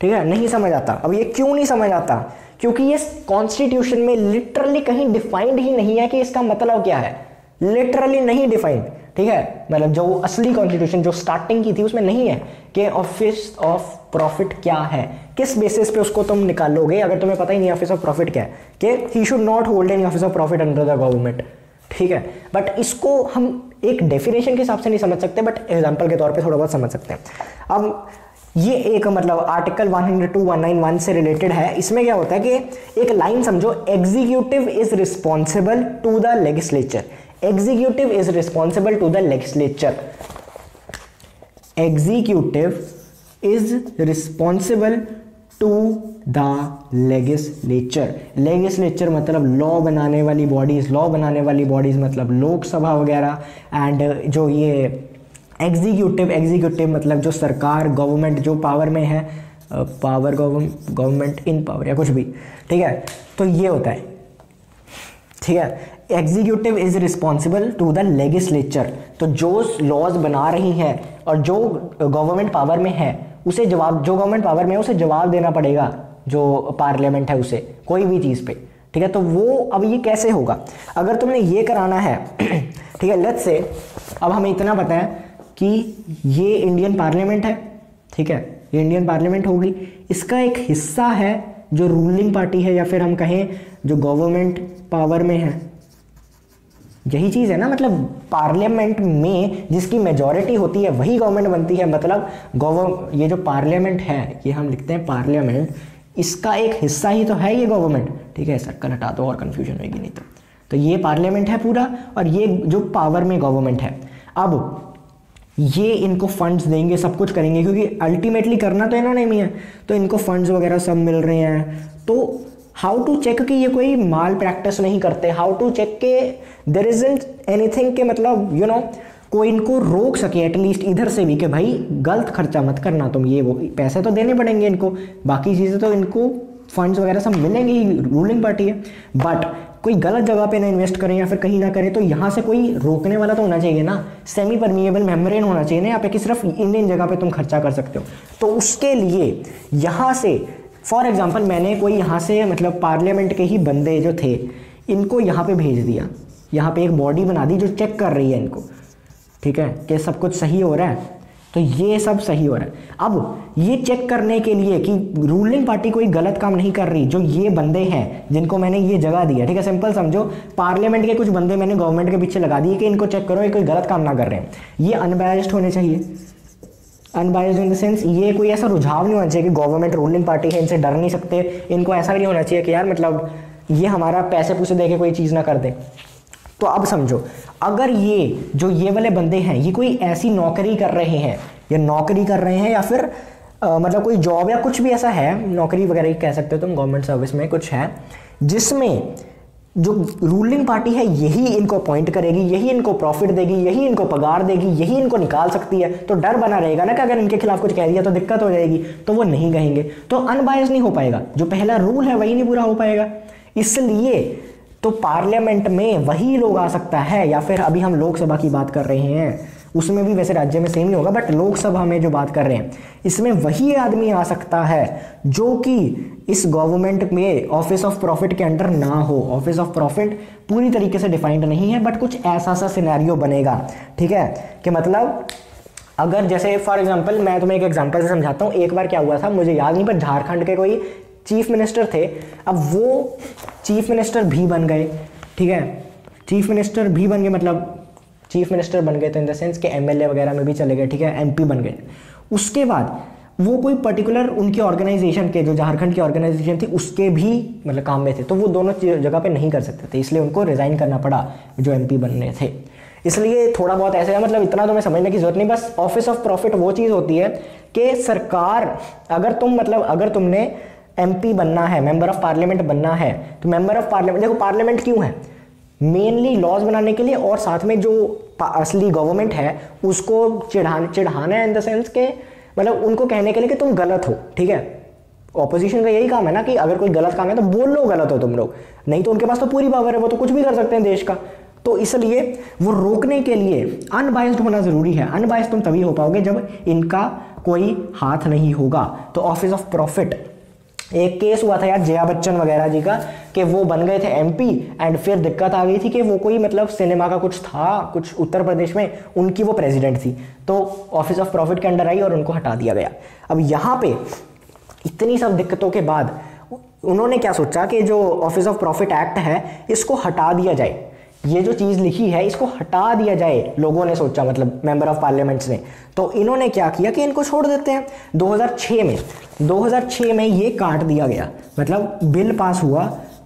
ठीक है, नहीं समझ आता। अब ये क्यों नहीं समझ आता, क्योंकि ये कॉन्स्टिट्यूशन में लिटरली कहीं डिफाइंड ही नहीं है कि इसका मतलब क्या है, लिटरली नहीं डिफाइंड, ठीक है। मतलब जो असली कॉन्स्टिट्यूशन जो स्टार्टिंग की थी उसमें नहीं है कि ऑफिस ऑफ प्रॉफिट क्या है, किस बेसिस पे उसको तुम निकालोगे अगर तुम्हें पता ही नहीं ऑफिस ऑफ प्रॉफिट क्या है, कि he should not hold any office of profit under the government, ठीक है। बट इसको हम एक डेफिनेशन के हिसाब से नहीं समझ सकते, बट एग्जांपल के तौर पे थोड़ा बहुत समझ सकते हैं। अब ये एक मतलब आर्टिकल 102.191 से रिलेटेड है। इसमें क्या होता है कि एक लाइन समझो, executive is responsible to the legislature, executive is responsible to the legislature, executive is responsible to the legislature. Legislature मतलब लॉ बनाने वाली बॉडीज, लॉ बनाने वाली बॉडीज मतलब लोकसभा वगैरह, एंड जो ये एग्जीक्यूटिव मतलब जो सरकार, गवर्नमेंट जो पावर में है, पावर गवर्नमेंट इन पावर या कुछ भी, ठीक है। तो ये होता है, ठीक है, executive is responsible to the legislature. तो जो लॉज बना रही है और जो गवर्नमेंट पावर में है उसे जवाब, जो गवर्नमेंट पावर में है उसे जवाब देना पड़ेगा जो पार्लियामेंट है उसे, कोई भी चीज़ पे, ठीक है। तो वो अब ये कैसे होगा, अगर तुमने ये कराना है, ठीक है, लेट्स से अब हमें इतना पता है कि ये इंडियन पार्लियामेंट है, ठीक है, ये इंडियन पार्लियामेंट होगी, इसका एक हिस्सा है जो रूलिंग पार्टी है, या फिर हम कहें जो गवर्नमेंट पावर में है। यही चीज़ है ना, मतलब पार्लियामेंट में जिसकी मेजॉरिटी होती है वही गवर्नमेंट बनती है। मतलब ये जो पार्लियामेंट है, ये हम लिखते हैं पार्लियामेंट, इसका एक हिस्सा ही तो है ये गवर्नमेंट, ठीक है। सर्कल हटा दो और कंफ्यूजन होगी नहीं तो ये पार्लियामेंट है पूरा, और ये जो पावर में गवर्नमेंट है, अब ये इनको फंड्स देंगे, सब कुछ करेंगे, क्योंकि अल्टीमेटली करना तो इन्होंने नहीं है, तो इनको फंड्स वगैरह सब मिल रहे हैं। तो हाउ टू चेक कि ये कोई माल प्रैक्टिस नहीं करते, हाउ टू चेक के देयर इजंट एनीथिंग के मतलब यू नो कोई इनको रोक सके एटलीस्ट इधर से भी कि भाई गलत खर्चा मत करना तुम, ये वो पैसे तो देने पड़ेंगे इनको, बाकी चीज़ें तो इनको फंड्स वगैरह सब मिलेंगे ही, रूलिंग पार्टी है। बट कोई गलत जगह पे ना इन्वेस्ट करें या फिर कहीं ना करें, तो यहाँ से कोई रोकने वाला तो होना चाहिए ना, सेमी परमिएबल मेम्ब्रेन होना चाहिए ना यहाँ पे कि सिर्फ इंडियन जगह पे तुम खर्चा कर सकते हो। तो उसके लिए यहाँ से फॉर एग्जांपल मैंने कोई यहाँ से मतलब पार्लियामेंट के ही बंदे जो थे इनको यहाँ पे भेज दिया, यहाँ पे एक बॉडी बना दी जो चेक कर रही है इनको, ठीक है, कि सब कुछ सही हो रहा है, तो ये सब सही हो रहा है। अब ये चेक करने के लिए कि रूलिंग पार्टी कोई गलत काम नहीं कर रही, जो ये बंदे हैं जिनको मैंने ये जगह दी है, ठीक है, सिंपल समझो पार्लियामेंट के कुछ बंदे मैंने गवर्नमेंट के पीछे लगा दिए कि इनको चेक करो ये कोई गलत काम ना कर रहे हैं, ये अनबायस्ड होने चाहिए। अनबायस्ड इन द सेंस ये कोई ऐसा रुझाव नहीं होना चाहिए कि गवर्नमेंट रूलिंग पार्टी है इनसे डर नहीं सकते, इनको ऐसा भी नहीं होना चाहिए कि यार मतलब ये हमारा पैसे पूसे दे के कोई चीज़ ना कर दे। तो अब समझो अगर ये वाले बंदे हैं ये कोई ऐसी नौकरी कर रहे हैं, या नौकरी कर रहे हैं या फिर मतलब कोई जॉब या कुछ भी ऐसा है, नौकरी वगैरह कह सकते हो तुम, गवर्नमेंट सर्विस में कुछ है जिसमें जो रूलिंग पार्टी है यही इनको अपॉइंट करेगी, यही इनको प्रॉफिट देगी, यही इनको पगार देगी, यही इनको निकाल सकती है, तो डर बना रहेगा ना कि अगर इनके खिलाफ कुछ कह दिया तो दिक्कत हो जाएगी, तो वो नहीं कहेंगे, तो अनबायस नहीं हो पाएगा, जो पहला रूल है वही नहीं पूरा हो पाएगा। इसलिए तो पार्लियामेंट में वही लोग आ सकता है, या फिर अभी हम लोकसभा की बात कर रहे हैं, उसमें भी वैसे राज्य में सेम ही होगा, बट लोकसभा में जो बात कर रहे हैं इसमें वही आदमी आ सकता है जो कि इस गवर्नमेंट में ऑफिस ऑफ प्रॉफिट के अंडर ना हो। ऑफिस ऑफ प्रॉफिट पूरी तरीके से डिफाइंड नहीं है, बट कुछ ऐसा सा सिनेरियो बनेगा, ठीक है, कि मतलब अगर जैसे फॉर एग्जांपल मैं तुम्हें एक एग्जांपल से समझाता हूँ। एक बार क्या हुआ था मुझे याद नहीं, पर झारखंड के कोई चीफ मिनिस्टर थे, अब वो चीफ मिनिस्टर भी बन गए, ठीक है, चीफ मिनिस्टर भी बन गए, मतलब चीफ मिनिस्टर बन गए तो इन द सेंस के एमएलए वगैरह में भी चले गए, ठीक है, एमपी बन गए। उसके बाद वो कोई पर्टिकुलर उनकी ऑर्गेनाइजेशन के, जो झारखंड की ऑर्गेनाइजेशन थी उसके भी मतलब काम में थे, तो वो दोनों जगह पे नहीं कर सकते थे, इसलिए उनको रिजाइन करना पड़ा जो एमपी बनने थे। इसलिए थोड़ा बहुत ऐसे है, मतलब इतना तो मैं समझने की जरूरत नहीं। बस ऑफिस ऑफ प्रॉफिट वो चीज़ होती है कि सरकार, अगर तुमने एमपी बनना है, मेंबर ऑफ पार्लियामेंट बनना है, तो मेंबर ऑफ पार्लियामेंट, देखो पार्लियामेंट क्यों है, मेनली लॉज बनाने के लिए, और साथ में जो असली गवर्नमेंट है उसको चिढ़ाना है, इन द सेंस के मतलब उनको कहने के लिए कि तुम गलत हो, ठीक है। ऑपोजिशन का यही काम है ना कि अगर कोई गलत काम है तो बोल लो गलत हो तुम लोग, नहीं तो उनके पास तो पूरी पावर है, वो तो कुछ भी कर सकते हैं देश का। तो इसलिए वो रोकने के लिए अनबायस्ड होना जरूरी है। अनबायस्ड तुम तभी हो पाओगे जब इनका कोई हाथ नहीं होगा। तो ऑफिस ऑफ प्रॉफिट, एक केस हुआ था यार जया बच्चन वगैरह जी का, कि वो बन गए थे एमपी एंड फिर दिक्कत आ गई थी कि वो कोई मतलब सिनेमा का कुछ था, कुछ उत्तर प्रदेश में, उनकी वो प्रेसिडेंट थी, तो ऑफिस ऑफ प्रॉफिट के अंडर आई और उनको हटा दिया गया। अब यहाँ पे इतनी सब दिक्कतों के बाद उन्होंने क्या सोचा कि जो ऑफिस ऑफ प्रॉफिट एक्ट है इसको हटा दिया जाए, ये जो चीज़ लिखी है इसको हटा दिया जाए, लोगों ने सोचा, मतलब मेंबर ऑफ पार्लियामेंट्स ने। तो इन्होंने क्या किया कि इनको छोड़ देते हैं। 2006 में ये काट दिया गया, मतलब बिल पास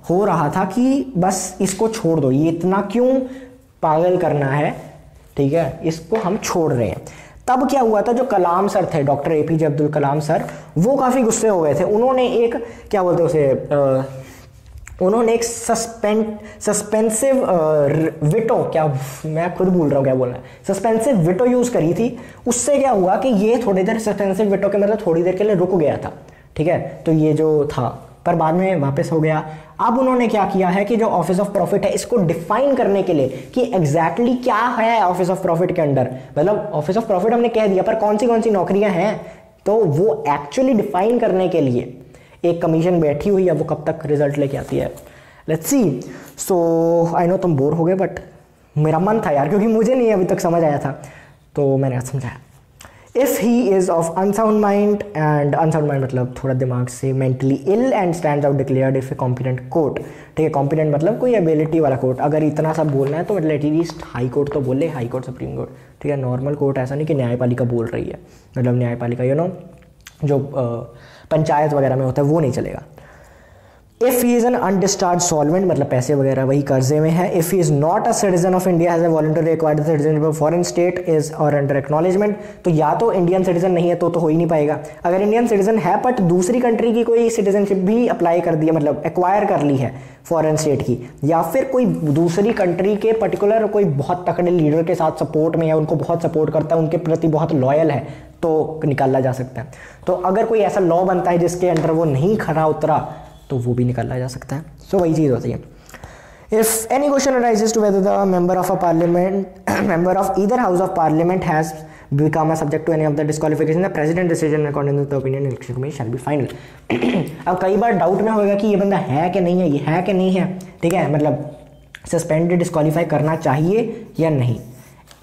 हो रहा था कि बस इसको छोड़ दो, ये इतना क्यों पागल करना है, ठीक है, इसको हम छोड़ रहे हैं। तब क्या हुआ था, जो कलाम सर थे, doctor APJ Abdul Kalam sir, वो काफ़ी गुस्से हो गए थे। उन्होंने एक क्या बोलते हैं उसे, उन्होंने एक सस्पेंसिव विटो, क्या मैं खुद भूल रहा हूँ क्या बोलना है, सस्पेंसिव विटो यूज़ करी थी। उससे क्या हुआ कि ये थोड़ी देर, सस्पेंसिव विटो के मतलब थोड़ी देर के लिए रुक गया था, ठीक है, तो ये जो था, पर बाद में वापस हो गया। अब उन्होंने क्या किया है कि जो ऑफिस ऑफ प्रॉफिट है इसको डिफाइन करने के लिए कि एग्जैक्टली क्या है ऑफिस ऑफ प्रॉफिट के अंडर, मतलब ऑफिस ऑफ प्रॉफिट हमने कह दिया पर कौन सी नौकरियां हैं, तो वो एक्चुअली डिफाइन करने के लिए एक कमीशन बैठी हुई है। वो कब तक रिजल्ट लेके आती है, let's see. So I know तुम बोर हो गए, बट मेरा मन था यार, क्योंकि मुझे नहीं अभी तक समझ आया था, तो मैंने आज समझाया। If he is of unsound mind, and unsound mind मतलब थोड़ा दिमाग से mentally ill, and stands out declared if a competent court, ठीक है, कॉम्पिटेंट मतलब कोई एबिलिटी वाला कोर्ट। अगर इतना सब बोलना है तो मतलब एटलीस्ट हाई कोर्ट तो बोले, हाई कोर्ट, सुप्रीम कोर्ट, ठीक है, नॉर्मल कोर्ट ऐसा नहीं कि न्यायपालिका बोल रही है, मतलब न्यायपालिका जो पंचायत वगैरह में होता है वो नहीं चलेगा। If he is an undischarged solvent, मतलब पैसे वगैरह वही कर्जे में है। If he is not a citizen of India, has a voluntary acquired citizenship of foreign state is और अंडर एक्नॉलेजमेंट, तो या तो इंडियन सिटीजन नहीं है तो हो ही नहीं पाएगा। अगर इंडियन सिटीजन है बट दूसरी कंट्री की कोई सिटीजनशिप भी अप्लाई कर दी है, मतलब एक्वायर कर ली है फॉरेन स्टेट की, या फिर कोई दूसरी कंट्री के पर्टिकुलर कोई बहुत तकड़े लीडर के साथ सपोर्ट में है, उनको बहुत सपोर्ट करता है, उनके प्रति बहुत लॉयल है, तो निकाला जा सकता है। तो अगर कोई ऐसा लॉ बनता है जिसके अंडर वो नहीं खरा उतरा तो वो भी निकाला जा सकता है। सो वही चीज़ होती है। If any question arises to whether the member of a parliament, member of either house of parliament has become a subject to any of the disqualification, the president decision according to the opinion election commission shall be final। अब कई बार doubt में होगा कि ये बंदा है कि नहीं है, ये है कि नहीं है, ठीक है, मतलब सस्पेंडेड डिस्क्वालीफाई करना चाहिए या नहीं।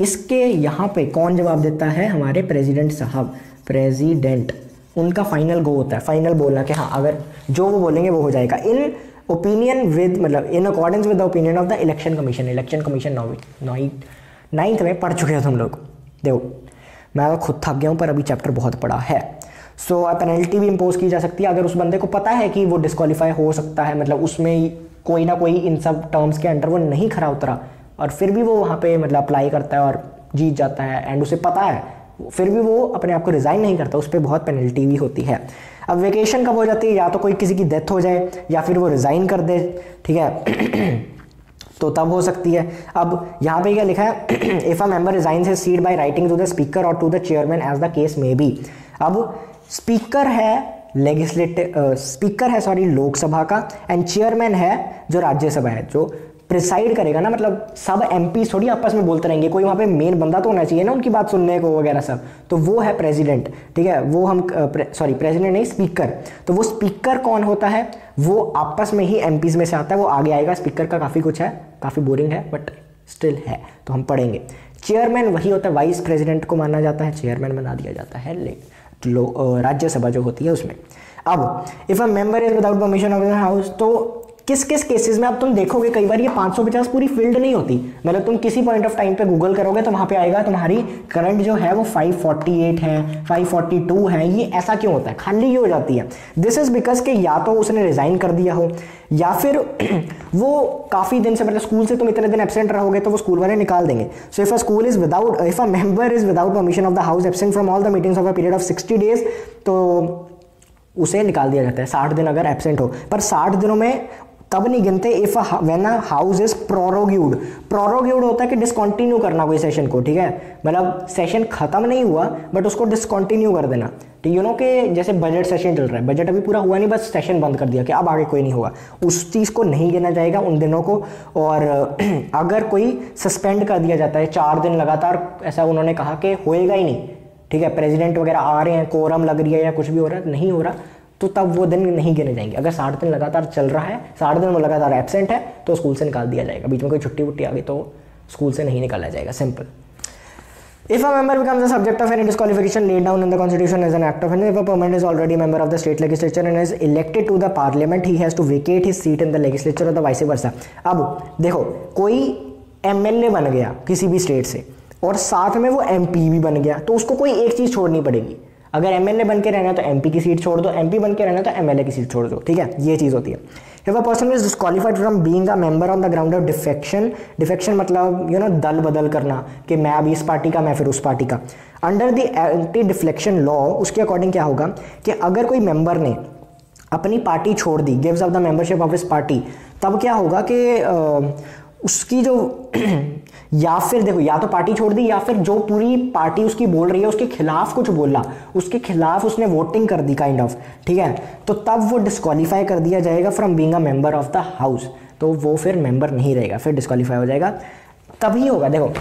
इसके यहाँ पे कौन जवाब देता है, हमारे प्रेसिडेंट साहब, प्रेसिडेंट, उनका फाइनल गो होता है, फाइनल बोलना कि हाँ अगर जो वो बोलेंगे वो हो जाएगा। इन ओपिनियन विद, मतलब in accordance with the opinion of the election commission. Election commission 9th में पढ़ चुके हो तुम लोग, देखो मैं तो खुद थक गया हूँ पर अभी चैप्टर बहुत बड़ा है। सो पेनल्टी भी इम्पोज की जा सकती है अगर उस बंदे को पता है कि वो डिस्क्वालीफाई हो सकता है, मतलब उसमें कोई ना कोई इन सब टर्म्स के अंडर वो नहीं खरा उतरा और फिर भी वो वहाँ पे मतलब अप्लाई करता है और जीत जाता है, एंड उसे पता है, फिर भी वो अपने आप को रिज़ाइन नहीं करता, उस पर बहुत पेनल्टी भी होती है। अब वेकेशन कब हो जाती है, या तो कोई किसी की डेथ हो जाए या फिर वो रिज़ाइन कर दे, ठीक है तो तब हो सकती है। अब यहाँ पे क्या लिखा है, if a member resigns his seat by writing to the speaker और to the chairman as the case may be. अब स्पीकर है स्पीकर है लोकसभा का, एंड चेयरमैन है जो राज्यसभा है, जो प्रिसाइड करेगा ना, मतलब सब एमपी थोड़ी आपस में बोलते रहेंगे, कोई वहाँ पे मेन बंदा तो होना चाहिए ना उनकी बात सुनने को वगैरह सब, तो वो है प्रेसिडेंट, ठीक है, वो हम प्रेसिडेंट नहीं स्पीकर। तो वो स्पीकर कौन होता है, वो आपस में ही एमपीज में से आता है, वो आगे आएगा। स्पीकर का काफ़ी कुछ है, काफ़ी बोरिंग है बट स्टिल है, तो हम पढ़ेंगे। चेयरमैन वही होता है, वाइस प्रेसिडेंट को माना जाता है, चेयरमैन बना दिया जाता है राज्यसभा जो होती है उसमें। अब if a member is without permission of the house, तो किस किस केसेस में अब तुम देखोगे कई बार ये 550 पूरी फील्ड नहीं होती, मतलब तुम किसी पॉइंट ऑफ टाइम पे गूगल करोगे तो वहां पे आएगा तुम्हारी करंट जो है वो 548 है, 542 है। ये ऐसा क्यों होता है, खाली क्यों हो जाती है? दिस इज बिकॉज कि या तो उसने रिजाइन कर दिया हो, या फिर वो काफी दिन से, मतलब स्कूल से तुम इतने दिन एब्सेंट रहोगे तो वो स्कूल वाले निकाल देंगे। So if a member is without permission of the house absent from all the meetings of a period of 60 days, तो उसे निकाल दिया जाता है 60 दिन अगर एब्सेंट हो। पर 60 दिनों में तब नहीं गिनते if when a house is prorogued. Prorogued होता है कि डिसकंटिन्यू करना कोई सेशन को, ठीक है, मतलब सेशन खत्म नहीं हुआ बट उसको डिसकंटिन्यू कर देना। ठीक, यू नो कि जैसे बजट सेशन चल रहा है, बजट अभी पूरा हुआ नहीं, बस सेशन बंद कर दिया कि अब आगे कोई नहीं होगा, उस चीज़ को नहीं गिना जाएगा उन दिनों को। और अगर कोई सस्पेंड कर दिया जाता है 4 दिन लगातार, ऐसा उन्होंने कहा कि होएगा ही नहीं, ठीक है, प्रेसिडेंट वगैरह आ रहे हैं, कोरम लग रही है या कुछ भी हो रहा है, नहीं हो रहा, तो तब वो दिन नहीं गिने जाएंगे। अगर 60 दिन लगातार चल रहा है, 60 दिन वो लगातार एब्सेंट है, तो स्कूल से निकाल दिया जाएगा। बीच में कोई छुट्टी वुट्टी आ गई तो स्कूल से नहीं निकाला जाएगा, simple. If a member becomes the subject of any disqualification laid down in the constitution as an act of, and if a permanent is already a member of the state legislature and is elected to the parliament, he has to vacate his seat in the legislature or the vice versa. अब देखो, कोई MLA बन गया किसी भी state से और साथ में वो एमपी भी बन गया, तो उसको कोई एक चीज छोड़नी पड़ेगी। अगर एमएलए बन के रहना है तो एमपी की सीट छोड़ दो, एमपी बन के रहना है तो एमएलए की सीट छोड़ दो, ठीक है, ये चीज होती है। If a person is disqualified from being a member on the ground of defection, defection मतलब यू नो दल बदल करना, कि मैं अभी इस पार्टी का, मैं फिर उस पार्टी का, under the anti deflection law, उसके अकॉर्डिंग क्या होगा कि अगर कोई मेंबर ने अपनी पार्टी छोड़ दी, gives up the membership of his party, तब क्या होगा कि उसकी जो या फिर देखो, या तो पार्टी छोड़ दी या फिर जो पूरी पार्टी उसकी बोल रही है उसके खिलाफ कुछ बोला, उसके खिलाफ उसने वोटिंग कर दी काइंड ऑफ, ठीक है, तो तब वो डिस्क्वालीफाई कर दिया जाएगा from being a member of the house, तो वो फिर मेंबर नहीं रहेगा, फिर डिस्क्वालीफाई हो जाएगा। तभी होगा, देखो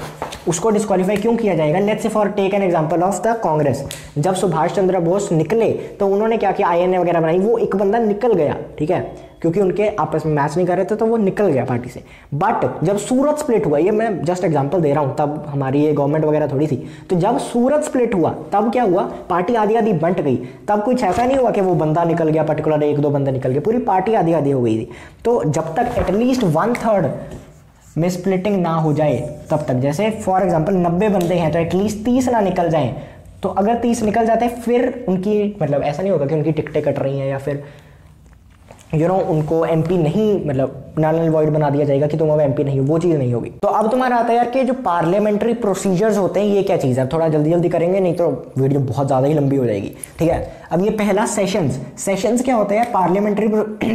उसको डिस्क्वालीफाई क्यों किया जाएगा, let's say for take an example of the Congress. जब सुभाष चंद्र बोस निकले तो उन्होंने क्या किया, आईएनए वगैरह बनाई, वो एक बंदा निकल गया, ठीक है, क्योंकि उनके आपस में मैच नहीं कर रहे थे तो वो निकल गया पार्टी से। बट जब सूरत स्प्लिट हुआ, ये मैं जस्ट एग्जांपल दे रहा हूँ, तब हमारी ये गवर्नमेंट वगैरह थोड़ी थी, तो जब सूरत स्प्लिट हुआ तब क्या हुआ, पार्टी आधी आधी बंट गई। तब कुछ ऐसा नहीं हुआ कि वो बंदा निकल गया, पर्टिकुलर 1-2 बंदे निकल गए, पूरी पार्टी आधी आधी हो गई थी। तो जब तक एटलीस्ट 1/3 में स्प्लिटिंग ना हो जाए तब तक, जैसे फॉर एग्जांपल 90 बंदे हैं तो एटलीस्ट 30 ना निकल जाएं, तो अगर 30 निकल जाते हैं फिर उनकी, मतलब ऐसा नहीं होगा कि उनकी टिकटें कट रही हैं या फिर यू नो उनको एमपी नहीं, मतलब नल एंड वॉइड बना दिया जाएगा कि तुम अब एमपी नहीं हो, वो चीज़ नहीं होगी। तो अब तुम्हारा आता है यार कि जो पार्लियामेंट्री प्रोसीजर्स होते हैं ये क्या चीज़ है, थोड़ा जल्दी जल्दी करेंगे नहीं तो वीडियो बहुत ज़्यादा ही लंबी हो जाएगी, ठीक है। अब ये पहला सेशंस क्या होता है यार पार्लियामेंट्री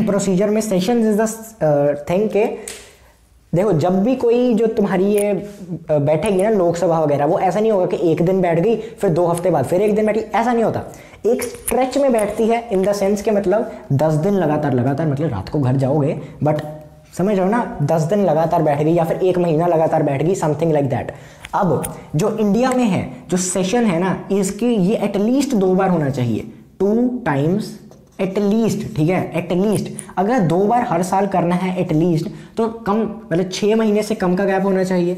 प्रोसीजर में, सेशंस इज द थिंग के देखो, जब भी कोई जो तुम्हारी ये बैठेगी ना लोकसभा वगैरह, वो ऐसा नहीं होगा कि एक दिन बैठ गई फिर 2 हफ्ते बाद फिर एक दिन बैठी, ऐसा नहीं होता, एक स्ट्रेच में बैठती है, इन द सेंस के मतलब 10 दिन लगातार मतलब रात को घर जाओगे बट समझ रहे हो ना, 10 दिन लगातार बैठ गई या फिर 1 महीना लगातार बैठ गई, समथिंग लाइक दैट। अब जो इंडिया में है जो सेशन है ना, इसकी ये एटलीस्ट 2 बार होना चाहिए, 2 times एटलीस्ट, ठीक है, एटलीस्ट। अगर 2 बार हर साल करना है एटलीस्ट, तो कम मतलब 6 महीने से कम का गैप होना चाहिए,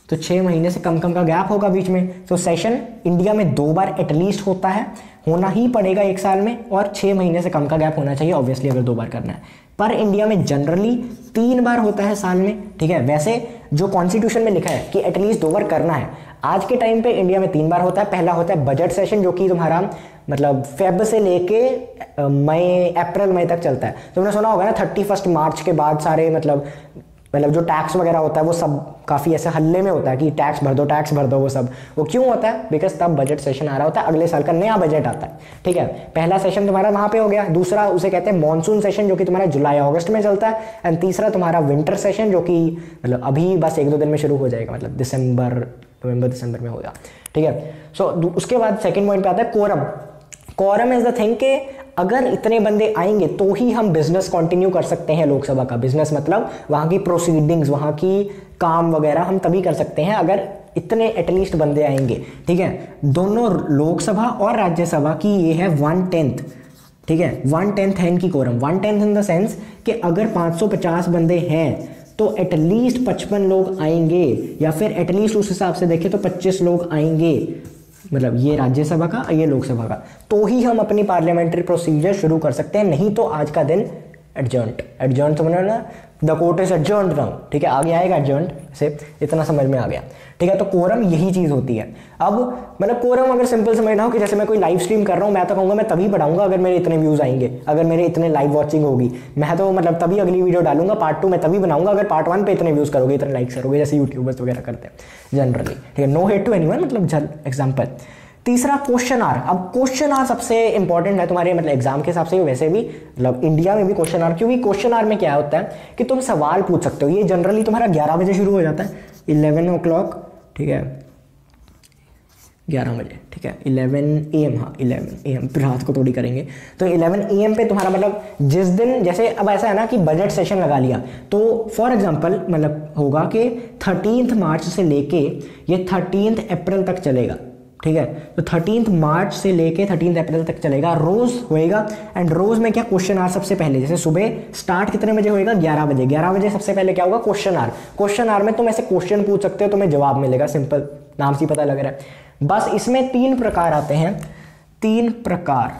तो 6 महीने से कम का गैप होगा बीच में। तो सेशन इंडिया में 2 बार एटलीस्ट होता है, होना ही पड़ेगा 1 साल में, और 6 महीने से कम का गैप होना चाहिए ऑब्वियसली अगर 2 बार करना है। पर इंडिया में जनरली 3 बार होता है साल में, ठीक है। वैसे जो कॉन्स्टिट्यूशन में लिखा है कि एटलीस्ट 2 बार करना है, आज के टाइम पे इंडिया में 3 बार होता है। पहला होता है बजट सेशन जो कि तुम्हारा मतलब फेब से लेके अप्रैल मई तक चलता है। तुमने सुना होगा ना 31 मार्च के बाद सारे मतलब जो टैक्स वगैरह होता है वो सब काफ़ी ऐसे हल्ले में होता है कि टैक्स भर दो वो सब। वो क्यों होता है, बिकॉज तब बजट सेशन आ रहा होता है, अगले साल का नया बजट आता है, ठीक है। पहला सेशन तुम्हारा वहाँ पे हो गया, दूसरा उसे कहते हैं मॉनसून सेशन जो कि तुम्हारा जुलाई अगस्त में चलता है, एंड तीसरा तुम्हारा विंटर सेशन जो कि मतलब अभी बस 1-2 दिन में शुरू हो जाएगा, मतलब नवंबर दिसंबर में होगा, ठीक है। सो उसके बाद सेकेंड पॉइंट पे आता है quorum. Quorum is the thing के अगर इतने बंदे आएंगे तो ही हम बिजनेस कंटिन्यू कर सकते हैं लोकसभा का। बिजनेस मतलब वहाँ की प्रोसीडिंग्स, वहाँ की काम वगैरह हम तभी कर सकते हैं अगर इतने एटलीस्ट बंदे आएंगे, ठीक है। दोनों लोकसभा और राज्यसभा की ये है 1/10, ठीक है, 1/10 है इनकी कोरम। 1/10 इन द सेंस कि अगर 550 बंदे हैं तो एटलीस्ट 55 लोग आएंगे, या फिर एटलीस्ट उस हिसाब से देखें तो 25 लोग आएंगे, मतलब ये राज्यसभा का ये लोकसभा का, तो ही हम अपनी पार्लियामेंट्री प्रोसीजर शुरू कर सकते हैं, नहीं तो आज का दिन एडजर्न्ट, एडजर्न्ट समझ ना, the court is adjourned now, ठीक है, आगे आएगा एडजर्न्ट से, इतना समझ में आ गया, ठीक है। तो कोरम यही चीज़ होती है। अब मतलब कोरम अगर सिंपल समझना हो कि जैसे मैं कोई लाइव स्ट्रीम कर रहा हूँ, मैं तो कहूँगा मैं तभी बढ़ाऊंगा अगर मेरे इतने व्यूज़ आएंगे, अगर मेरे इतने लाइव वॉचिंग होगी, मैं तो मतलब तभी अगली वीडियो डालूंगा, पार्ट 2 मैं तभी बनाऊंगा अगर पार्ट 1 पे इतने व्यूज़ करोगे, इतने लाइक्स करोगे, जैसे यूट्यूबर्स वगैरह करते हैं जनरली, ठीक है। नो हेट टू एनीवन, मतलब जल एग्जाम्पल। तीसरा क्वेश्चन आर। अब क्वेश्चन आर सबसे इंपॉर्टेंट है तुम्हारे मतलब एग्जाम के हिसाब से, वैसे भी मतलब इंडिया में भी क्वेश्चन आर, क्योंकि क्वेश्चन आर में क्या होता है कि तुम सवाल पूछ सकते हो। ये जनरली तुम्हारा 11 बजे शुरू हो जाता है, 11 o'clock, ठीक है, 11 बजे, ठीक है, 11 AM, हाँ 11 AM, रात को थोड़ी करेंगे। तो 11 AM पे तुम्हारा मतलब जिस दिन, जैसे अब ऐसा है ना कि बजट सेशन लगा लिया, तो फॉर एग्जांपल मतलब होगा कि 13 मार्च से लेके ये 13 अप्रैल तक चलेगा, ठीक है। तो 13 मार्च से लेके 13 अप्रैल तक चलेगा, रोज होएगा। एंड रोज में क्या क्वेश्चन आर सबसे पहले, जैसे सुबह स्टार्ट कितने बजे होएगा, 11 बजे, 11 बजे सबसे पहले क्या होगा, क्वेश्चन आर। क्वेश्चन आर में तुम ऐसे क्वेश्चन पूछ सकते हो, तुम्हें जवाब मिलेगा, सिंपल, नाम से पता लग रहा है। बस इसमें 3 प्रकार आते हैं, 3 प्रकार,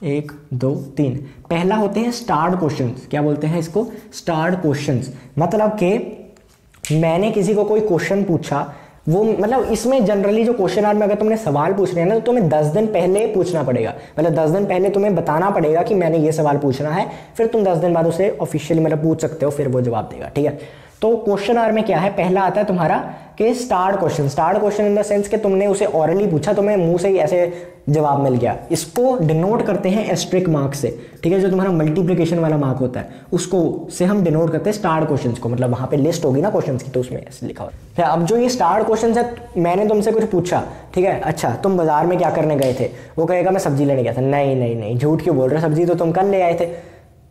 1 2 3। पहला होते हैं स्टार्ड क्वेश्चंस। क्या बोलते हैं इसको, स्टार्ड क्वेश्चंस। मतलब कि मैंने किसी को कोई क्वेश्चन पूछा, वो मतलब इसमें जनरली जो क्वेश्चन आर में अगर तुमने सवाल पूछ रहे हैं ना, तो तुम्हें 10 दिन पहले पूछना पड़ेगा, मतलब 10 दिन पहले तुम्हें बताना पड़ेगा कि मैंने ये सवाल पूछना है, फिर तुम 10 दिन बाद उसे ऑफिशियली मतलब पूछ सकते हो, फिर वो जवाब देगा, ठीक है। तो क्वेश्चन आर में क्या है, पहला आता है तुम्हारा कि starred question. Starred question in the sense कि तुमने उसे ऑरली पूछा, तुम्हें मुंह से ही ऐसे जवाब मिल गया। इसको डिनोट करते हैं एस्ट्रिक मार्क से, ठीक है, जो तुम्हारा मल्टीप्लिकेशन वाला मार्क होता है, उसको से हम डिनोट करते हैं स्टार्ड क्वेश्चंस को। मतलब वहां पे लिस्ट होगी ना क्वेश्चंस की, तो उसमें ऐसे लिखा होता है। अब जो ये स्टार्ड क्वेश्चंस है, मैंने तुमसे कुछ पूछा, ठीक है, अच्छा तुम बाजार में क्या करने गए थे, वो कहेगा मैं सब्जी लेने गया था। नहीं नहीं नहीं, झूठ क्यों बोल रहे हो, सब्जी तो तुम कल ले आए थे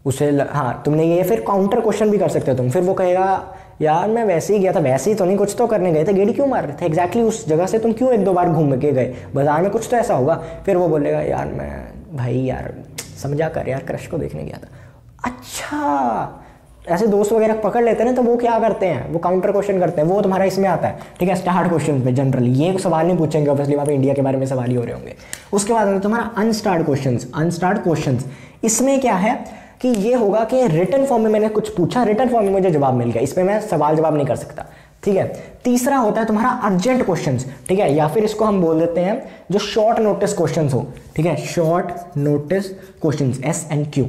उसे, हाँ तुमने ये, फिर काउंटर क्वेश्चन भी कर सकते हो तुम। फिर वो कहेगा यार मैं वैसे ही गया था, वैसे ही तो नहीं, कुछ तो करने गए थे, गेड़ी क्यों मार रहे थे, एग्जैक्टली उस जगह से तुम क्यों 1-2 बार घूम के गए, बाजार में कुछ तो ऐसा होगा। फिर वो बोलेगा यार मैं भाई यार समझा कर यार, क्रश को देखने गया था। अच्छा, ऐसे दोस्त वगैरह पकड़ लेते हैं ना, तो वो क्या करते हैं, वो काउंटर क्वेश्चन करते हैं, वो तुम्हारा इसमें आता है, ठीक है, स्टार्ट क्वेश्चन में। जनरली ये सवाल नहीं पूछेंगे, ऑब्वियसली वहाँ पे इंडिया के बारे में सवाल ही हो रहे होंगे। उसके बाद तुम्हारा अनस्टार्ड क्वेश्चंस। अनस्टार्ड क्वेश्चंस इसमें क्या है कि ये होगा कि रिटन फॉर्म में मैंने कुछ पूछा, रिटन फॉर्म में मुझे जवाब मिल गया, इसमें मैं सवाल जवाब नहीं कर सकता, ठीक है। तीसरा होता है तुम्हारा अर्जेंट क्वेश्चंस, ठीक है, या फिर इसको हम बोल देते हैं जो शॉर्ट नोटिस क्वेश्चंस हो, ठीक है, शॉर्ट नोटिस क्वेश्चंस, SNQ।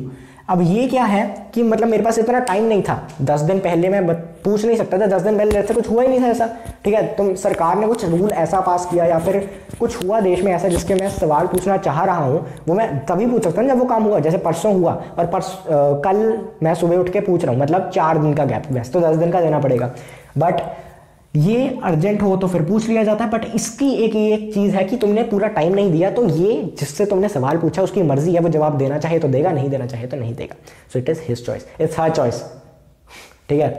अब ये क्या है कि मतलब मेरे पास इतना टाइम नहीं था, 10 दिन पहले मैं पूछ नहीं सकता था, 10 दिन पहले ऐसे कुछ हुआ ही नहीं था ऐसा, ठीक है। तुम सरकार ने कुछ रूल ऐसा पास किया या फिर कुछ हुआ देश में ऐसा जिसके मैं सवाल पूछना चाह रहा हूँ, वो मैं तभी पूछ सकता हूँ जब वो काम हुआ। जैसे परसों हुआ और कल मैं सुबह उठ के पूछ रहा हूँ, मतलब 4 दिन का गैप, वैसे तो 10 दिन का देना पड़ेगा, बट ये अर्जेंट हो तो फिर पूछ लिया जाता है। बट इसकी एक चीज़ है कि तुमने पूरा टाइम नहीं दिया, तो ये जिससे तुमने सवाल पूछा उसकी मर्जी है, वो जवाब देना चाहे तो देगा, नहीं देना चाहे तो नहीं देगा। So it is his choice, it's her choice, ठीक है।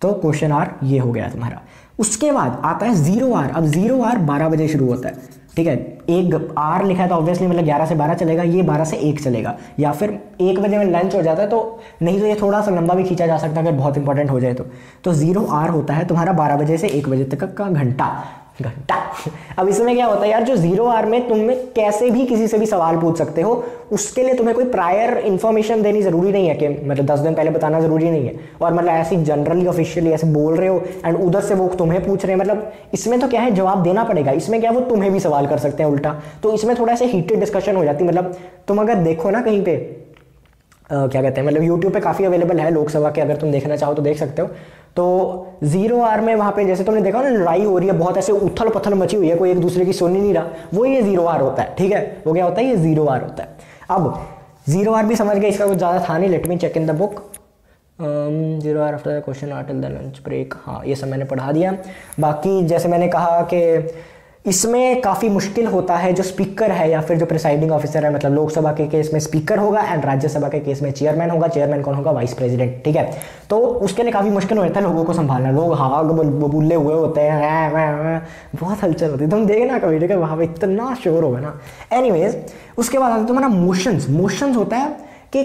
तो क्वेश्चन आर ये हो गया तुम्हारा। उसके बाद आता है 0 आर। अब 0 आर 12 बजे शुरू होता है, ठीक है। एक आर लिखा है तो ऑब्वियसली मतलब 11 से 12 चलेगा, ये 12 से 1 चलेगा, या फिर 1 बजे में लंच हो जाता है, तो नहीं तो ये थोड़ा सा लंबा भी खींचा जा सकता है अगर बहुत इंपॉर्टेंट हो जाए तो 0 आर होता है तुम्हारा 12 बजे से 1 बजे तक का घंटा। अब इसमें क्या होता है यार, जो 0 आर में तुम कैसे भी किसी से भी सवाल पूछ सकते हो, उसके लिए तुम्हें कोई प्रायर इन्फॉर्मेशन देनी जरूरी नहीं है, कि मतलब 10 दिन पहले बताना जरूरी नहीं है, और मतलब ऐसे जनरली ऑफिशियली ऐसे बोल रहे हो एंड उधर से वो तुम्हें पूछ रहे हैं, मतलब इसमें तो क्या है जवाब देना पड़ेगा। इसमें क्या है, वो तुम्हें भी सवाल कर सकते हैं उल्टा, तो इसमें थोड़ा सा हीटेड डिस्कशन हो जाती है। मतलब तुम अगर देखो ना कहीं पे क्या कहते हैं, मतलब यूट्यूब पे काफ़ी अवेलेबल है लोकसभा के, अगर तुम देखना चाहो तो देख सकते हो। तो 0 आर में वहाँ पे जैसे तुमने देखा ना, लड़ाई हो रही है, बहुत ऐसे उथल पथल मची हुई है, कोई एक दूसरे की सुन ही नहीं रहा, वो ये 0 आर होता है, ठीक है। वो क्या होता है, ये 0 आर होता है। अब 0 आर भी समझ गए, इसका कुछ ज़्यादा था नहीं, let me check in the book. 0 or after the question or till the lunch break, हाँ ये सब मैंने पढ़ा दिया। बाकी जैसे मैंने कहा कि इसमें काफ़ी मुश्किल होता है, जो स्पीकर है या फिर जो प्रिसाइडिंग ऑफिसर है, मतलब लोकसभा के केस में स्पीकर होगा एंड राज्यसभा के केस में चेयरमैन होगा। चेयरमैन कौन होगा, वाइस प्रेसिडेंट, ठीक है। तो उसके लिए काफ़ी मुश्किल होता है लोगों को संभालना, लोग हाँ बुल्ले हुए होते हैं, बहुत हलचल होती है, तुम देखना कभी, ठीक है, वहाँ पर इतना शोर होगा ना। एनीवेज उसके बाद आता है तुम्हारा मोशंस। मोशंस होता है कि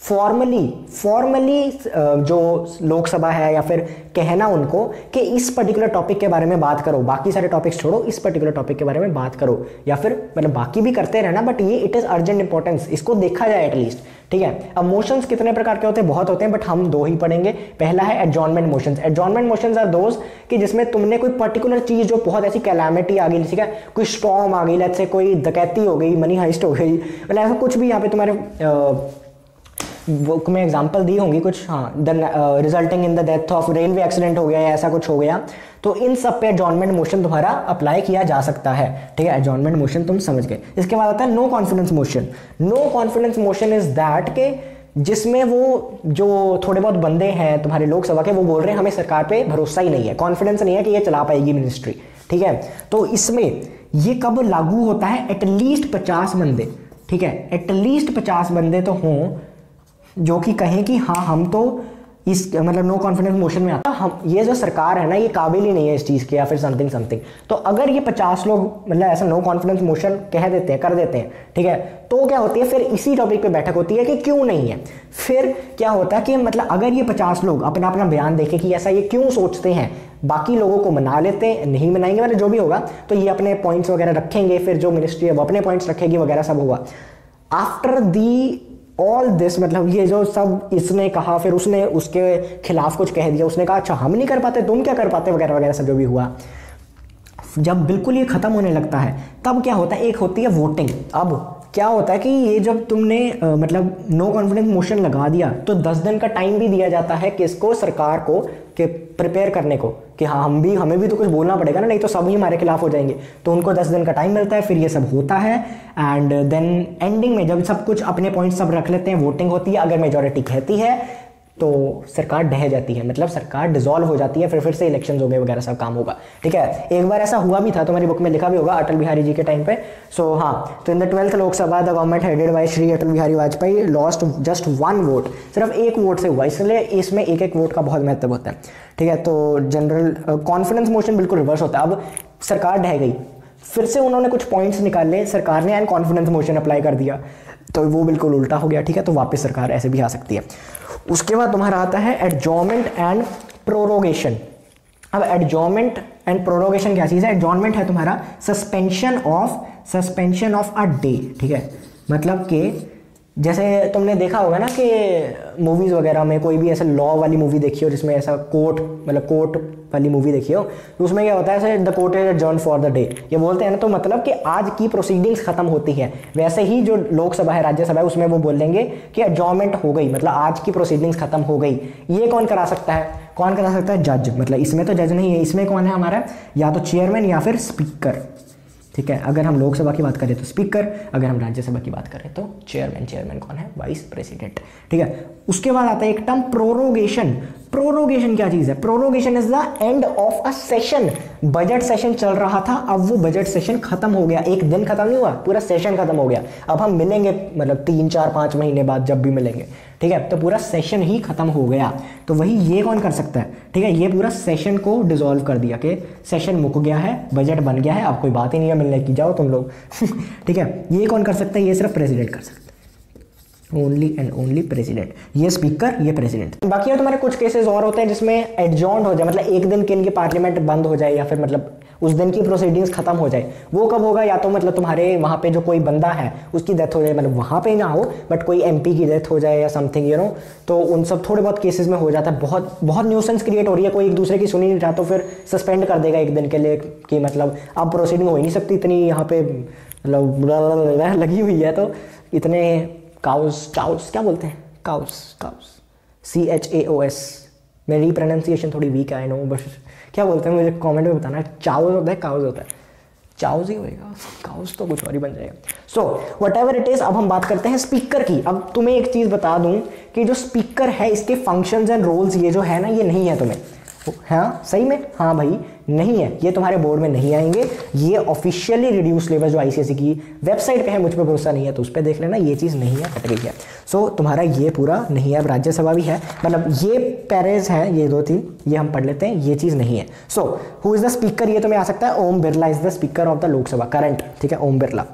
फॉर्मली जो लोकसभा है या फिर कहना उनको कि इस पर्टिकुलर टॉपिक के बारे में बात करो, बाकी सारे टॉपिक्स छोड़ो, इस पर्टिकुलर टॉपिक के बारे में बात करो, या फिर मतलब बाकी भी करते रहना बट ये इट इज अर्जेंट इंपॉर्टेंस, इसको देखा जाए एटलीस्ट, ठीक है। अब मोशंस कितने प्रकार के होते हैं, बहुत होते हैं, बट हम दो ही पढ़ेंगे। पहला है adjournment motions. Adjournment motions are those कि जिसमें तुमने कोई पर्टिकुलर चीज जो बहुत ऐसी कैलामिटी आ गई, ठीक है, कोई स्टॉर्म आ गई, लेट्स से कोई डकैती हो गई, मनी हाइस्ट हो गई, मतलब ऐसा कुछ भी यहाँ पे तुम्हारे में एग्जांपल दी होंगी कुछ, हाँ, resulting in the death of, railway accident हो गया या ऐसा कुछ हो गया, तो इन सब पे एडजॉर्नमेंट मोशन तुम्हारा अप्लाई किया जा सकता है, ठीक है। एडजॉर्नमेंट मोशन तुम समझ गए। इसके बाद आता है no confidence motion. No confidence motion is that के जिसमें वो जो थोड़े बहुत बंदे हैं तुम्हारे लोकसभा के, वो बोल रहे हैं हमें सरकार पे भरोसा ही नहीं है, कॉन्फिडेंस नहीं है कि ये चला पाएगी मिनिस्ट्री, ठीक है। तो इसमें ये कब लागू होता है, एटलीस्ट 50 बंदे, ठीक है, एटलीस्ट 50 बंदे तो हों जो कि कहें कि हाँ हम तो इस मतलब नो कॉन्फिडेंस मोशन में आता, हम ये जो सरकार है ना ये काबिल ही नहीं है इस चीज़ के, या फिर समथिंग। तो अगर ये 50 लोग मतलब ऐसा नो कॉन्फिडेंस मोशन कह देते हैं, कर देते हैं, ठीक है, तो क्या होती है फिर इसी टॉपिक पे बैठक होती है कि क्यों नहीं है। फिर क्या होता है कि मतलब अगर ये 50 लोग अपना अपना बयान देखे कि ऐसा ये क्यों सोचते हैं, बाकी लोगों को मना लेते हैं, नहीं मनाएंगे मतलब जो भी होगा, तो ये अपने पॉइंट्स वगैरह रखेंगे, फिर जो मिनिस्ट्री है वो अपने पॉइंट्स रखेगी वगैरह सब होगा। आफ्टर दी ऑल दिस, मतलब ये जो सब इसने कहा, फिर उसने उसके खिलाफ कुछ कह दिया, उसने कहा अच्छा हम नहीं कर पाते, तुम क्या कर पाते, वगैरह वगैरह सब जो भी हुआ, जब बिल्कुल ये खत्म होने लगता है तब क्या होता है, एक होती है वोटिंग। अब क्या होता है कि ये जब तुमने मतलब नो कॉन्फिडेंस मोशन लगा दिया तो 10 दिन का टाइम भी दिया जाता है किसको, सरकार को, कि प्रिपेयर करने को कि हाँ हमें भी तो कुछ बोलना पड़ेगा ना, नहीं तो सब ही हमारे खिलाफ हो जाएंगे। तो उनको 10 दिन का टाइम मिलता है, फिर ये सब होता है एंड देन एंडिंग में जब सब कुछ अपने पॉइंट सब रख लेते हैं, वोटिंग होती है, अगर मेजोरिटी कहती है तो सरकार ढह जाती है, मतलब सरकार डिसॉल्व हो जाती है, फिर से इलेक्शंस हो गए वगैरह सब काम होगा, ठीक है। एक बार ऐसा हुआ भी था, तुम्हारी बुक में लिखा भी होगा अटल बिहारी जी के टाइम पे। सो हाँ, तो in the 12th Lok Sabha the government headed by Shri Atal Bihari Vajpayee lost just 1 vote, सिर्फ एक वोट से हुआ, इसलिए इसमें एक एक वोट का बहुत महत्व होता है, ठीक है। तो जनरल कॉन्फिडेंस मोशन बिल्कुल रिवर्स होता है। अब सरकार ढह गई, फिर से उन्होंने कुछ पॉइंट्स निकाले सरकार ने एंड कॉन्फिडेंस मोशन अप्लाई कर दिया, तो वो बिल्कुल उल्टा हो गया, ठीक है। तो वापस सरकार ऐसे भी आ सकती है। उसके बाद तुम्हारा आता है एडजॉर्नमेंट एंड प्रोरोगेशन। अब एडजॉर्नमेंट एंड प्रोरोगेशन क्या चीज़ है? एडजॉर्नमेंट है तुम्हारा सस्पेंशन ऑफ अ डे, ठीक है। मतलब कि जैसे तुमने देखा होगा ना कि मूवीज़ वगैरह में कोई भी ऐसा लॉ वाली मूवी देखी हो जिसमें ऐसा कोर्ट वाली मूवी देखी हो, तो उसमें क्या होता है ऐसे the court is adjourn for the day, ये बोलते हैं ना, तो मतलब कि आज की प्रोसीडिंग्स खत्म होती है। वैसे ही जो लोकसभा है, राज्यसभा है, उसमें वो बोलेंगे कि एडजॉर्नमेंट हो गई, मतलब आज की प्रोसीडिंग्स खत्म हो गई। ये कौन करा सकता है? कौन करा सकता है? जज। मतलब इसमें तो जज नहीं है, इसमें कौन है हमारा? या तो चेयरमैन या फिर स्पीकर, ठीक है। अगर हम लोकसभा की बात करें तो स्पीकर, अगर हम राज्यसभा की बात करें तो चेयरमैन। चेयरमैन कौन है? वाइस प्रेसिडेंट, ठीक है। उसके बाद आता है एक टर्म प्रोरोगेशन। प्रोरोगेशन क्या चीज़ है? Prorogation is the end of a session. Budget session चल रहा था, अब वो बजट सेशन खत्म हो गया, एक दिन खत्म नहीं हुआ, पूरा सेशन खत्म हो गया। अब हम मिलेंगे मतलब 3, 4, 5 महीने बाद जब भी मिलेंगे, ठीक है, तो पूरा सेशन ही खत्म हो गया। तो वही ये कौन कर सकता है? ठीक है, ये पूरा सेशन को डिसॉल्व कर दिया कि सेशन मुक गया है, बजट बन गया है, अब कोई बात ही नहीं है मिलने की, जाओ तुम लोग ठीक है। ये कौन कर सकता है? ये सिर्फ प्रेसिडेंट कर सकता है, ओनली एंड ओनली प्रेसिडेंट। ये स्पीकर, ये प्रेसिडेंट। बाकी तुम्हारे कुछ केसेस और होते हैं जिसमें एडजॉर्न हो जाए, मतलब एक दिन के लिए पार्लियामेंट बंद हो जाए, या फिर मतलब उस दिन की प्रोसीडिंग्स खत्म हो जाए। वो कब होगा? या तो मतलब तुम्हारे वहाँ पे जो कोई बंदा है उसकी डेथ हो जाए, मतलब वहाँ पे ना हो बट कोई MP की डेथ हो जाए या समथिंग, तो उन सब थोड़े बहुत केसेस में हो जाता है। बहुत न्यूसेंस क्रिएट हो रही है, कोई एक दूसरे की सुन ही नहीं रहा, तो फिर सस्पेंड कर देगा एक दिन के लिए कि मतलब अब प्रोसीडिंग हो ही नहीं सकती, इतनी यहाँ पे मतलब लगी हुई है, तो इतने काउस क्या बोलते हैं? Cows CHAOS। मेरी प्रोनाउंसिएशन थोड़ी वीक है, आई नो, बट क्या बोलते हैं मुझे कमेंट में बताना। चाउस होता है, काउस होता है? चाउस ही होएगा, काउस तो कुछ और ही बन जाएगा। सो व्हाटएवर इट इज, अब हम बात करते हैं स्पीकर की। अब तुम्हें एक चीज़ बता दूं कि जो स्पीकर है इसके फंक्शंस एंड रोल्स ये जो है ना, ये नहीं है तुम्हें। हाँ सही में, हाँ भाई नहीं है, ये तुम्हारे बोर्ड में नहीं आएंगे। ये ऑफिशियली रिड्यूस सिलेबस जो ICSE की वेबसाइट पे है, मुझ पर भरोसा नहीं है तो उस पर देख लेना, ये चीज़ नहीं है, हट गई है। सो तुम्हारा ये पूरा नहीं है। अब राज्यसभा भी है, मतलब ये पैरेज है, ये 2-3 ये हम पढ़ लेते हैं, ये चीज़ नहीं है। So who is the speaker? ये तुम्हें आ सकता है Om Birla is the speaker of the Lok Sabha current, ठीक है, Om Birla.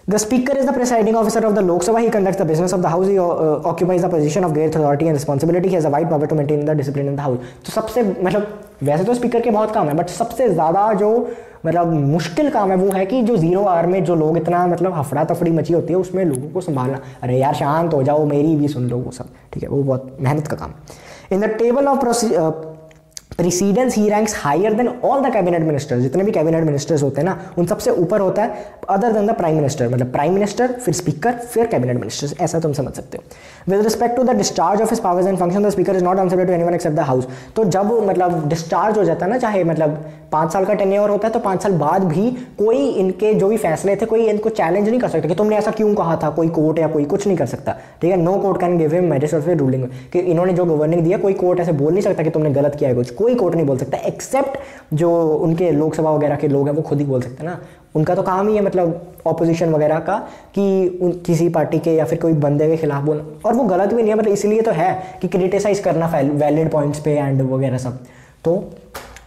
The speaker is the presiding officer of the Lok Sabha. He conducts the business of the house. He occupies the position of great authority and responsibility. He has a wide power to maintain the discipline in the house. तो सबसे मतलब वैसे तो speaker के बहुत काम है, but सबसे ज़्यादा जो मतलब मुश्किल काम है वो है कि जो 0 आवर में जो लोग इतना मतलब हफड़ा तफड़ी मची होती है उसमें लोगों को संभालना। अरे यार शांत हो जाओ, मेरी भी सुन लो, वो सब ठीक है, वो बहुत मेहनत का काम। In the table of precedence he ranks higher than all the cabinet ministers. जितने भी कैबिनेट मिनिस्टर्स होते हैं ना उन सबसे ऊपर होता है other than the prime minister, मतलब प्राइम मिनिस्टर फिर स्पीकर फिर कैबिनेट मिनिस्टर्स, ऐसा तुम समझ सकते हो। With respect to the discharge of his powers and function the speaker is not answerable to anyone except the house. तो जब मतलब डिस्चार्ज हो जाता है ना, चाहे मतलब 5 साल का टेन्योर होता है तो 5 साल बाद भी कोई इनके जो भी फैसले थे कोई इनको चैलेंज नहीं कर सकता कि तुमने ऐसा क्यों कहा था, कोई कोर्ट या कोई कुछ नहीं कर सकता, ठीक है। No court can give him magistrate ruling, कि इन्होंने जो गवर्निंग दिया कोई कोर्ट ऐसे बोल नहीं सकता कि तुमने गलत किया है कुछ, कोई कोर्ट नहीं बोल सकता, एक्सेप्ट जो उनके लोकसभा वगैरह के लोग हैं वो खुद ही बोल सकते हैं ना। उनका तो काम ही है मतलब ऑपोजिशन वगैरह का कि किसी पार्टी के या फिर कोई बंदे के खिलाफ बोलना, और वो गलत भी नहीं है, मतलब इसलिए तो है कि क्रिटिसाइज करना वैलिड पॉइंट्स पे एंड वगैरह सब। तो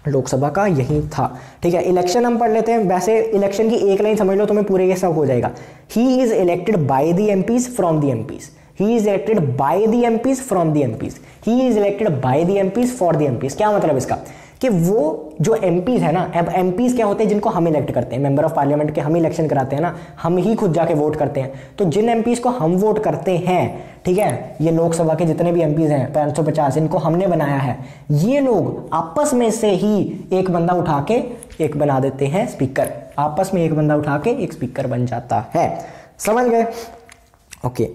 लोकसभा का यही था, ठीक है। इलेक्शन हम पढ़ लेते हैं। वैसे इलेक्शन की एक लाइन समझ लो तुम्हें पूरे ये सब हो जाएगा। He is elected by the MPs from the MPs, he is elected by the MPs from the MPs, he is elected by the MPs for the MPs. क्या मतलब इसका कि वो जो एमपीज है ना, अब एमपीज क्या होते हैं जिनको हम इलेक्ट करते हैं, मेंबर ऑफ पार्लियामेंट के हम इलेक्शन कराते हैं ना, हम ही खुद जाके वोट करते हैं। तो जिन एमपीज को हम वोट करते हैं, ठीक है, ये लोकसभा के जितने भी एमपीज हैं 550 इनको हमने बनाया है, ये लोग आपस में से ही एक बंदा उठा के एक बना देते हैं स्पीकर, आपस में एक बंदा उठा के एक स्पीकर बन जाता है। समझ गए? Okay.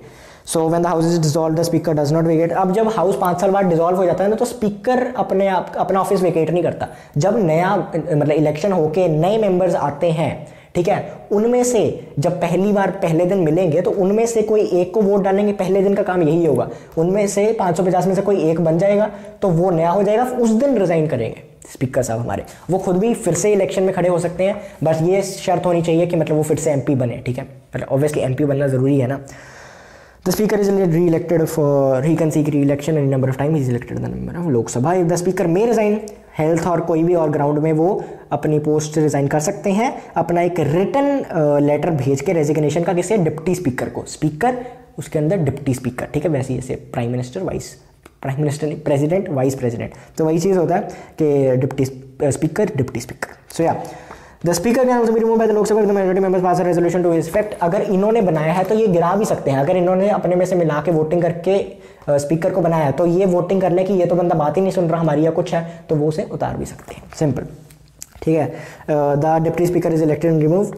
So when the house is dissolve the speaker does not vacate. अब जब हाउस 5 साल बाद डिसॉल्व हो जाता है ना तो स्पीकर अपने आप अपना ऑफिस वेकेट नहीं करता। जब नया मतलब इलेक्शन होके नए मेंबर्स आते हैं, ठीक है, उनमें से जब पहली बार पहले दिन मिलेंगे तो उनमें से कोई एक को वोट डालेंगे, पहले दिन का काम यही होगा। उनमें से 550 में से कोई एक बन जाएगा तो वो नया हो जाएगा, उस दिन रिजाइन करेंगे स्पीकर साहब हमारे। वो खुद भी फिर से इलेक्शन में खड़े हो सकते हैं, बस ये शर्त होनी चाहिए कि मतलब वो फिर से एमपी बने, ठीक है, मतलब ऑब्वियसली एमपी बनना जरूरी है ना। The speaker is re-elected for he can seek re-election any number of time. He is elected the member of Lok Sabha. If the speaker may resign, health और कोई भी और ग्राउंड में वो अपनी पोस्ट रिजाइन कर सकते हैं, अपना एक रिटन लेटर भेज के रेजिग्नेशन का, किसे, डिप्टी स्पीकर को। स्पीकर उसके अंदर डिप्टी स्पीकर, ठीक है, वैसे ही जैसे प्राइम मिनिस्टर नहीं, प्रेसिडेंट वाइस प्रेसिडेंट, तो वही चीज़ होता है कि deputy speaker deputy speaker. So या the speaker can also be removed by the Lok Sabha if the majority members pass a resolution to his effect. अगर इन्होंने बनाया है तो ये गिरा भी सकते हैं, अगर इन्होंने अपने में से मिला के वोटिंग करके स्पीकर को बनाया है तो ये वोटिंग कर ले कि ये तो बंदा बात ही नहीं सुन रहा हमारी या कुछ है, तो वो उसे उतार भी सकते हैं, सिंपल, ठीक है। The deputy speaker is elected and removed.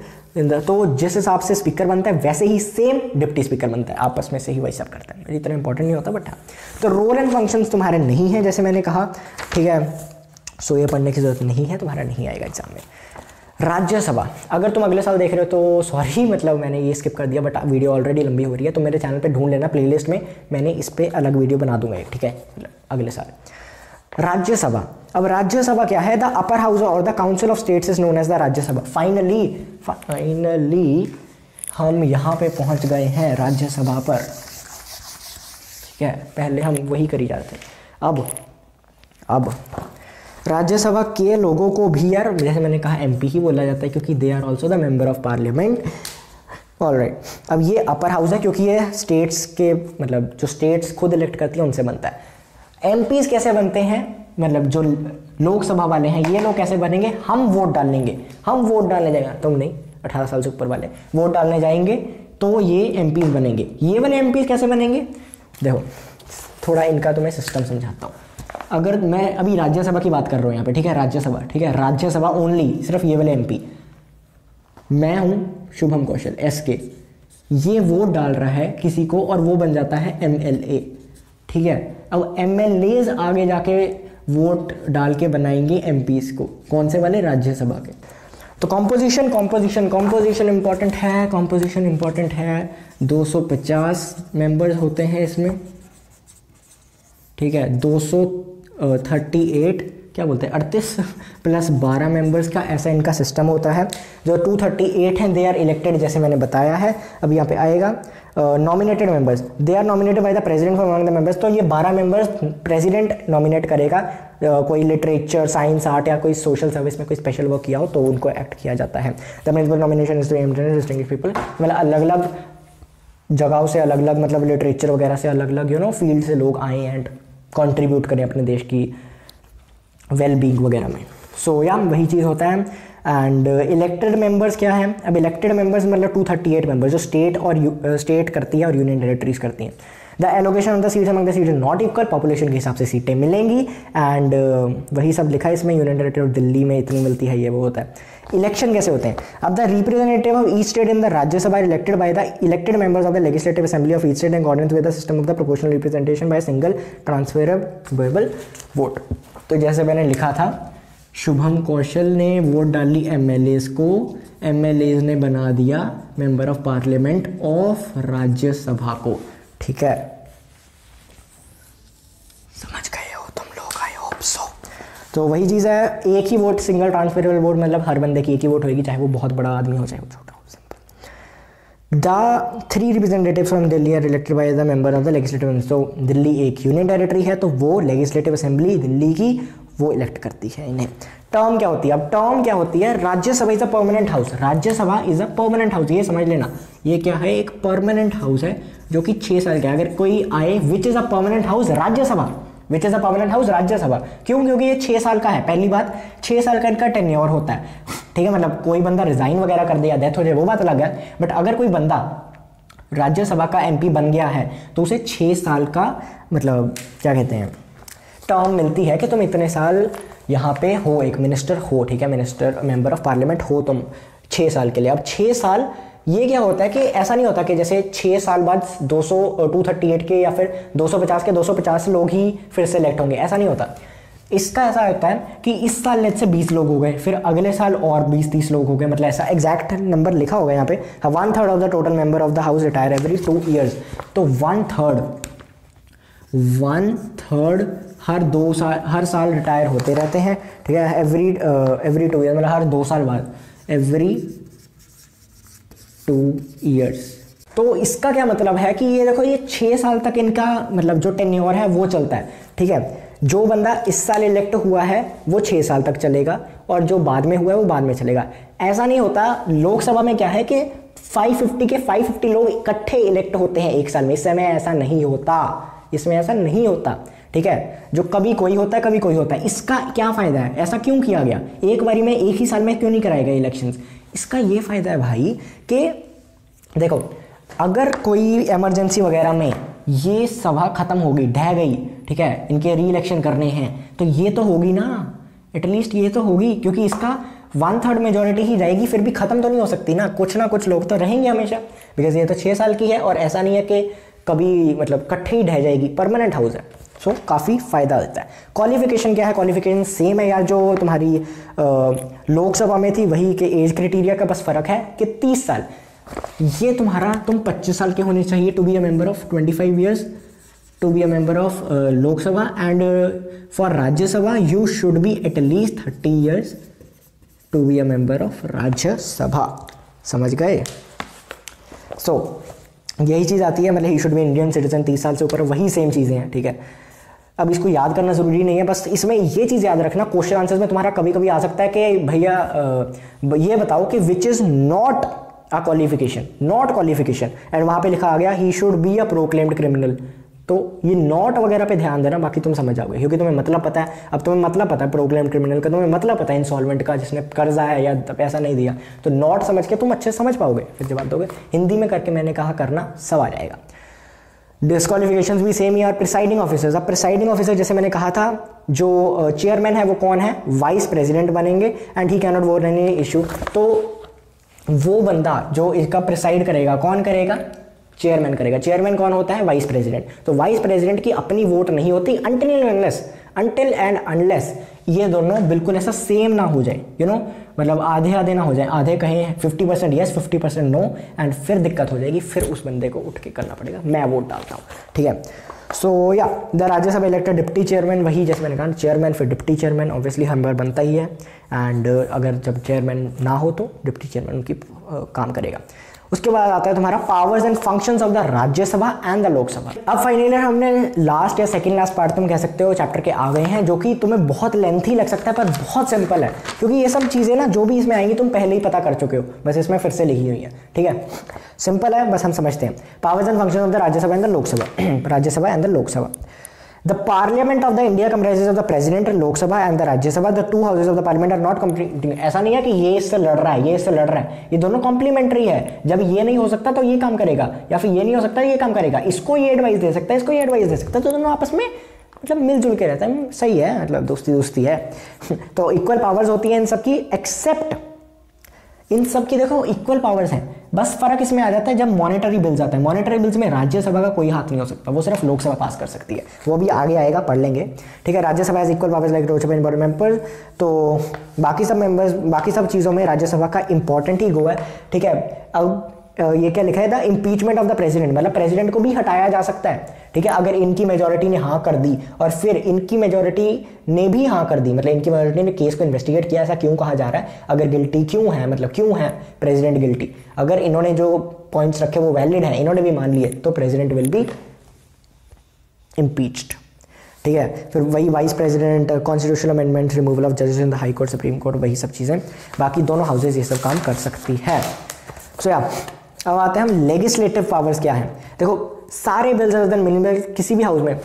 तो जिस हिसाब से स्पीकर बनता है वैसे ही सेम डिप्टी स्पीकर बनता है, आपस में से ही वही सब करता है, इतना इंपॉर्टेंट नहीं होता बट हाँ। तो रोल एंड फंक्शंस तुम्हारे नहीं है जैसे मैंने कहा, ठीक है, सो ये पढ़ने की जरूरत नहीं है, तुम्हारा नहीं आएगा एग्जाम में। राज्यसभा, अगर तुम अगले साल देख रहे हो तो सॉरी, मतलब मैंने ये स्किप कर दिया, बट वीडियो ऑलरेडी लंबी हो रही है, तो मेरे चैनल पे ढूंढ लेना, प्लेलिस्ट में मैंने इस पर अलग वीडियो बना दूंगा एक, ठीक है, अगले साल। राज्यसभा, अब राज्यसभा क्या है? द अपर हाउस और the council of states is known as the Rajya Sabha. Finally हम यहाँ पे पहुँच गए हैं राज्यसभा पर, ठीक है, पहले हम वही करी जाते हैं। अब राज्यसभा के लोगों को भी यार जैसे मैंने कहा एमपी ही बोला जाता है क्योंकि they are also the member of parliament. Alright, अब ये अपर हाउस है क्योंकि ये स्टेट्स के मतलब जो स्टेट्स खुद इलेक्ट करती हैं उनसे बनता है। एमपीज कैसे बनते हैं, मतलब जो लोकसभा वाले हैं ये लोग कैसे बनेंगे? हम वोट डालेंगे, हम वोट डालने जाएगा, तुम नहीं, 18 साल से ऊपर वाले वोट डालने जाएंगे तो ये एमपीज बनेंगे। ये वाले एमपीज कैसे बनेंगे? देखो थोड़ा इनका तो मैं सिस्टम समझाता हूँ। अगर मैं अभी राज्यसभा की बात कर रहा हूँ यहाँ पे, ठीक है, राज्यसभा, ठीक है, राज्यसभा ओनली, सिर्फ ये वाले एमपी, मैं हूँ शुभम कौशल एसके, ये वोट डाल रहा है किसी को और वो बन जाता है एमएलए, ठीक है। अब एमएलएज आगे जाके वोट डाल के बनाएंगे एमपीज को, कौन से वाले? राज्यसभा के। तो कॉम्पोजिशन इंपॉर्टेंट है, कॉम्पोजिशन इंपॉर्टेंट है। 250 मेंबर्स होते हैं इसमें, ठीक है, 238 क्या बोलते हैं 38 प्लस 12 मेंबर्स का ऐसा इनका सिस्टम होता है। जो 238 हैं दे आर इलेक्टेड, जैसे मैंने बताया है। अब यहाँ पे आएगा nominated members, they are nominated by the president from among the members. तो ये 12 मेंबर्स प्रेसिडेंट नॉमिनेट करेगा। कोई लिटरेचर, साइंस, आर्ट या कोई सोशल सर्विस में कोई स्पेशल वर्क किया हो तो उनको एक्ट किया जाता है। The principle nomination is to distinguish people, मतलब अलग अलग जगहों से अलग अलग, मतलब लिटरेचर वगैरह से अलग अलग फील्ड से लोग आए एंड कंट्रीब्यूट करें अपने देश की वेल बीइंग वगैरह में। सो या वही चीज़ होता है। एंड इलेक्टेड मेंबर्स क्या है? अब इलेक्टेड मेंबर्स मतलब 238 मेंबर्स जो स्टेट करती है और यूनियन टेरिटरीज करती हैं। The allocation of the seats among the seats not equal, population के हिसाब से सीटें मिलेंगी। एंड वही सब लिखा है इसमें, यूनियन टेरिटरी और दिल्ली में इतनी मिलती है, ये वो होता है। इलेक्शन कैसे होते हैं? अब the representative of each state in the Rajya Sabha elected by the elected members of the legislative assembly of each state in according with the system of the proportional representation by single transferable vote. तो जैसे मैंने लिखा था, शुभम कौशल ने vote डाली MLAs को, MLAs ने बना दिया member of parliament of Rajya Sabha को। ठीक है, समझ गए हो तुम लोग, आई होप सो। तो वही चीज़ है, एक ही वोट, सिंगल ट्रांसफरेबल वोट, मतलब हर बंदे की एक ही वोट होगी, चाहे वो बहुत बड़ा आदमी हो चाहे वो छोटा हो। The 3 representatives from Delhi are elected by the member of the legislative assembly। तो दिल्ली एक यूनियन टेरिटरी है, तो वो लेजिस्लेटिव असेंबली दिल्ली की वो इलेक्ट करती है इन्हें। टर्म क्या होती है? अब टर्म क्या होती है? Rajya Sabha is a permanent house, Rajya Sabha is a permanent house, ये समझ लेना। ये क्या है? एक परमानेंट हाउस है जो कि 6 साल का है। अगर कोई आए, which is a permanent house Rajya Sabha, which is a permanent house Rajya Sabha, क्यों? क्योंकि ये 6 साल का है। पहली बात, 6 साल का इनका टेन्योर होता है। ठीक है, मतलब कोई बंदा रिजाइन वगैरह कर दे या डेथ हो जाए वो बात अलग है, बट अगर कोई बंदा राज्यसभा का एमपी बन गया है तो उसे 6 साल का, मतलब क्या कहते हैं, टर्म मिलती है कि तुम इतने साल यहाँ पे हो, एक मिनिस्टर हो। ठीक है, मिनिस्टर, मेंबर ऑफ पार्लियामेंट हो तुम 6 साल के लिए। अब 6 साल, ये क्या होता है कि ऐसा नहीं होता कि जैसे 6 साल बाद 238 के या फिर 250 के 250 लोग ही फिर से इलेक्ट होंगे, ऐसा नहीं होता। इसका ऐसा होता है कि इस साल लेट से 20 लोग हो गए, फिर अगले साल और 20-30 लोग हो गए, मतलब ऐसा एग्जैक्ट नंबर लिखा होगा यहाँ पे। 1/3 of the total member of the house retire every 2 years. तो 1/3 हर 2 साल, हर साल रिटायर होते रहते हैं। ठीक है, एवरी 2 ईयर, मतलब हर 2 साल बाद, एवरी 2 ईयर्स। तो इसका क्या मतलब है कि ये देखो, ये 6 साल तक इनका मतलब जो टेन्योर है वो चलता है। ठीक है, जो बंदा इस साल इलेक्ट हुआ है वो 6 साल तक चलेगा और जो बाद में हुआ है वो बाद में चलेगा। ऐसा नहीं होता। लोकसभा में क्या है कि 550 लोग इकट्ठे इलेक्ट होते हैं एक साल में। इस समय ऐसा नहीं होता, इसमें ऐसा नहीं होता। ठीक है, जो कभी कोई होता है कभी कोई होता है। इसका क्या फ़ायदा है? ऐसा क्यों किया गया? एक बारी में एक ही साल में क्यों नहीं कराए गए इलेक्शंस? इसका ये फ़ायदा है भाई कि देखो, अगर कोई इमरजेंसी वगैरह में ये सभा खत्म हो गई, ढह गई, ठीक है, इनके री इलेक्शन करने हैं, तो ये तो होगी ना, एटलीस्ट ये तो होगी, क्योंकि इसका 1/3 मेजोरिटी ही रहेगी, फिर भी खत्म तो नहीं हो सकती ना कुछ लोग तो रहेंगे हमेशा, बिकॉज ये तो 6 साल की है और ऐसा नहीं है कि कभी मतलब इकट्ठे ही ढह जाएगी, परमानेंट हाउस है। सो काफ़ी फ़ायदा देता है। क्वालिफिकेशन क्या है? क्वालिफिकेशन सेम है यार, जो तुम्हारी लोकसभा में थी वही के एज क्राइटेरिया का बस फ़र्क है कि 30 साल। ये तुम्हारा, तुम 25 साल के होने चाहिए to be a member of 25 years to be a member of Lok Sabha, and for Rajya Sabha you should be at least 30 years to be a member of Rajya Sabha. समझ गए? सो यही चीज़ आती है, मतलब he should be Indian citizen, 30 साल से ऊपर, वही सेम चीज़ें हैं। ठीक है, अब इसको याद करना ज़रूरी नहीं है, बस इसमें ये चीज़ याद रखना, क्वेश्चन आंसर्स में तुम्हारा कभी कभी आ सकता है कि भैया ये बताओ कि which is not a qualification, not qualification, and वहाँ पे लिखा आ गया ही should be a proclaimed criminal. तो ये नॉट वगैरह पे ध्यान देना, बाकी तुम समझ जाओगे, क्योंकि तुम्हें मतलब पता है। अब तुम्हें मतलब पता है प्रोक्लेम्ड क्रिमिनल का, तुम्हें मतलब पता है इंसॉल्वेंट का, जिसने कर्जा है या पैसा नहीं दिया, तो नॉट समझ के तुम अच्छे समझ पाओगे, फिर जवाब दोगे। हिंदी में करके मैंने कहा करना, सब आ जाएगा। डिस्क्वालिफिकेशंस भी सेम ही और प्रिसाइडिंग ऑफिसर्स। अब प्रिसाइडिंग ऑफिसर जैसे मैंने कहा था, जो चेयरमैन है वो कौन है? वाइस प्रेसिडेंट बनेंगे, and he can not vote any issue. तो वो बंदा जो इसका प्रिसाइड करेगा, कौन करेगा? चेयरमैन करेगा। चेयरमैन कौन होता है? Vice president. तो वाइस प्रेसिडेंट की अपनी वोट नहीं होती अंटिल एंड अनलेस ये दोनों बिल्कुल ऐसा सेम ना हो जाए, मतलब आधे आधे ना हो जाए, आधे कहें 50% यस 50% नो, एंड फिर दिक्कत हो जाएगी, फिर उस बंदे को उठ के करना पड़ेगा, मैं वोट डालता हूँ। ठीक है, सो या the Rajya Sabha elected deputy chairman, वही जैसे मैंने कहा चेयरमैन फिर डिप्टी चेयरमैन, ऑब्वियसली हर बार बनता ही है। एंड अगर जब चेयरमैन ना हो तो डिप्टी चेयरमैन उनकी काम करेगा। उसके बाद आता है तुम्हारा powers and functions of the Rajya Sabha and the Lok Sabha. अब फाइनली हमने लास्ट या सेकंड लास्ट पार्ट तुम कह सकते हो चैप्टर के आ गए हैं, जो कि तुम्हें बहुत लेंथी लग सकता है पर बहुत सिंपल है, क्योंकि ये सब चीज़ें ना जो भी इसमें आएंगी तुम पहले ही पता कर चुके हो, बस इसमें फिर से लिखी हुई है। ठीक है, सिंपल है, बस हम समझते हैं। Powers and functions of the Rajya Sabha and the Lok Sabha. Rajya Sabha and the Lok Sabha. The Parliament of the India comprises of the President, Lok Sabha and the Rajya Sabha. The two houses of the Parliament are not competing. ऐसा नहीं है कि ये इससे लड़ रहा है, ये इससे लड़ रहा है, ये दोनों कॉम्प्लीमेंट्री है। जब ये नहीं हो सकता तो ये काम करेगा, या फिर ये नहीं हो सकता ये काम करेगा, इसको ये एडवाइस दे सकता है, इसको ये एडवाइस दे सकता है, तो दोनों आपस में मतलब मिलजुल के रहता है। सही है, मतलब दोस्ती दोस्ती है। तो इक्वल पावर्स होती हैं इन सबकी, एक्सेप्ट इन सब की देखो इक्वल पावर्स हैं, बस फर्क इसमें आ जाता है जब मॉनेटरी बिल्स आते हैं। मॉनेटरी बिल्स में राज्यसभा का कोई हाथ नहीं हो सकता, वो सिर्फ लोकसभा पास कर सकती है, वो भी आगे आएगा, पढ़ लेंगे। ठीक है, Rajya Sabha has equal powers like Lok Sabha important member. तो बाकी सब मेंबर्स, बाकी सब चीज़ों में राज्यसभा का इंपॉर्टेंट ही गो है। ठीक है, अब ये क्या लिखा है, the impeachment of the president, मतलब प्रेसिडेंट को भी हटाया जा सकता है। ठीक है, अगर इनकी मेजोरिटी ने हाँ कर दी और फिर इनकी मेजोरिटी ने भी हाँ कर दी, मतलब इनकी मेजोरिटी ने केस को इन्वेस्टिगेट किया, ऐसा क्यों कहा जा रहा है, अगर गिल्टी क्यों है, मतलब क्यों है प्रेसिडेंट गिल्टी, अगर इन्होंने जो पॉइंट्स रखे वो वैलिड हैं, इन्होंने भी मान लिए, तो प्रेसिडेंट विल बी इम्पीच्ड। ठीक है, फिर वही vice president, constitutional amendment, removal of जजेस in the high court, supreme court, वही सब चीज़ें, बाकी दोनों हाउसेज ये सब काम कर सकती है। सो या अब आते हैं हम लेजिस्लेटिव पावर्स क्या है। देखो सारे बिल्स अदर देन मिनिमम, किसी भी हाउस में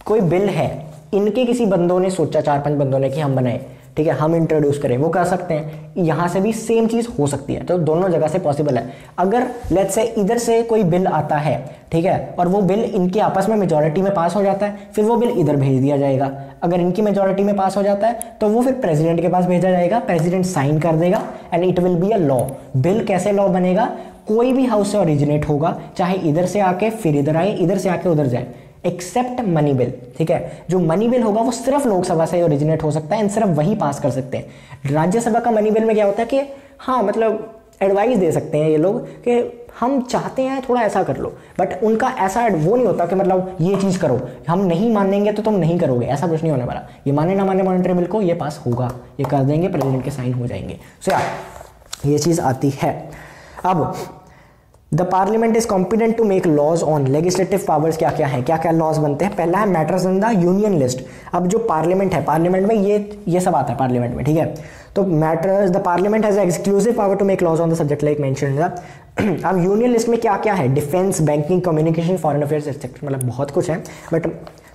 कोई बिल है, इनके किसी बंदों ने सोचा, 4-5 बंदों ने कि हम बनाए, ठीक है, हम इंट्रोड्यूस करें, वो कर सकते हैं। यहाँ से भी सेम चीज़ हो सकती है, तो दोनों जगह से पॉसिबल है। अगर लेट्स से इधर से कोई बिल आता है, ठीक है, और वो बिल इनके आपस में मेजॉरिटी में पास हो जाता है, फिर वो बिल इधर भेज दिया जाएगा। अगर इनकी मेजॉरिटी में पास हो जाता है तो वो फिर प्रेसिडेंट के पास भेजा जाएगा, प्रेसिडेंट साइन कर देगा and it will be a law. Bill कैसे लॉ बनेगा, कोई भी हाउस से ओरिजिनेट होगा, चाहे इधर से आके फिर इधर आए, इधर से आके उधर जाए, एक्सेप्ट मनी बिल। ठीक है, जो मनी बिल होगा वो सिर्फ लोकसभा से ओरिजिनेट हो सकता है एंड सिर्फ वही पास कर सकते हैं। राज्यसभा का मनी बिल में क्या होता है कि हाँ मतलब एडवाइस दे सकते हैं ये लोग कि हम चाहते हैं थोड़ा ऐसा कर लो, बट उनका ऐसा वो नहीं होता कि मतलब ये चीज़ करो, हम नहीं मानेंगे तो तुम नहीं करोगे, ऐसा कुछ नहीं होने वाला। ये माने ना माने मॉनेटरी बिल को, ये पास होगा, ये कर देंगे, प्रेसिडेंट के साइन हो जाएंगे। सो यार ये चीज़ आती है। अब the parliament is competent to make laws on, legislative powers क्या क्या है, क्या क्या लॉज बनते हैं। पहला है matters in the union list. अब जो पार्लियामेंट है, पार्लियामेंट में ये सब आता है पार्लियामेंट में। ठीक है, तो matters, the parliament has exclusive power to make laws on the subject like mentioned. अब यूनियन लिस्ट में क्या क्या है, defence, banking, communication, foreign affairs etcetera, मतलब बहुत कुछ है, बट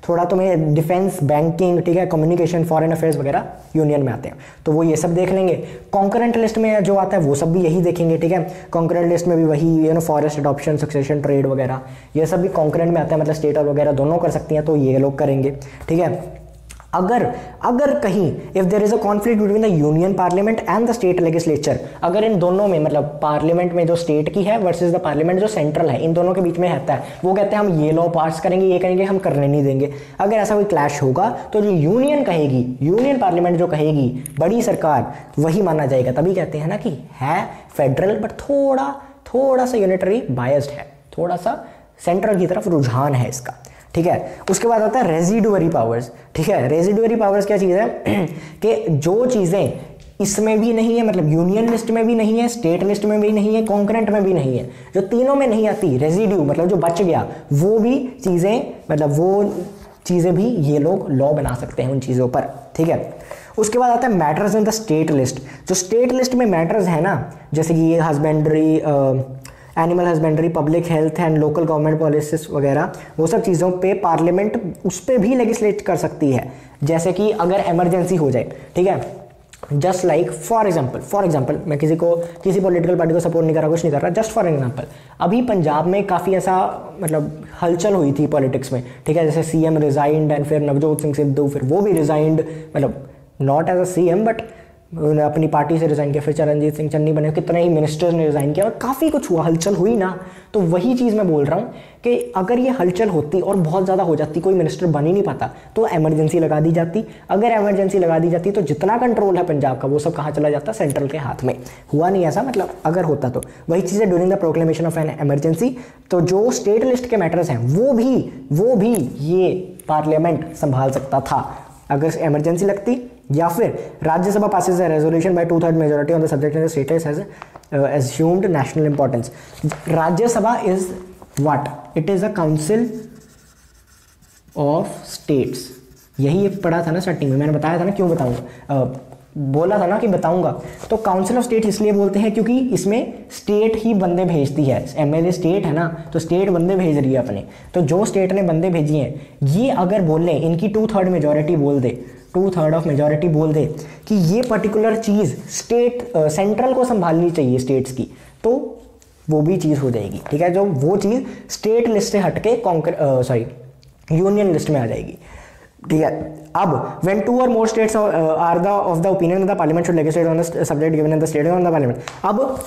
थोड़ा तुम्हें डिफेंस, बैंकिंग, ठीक है, कम्युनिकेशन, फॉरेन अफेयर्स वगैरह यूनियन में आते हैं, तो वो ये सब देख लेंगे। कॉन्करेंट लिस्ट में जो आता है वो सब भी यही देखेंगे। ठीक है, कॉन्करेंट लिस्ट में भी वही फॉरेस्ट अडॉप्शन, सक्सेशन, ट्रेड वगैरह ये सब भी कॉन्करेंट में आता है, मतलब स्टेट और वगैरह दोनों कर सकती हैं, तो ये लोग करेंगे। ठीक है, अगर कहीं if there is a conflict between the union parliament and the state legislature, अगर इन दोनों में मतलब पार्लियामेंट में जो स्टेट की है वर्सेस द पार्लियामेंट जो सेंट्रल है, इन दोनों के बीच में रहता है, वो कहते हैं हम ये लॉ पास करेंगे, ये करेंगे, हम करने नहीं देंगे। अगर ऐसा कोई क्लैश होगा तो जो यूनियन कहेगी, यूनियन पार्लियामेंट जो कहेगी, बड़ी सरकार, वही माना जाएगा। तभी कहते हैं ना कि है फेडरल बट थोड़ा सा यूनिटरी बायस्ड है, थोड़ा सा सेंट्रल की तरफ रुझान है इसका। ठीक है, उसके बाद आता है रेजिडुअरी पावर्स। ठीक है, रेजिडुअरी पावर्स क्या चीज़ है कि जो चीज़ें इसमें भी नहीं है, मतलब यूनियन लिस्ट में भी नहीं है, स्टेट लिस्ट में भी नहीं है, कॉन्करेंट में भी नहीं है, जो तीनों में नहीं आती, रेजिड्यू मतलब जो बच गया, वो भी चीज़ें, मतलब वो चीज़ें भी ये लोग लॉ बना सकते हैं उन चीज़ों पर। ठीक है, उसके बाद आता है matters in the state list. जो स्टेट लिस्ट में मैटर्स है ना, जैसे कि ये husbandry, animal husbandry, public health and local government policies वगैरह, वो सब चीज़ों पे पार्लियामेंट उस पर भी लेजिस्लेट कर सकती है। जैसे कि अगर इमरजेंसी हो जाए, ठीक है, जस्ट लाइक फॉर एग्जाम्पल मैं किसी पॉलिटिकल पार्टी को सपोर्ट नहीं कर रहा, कुछ नहीं कर रहा, जस्ट फॉर एग्जाम्पल अभी पंजाब में काफ़ी ऐसा मतलब हलचल हुई थी पॉलिटिक्स में। ठीक है, जैसे सीएम रिजाइंड एंड फिर नवजोत सिंह सिद्धू, फिर वो भी रिजाइंड, मतलब not as a CM but उन्होंने अपनी पार्टी से रिज़ाइन किया, फिर चरणजीत सिंह चन्नी बने, कितने ही मिनिस्टर्स ने रिज़ाइन किया और काफ़ी कुछ हुआ, हलचल हुई ना। तो वही चीज़ मैं बोल रहा हूँ कि अगर ये हलचल होती और बहुत ज़्यादा हो जाती, कोई मिनिस्टर बन ही नहीं पाता, तो एमरजेंसी लगा दी जाती। अगर एमरजेंसी लगा दी जाती तो जितना कंट्रोल है पंजाब का वो सब कहाँ चला जाता, सेंट्रल के हाथ में। हुआ नहीं ऐसा, मतलब अगर होता तो। वही चीज़ है during the proclamation of N emergency, तो जो स्टेट लिस्ट के मैटर्स हैं वो भी ये पार्लियामेंट संभाल सकता था अगर इमरजेंसी लगती। या फिर Rajya Sabha passes a resolution bye 2/3 majority on the subject and the status has assumed national importance. Rajya Sabha is what? It is a council of states. यही पढ़ा था ना स्टार्टिंग में, मैंने बताया था ना, क्यों बताऊंगा, बोला था ना कि बताऊंगा। तो काउंसिल ऑफ स्टेट्स इसलिए बोलते हैं क्योंकि इसमें स्टेट ही बंदे भेजती है। एमएलए स्टेट है ना, तो स्टेट बंदे भेज रही है अपने। तो जो स्टेट ने बंदे भेजी हैं, ये अगर बोले, इनकी 2/3 मेजॉरिटी बोल दे, 2/3 ऑफ मेजॉरिटी बोल दे कि ये पर्टिकुलर चीज़ स्टेट सेंट्रल को संभालनी चाहिए स्टेट्स की, तो वो भी चीज़ हो जाएगी। ठीक है, जो वो चीज़ स्टेट लिस्ट से हटके यूनियन लिस्ट में आ जाएगी। ठीक है, अब when 2 or more states are of the opinion that the parliament should legislate on the subject given in the state on the parliament, अब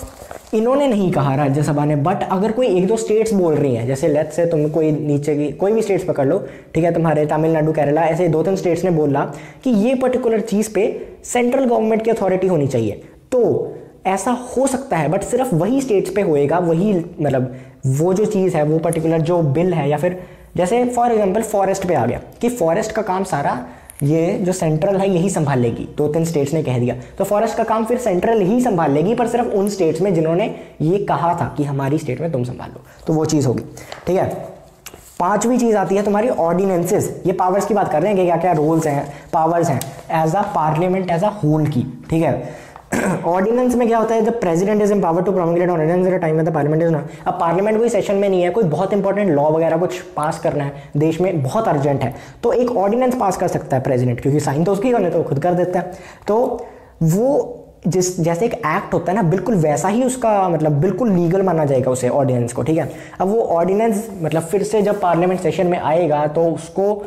इन्होंने नहीं कहा राज्यसभा ने, बट अगर कोई एक दो स्टेट्स बोल रही हैं, जैसे लेट्स से तुम कोई नीचे की कोई भी स्टेट्स पकड़ लो, ठीक है, तुम्हारे तमिलनाडु, केरला, ऐसे 2-3 स्टेट्स ने बोला कि ये पर्टिकुलर चीज़ पे सेंट्रल गवर्नमेंट की अथॉरिटी होनी चाहिए, तो ऐसा हो सकता है, बट सिर्फ वही स्टेट्स पे होएगा, वही मतलब वो जो चीज़ है, वो पर्टिकुलर जो बिल है, या फिर जैसे फॉर एग्जांपल फॉरेस्ट पे आ गया कि फॉरेस्ट का काम सारा ये जो सेंट्रल है यही संभाल लेगी, 2-3 स्टेट्स ने कह दिया, तो फॉरेस्ट का काम फिर सेंट्रल ही संभाल लेगी, पर सिर्फ उन स्टेट्स में जिन्होंने ये कहा था कि हमारी स्टेट में तुम संभाल लो, तो वो चीज़ होगी। ठीक है, 5वीं चीज़ आती है तुम्हारी ऑर्डिनेंसेस। ये पावर्स की बात कर रहे हैं कि क्या क्या रोल्स हैं, पावर्स हैं as a parliament as a whole की। ठीक है, ऑर्डिनेंस में क्या होता है, the president is empowered to promulgate ordinance at a time when the parliament is not. अब पार्लियामेंट कोई सेशन में नहीं है, कोई बहुत इंपॉर्टेंट लॉ वगैरह कुछ पास करना है देश में, बहुत अर्जेंट है, तो एक ऑर्डिनेंस पास कर सकता है प्रेसिडेंट, क्योंकि साइन तो उसकी करने, तो खुद कर देता है। तो वो जैसे एक एक्ट होता है ना, बिल्कुल वैसा ही उसका मतलब बिल्कुल लीगल माना जाएगा उसे, ऑर्डिनेंस को। ठीक है, अब वो ऑर्डिनेंस मतलब फिर से जब पार्लियामेंट सेशन में आएगा तो उसको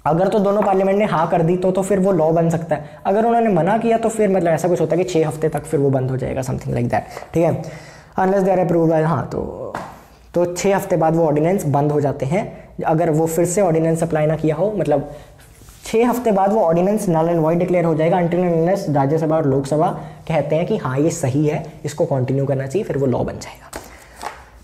अगर तो दोनों पार्लियामेंट ने हाँ कर दी तो फिर वो लॉ बन सकता है। अगर उन्होंने मना किया तो फिर मतलब ऐसा कुछ होता है कि 6 हफ्ते तक फिर वो बंद हो जाएगा, समथिंग लाइक दैट। ठीक है, unless they are approved by, हाँ, तो 6 हफ्ते बाद वो ऑर्डिनेंस बंद हो जाते हैं। अगर वो फिर से ऑर्डिनेंस अप्लाई ना किया हो, मतलब 6 हफ्ते बाद वो ordinance null and void declare हो जाएगा, अनटिल एंड अनलेस राज्यसभा और लोकसभा कहते हैं कि हाँ ये सही है, इसको कंटिन्यू करना चाहिए, फिर वो लॉ बन जाएगा।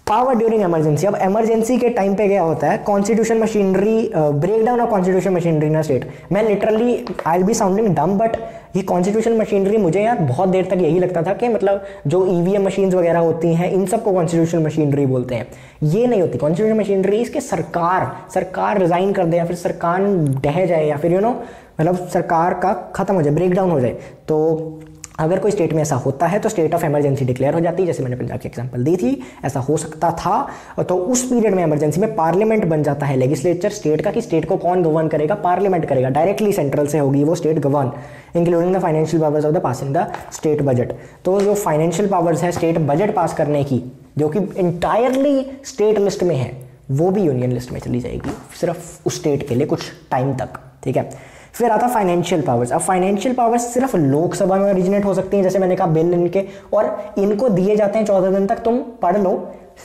Power during emergency. अब इमरजेंसी के टाइम पे क्या होता है, constitution machinery, breakdown of constitution machinery in state. मैं literally I will be sounding dumb, but ये कॉन्स्टिट्यूशन मशीनरी मुझे यार बहुत देर तक यही लगता था कि मतलब जो ईवीएम मशीन्स वगैरह होती हैं इन सबको कॉन्स्टिट्यूशन मशीनरी बोलते हैं। ये नहीं होती कॉन्स्टिट्यूशन मशीनरी, इसके सरकार रिजाइन कर दे, या फिर सरकार ढह जाए, या फिर मतलब सरकार का खत्म हो जाए, ब्रेकडाउन हो जाए, तो अगर कोई स्टेट में ऐसा होता है तो स्टेट ऑफ इमरजेंसी डिक्लेयर हो जाती है। जैसे मैंने पंजाब की एग्जांपल दी थी, ऐसा हो सकता था। तो उस पीरियड में इमरजेंसी में पार्लियामेंट बन जाता है, लेजिस्लेचर स्टेट का, कि स्टेट को कौन गवर्न करेगा, पार्लियामेंट करेगा, डायरेक्टली सेंट्रल से होगी वो state govern, including the financial powers of the passing the state budget. तो जो फाइनेंशियल पावर्स है स्टेट बजट पास करने की, जो कि इंटायरली स्टेट लिस्ट में है, वो भी यूनियन लिस्ट में चली जाएगी, सिर्फ उस स्टेट के लिए कुछ टाइम तक। ठीक है, फिर आता फाइनेंशियल पावर्स। अब फाइनेंशियल पावर्स सिर्फ लोकसभा में ओरिजिनेट हो सकती हैं, जैसे मैंने कहा बिल इनके, और इनको दिए जाते हैं 14 दिन तक, तुम पढ़ लो,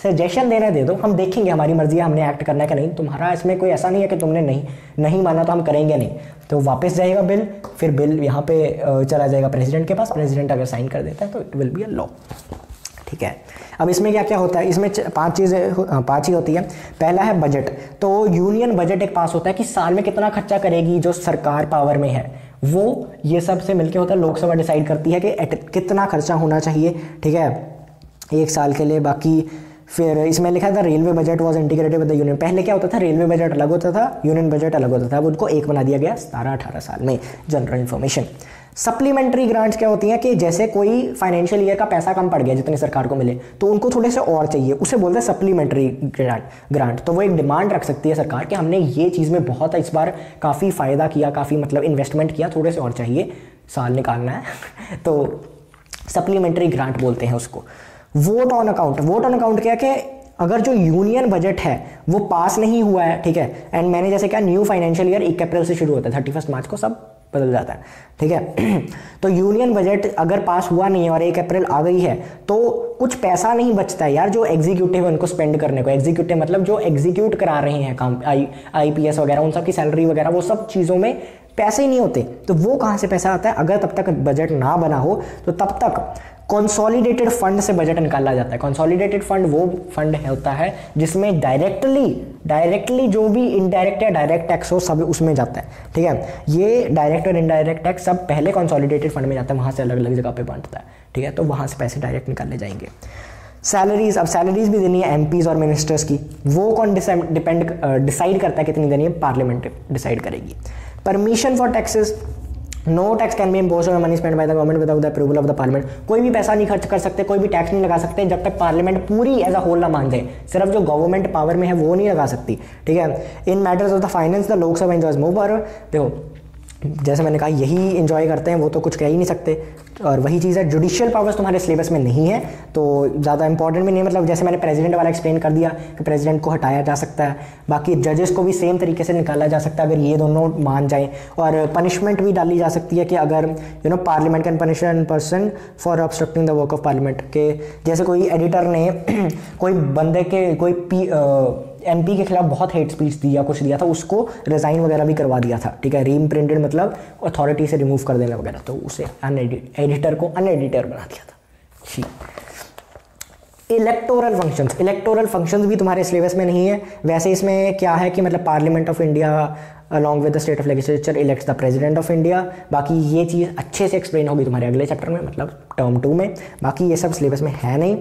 सजेशन देने दे दो, हम देखेंगे, हमारी मर्जी है हमने एक्ट करना है कि नहीं। तुम्हारा इसमें कोई ऐसा नहीं है कि तुमने नहीं माना तो हम करेंगे नहीं, तो वापस जाएगा बिल, फिर बिल यहाँ पे चला जाएगा प्रेसिडेंट के पास, प्रेसिडेंट अगर साइन कर देता है तो it will be a law. ठीक है, अब इसमें क्या क्या होता है, इसमें 5 ही होती है। पहला है बजट। तो यूनियन बजट एक पास होता है कि साल में कितना खर्चा करेगी जो सरकार पावर में है, वो ये सब से मिलके होता है। लोकसभा डिसाइड करती है कि कितना खर्चा होना चाहिए, ठीक है, 1 साल के लिए। बाकी फिर इसमें लिखा था railway budget was integrated with the union. पहले क्या होता था, रेलवे बजट अलग होता था, यूनियन बजट अलग होता था, अब उनको एक बना दिया गया 17-18 साल में। General information. सप्लीमेंट्री ग्रांट्स क्या होती हैं कि जैसे कोई फाइनेंशियल ईयर का पैसा कम पड़ गया जितने सरकार को मिले, तो उनको थोड़े से और चाहिए, उसे बोलते हैं सप्लीमेंट्री ग्रांट। तो वो एक डिमांड रख सकती है सरकार कि हमने ये चीज़ में बहुत इस बार काफ़ी फ़ायदा किया, काफ़ी मतलब इन्वेस्टमेंट किया, थोड़े से और चाहिए, साल निकालना है तो सप्लीमेंट्री ग्रांट बोलते हैं उसको। Vote on account. Vote on account क्या कि अगर जो यूनियन बजट है वो पास नहीं हुआ है, ठीक है, एंड मैंने जैसे क्या न्यू फाइनेंशियल ईयर 1 अप्रैल से शुरू होता है, 31 मार्च को सब बदल जाता है, ठीक है। तो यूनियन बजट अगर पास हुआ नहीं है और 1 अप्रैल आ गई है तो कुछ पैसा नहीं बचता है यार जो एग्जीक्यूटिव है उनको स्पेंड करने को। एग्जीक्यूटिव मतलब जो एग्जीक्यूट करा रहे हैं काम, IPS वगैरह, उन सब की सैलरी वगैरह, वो सब चीज़ों में पैसे ही नहीं होते। तो वो कहाँ से पैसा आता है? अगर तब तक बजट ना बना हो तो तब तक कंसोलिडेटेड फंड से बजट निकाला जाता है। कंसोलिडेटेड फंड वो फंड होता है जिसमें डायरेक्टली जो भी इनडायरेक्ट या डायरेक्ट टैक्स हो सब उसमें जाता है, ठीक है। ये डायरेक्ट और इनडायरेक्ट टैक्स सब पहले कंसोलिडेटेड फंड में जाता है, वहाँ से अलग अलग जगह पे बांटता है, ठीक है। तो वहाँ से पैसे डायरेक्ट निकाले जाएंगे। सैलरीज, अब सैलरीज भी देनी है MPs और मिनिस्टर्स की, वो कौन डिसाइड करता है कितनी देनी है? पार्लियामेंट डिसाइड करेगी। Permission for taxes, no tax can be imposed on money spend by the government without the approval of the parliament. कोई भी पैसा नहीं खर्च कर सकते, कोई भी टैक्स नहीं लगा सकते जब तक पार्लियामेंट पूरी एज अ होल ना मान जाए। सिर्फ जो गवर्नमेंट पावर में है वो नहीं लगा सकती, ठीक है। In matters of the finance the Lok Sabha enjoys more power. देखो जैसे मैंने कहा यही इंजॉय करते हैं, वो तो कुछ कह ही नहीं सकते। और वही चीज़ है, जुडिशियल पावर्स तुम्हारे सिलेबस में नहीं है तो ज़्यादा इंपॉर्टेंट भी नहीं, मतलब जैसे मैंने प्रेसिडेंट वाला एक्सप्लेन कर दिया कि प्रेसिडेंट को हटाया जा सकता है, बाकी जजेस को भी सेम तरीके से निकाला जा सकता है अगर ये दोनों मान जाएं। और पनिशमेंट भी डाली जा सकती है कि अगर parliament can punish an person for obstructing the work of parliament, के जैसे कोई एडिटर ने कोई बंदे के कोई MP के खिलाफ बहुत हेट स्पीच दिया, कुछ दिया था, उसको रिजाइन वगैरह भी करवा दिया था, ठीक है। रीइम्प्रिंटेड मतलब अथॉरिटी से रिमूव कर देना वगैरह, तो उसे एडिटर को अनएडिटर बना दिया था, ठीक। इलेक्टोरल फंक्शंस भी तुम्हारे सिलेबस में नहीं है। वैसे इसमें क्या है कि मतलब parliament of India along with the state of legislature elects the president of India. बाकी ये चीज़ अच्छे से एक्सप्लेन होगी तुम्हारे अगले चैप्टर में, मतलब टर्म 2 में। बाकी ये सब सिलेबस में है नहीं,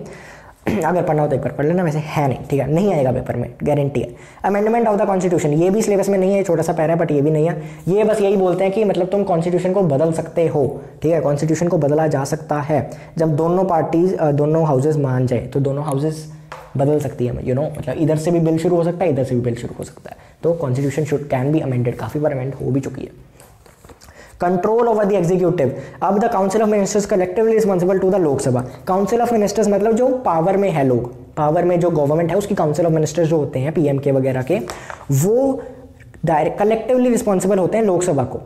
अगर पढ़ना हो तो एक बार पढ़ लेना, वैसे है नहीं, ठीक है, नहीं आएगा पेपर में, गारंटी है। अमेंडमेंट ऑफ द कॉन्स्टिट्यूशन, ये भी सिलेबस में नहीं है, छोटा सा पैरा, बट ये भी नहीं है। ये बस यही बोलते हैं कि मतलब तुम कॉन्स्टिट्यूशन को बदल सकते हो, ठीक है। कॉन्स्टिट्यूशन को बदला जा सकता है जब दोनों पार्टीज, दोनों हाउसेज मान जाए, तो दोनों हाउसेज बदल सकती है, मतलब इधर से भी बिल शुरू हो सकता है, इधर से भी बिल शुरू हो सकता है। तो कॉन्स्टिट्यूशन कैन बी अमेंडेड, काफ़ी बार अमेंड हो भी चुकी है। कंट्रोल ओवर द एग्जीक्यूटिव, अब the council of ministers collectively responsible to the Lok Sabha. Council of ministers मतलब जो पावर में है लोग, पावर में जो गवर्नमेंट है उसकी काउंसिल ऑफ मिनिस्टर्स जो होते हैं PM के वगैरह के, वो डायरेक्ट कलेक्टिवली रिस्पॉन्सिबल होते हैं लोकसभा को।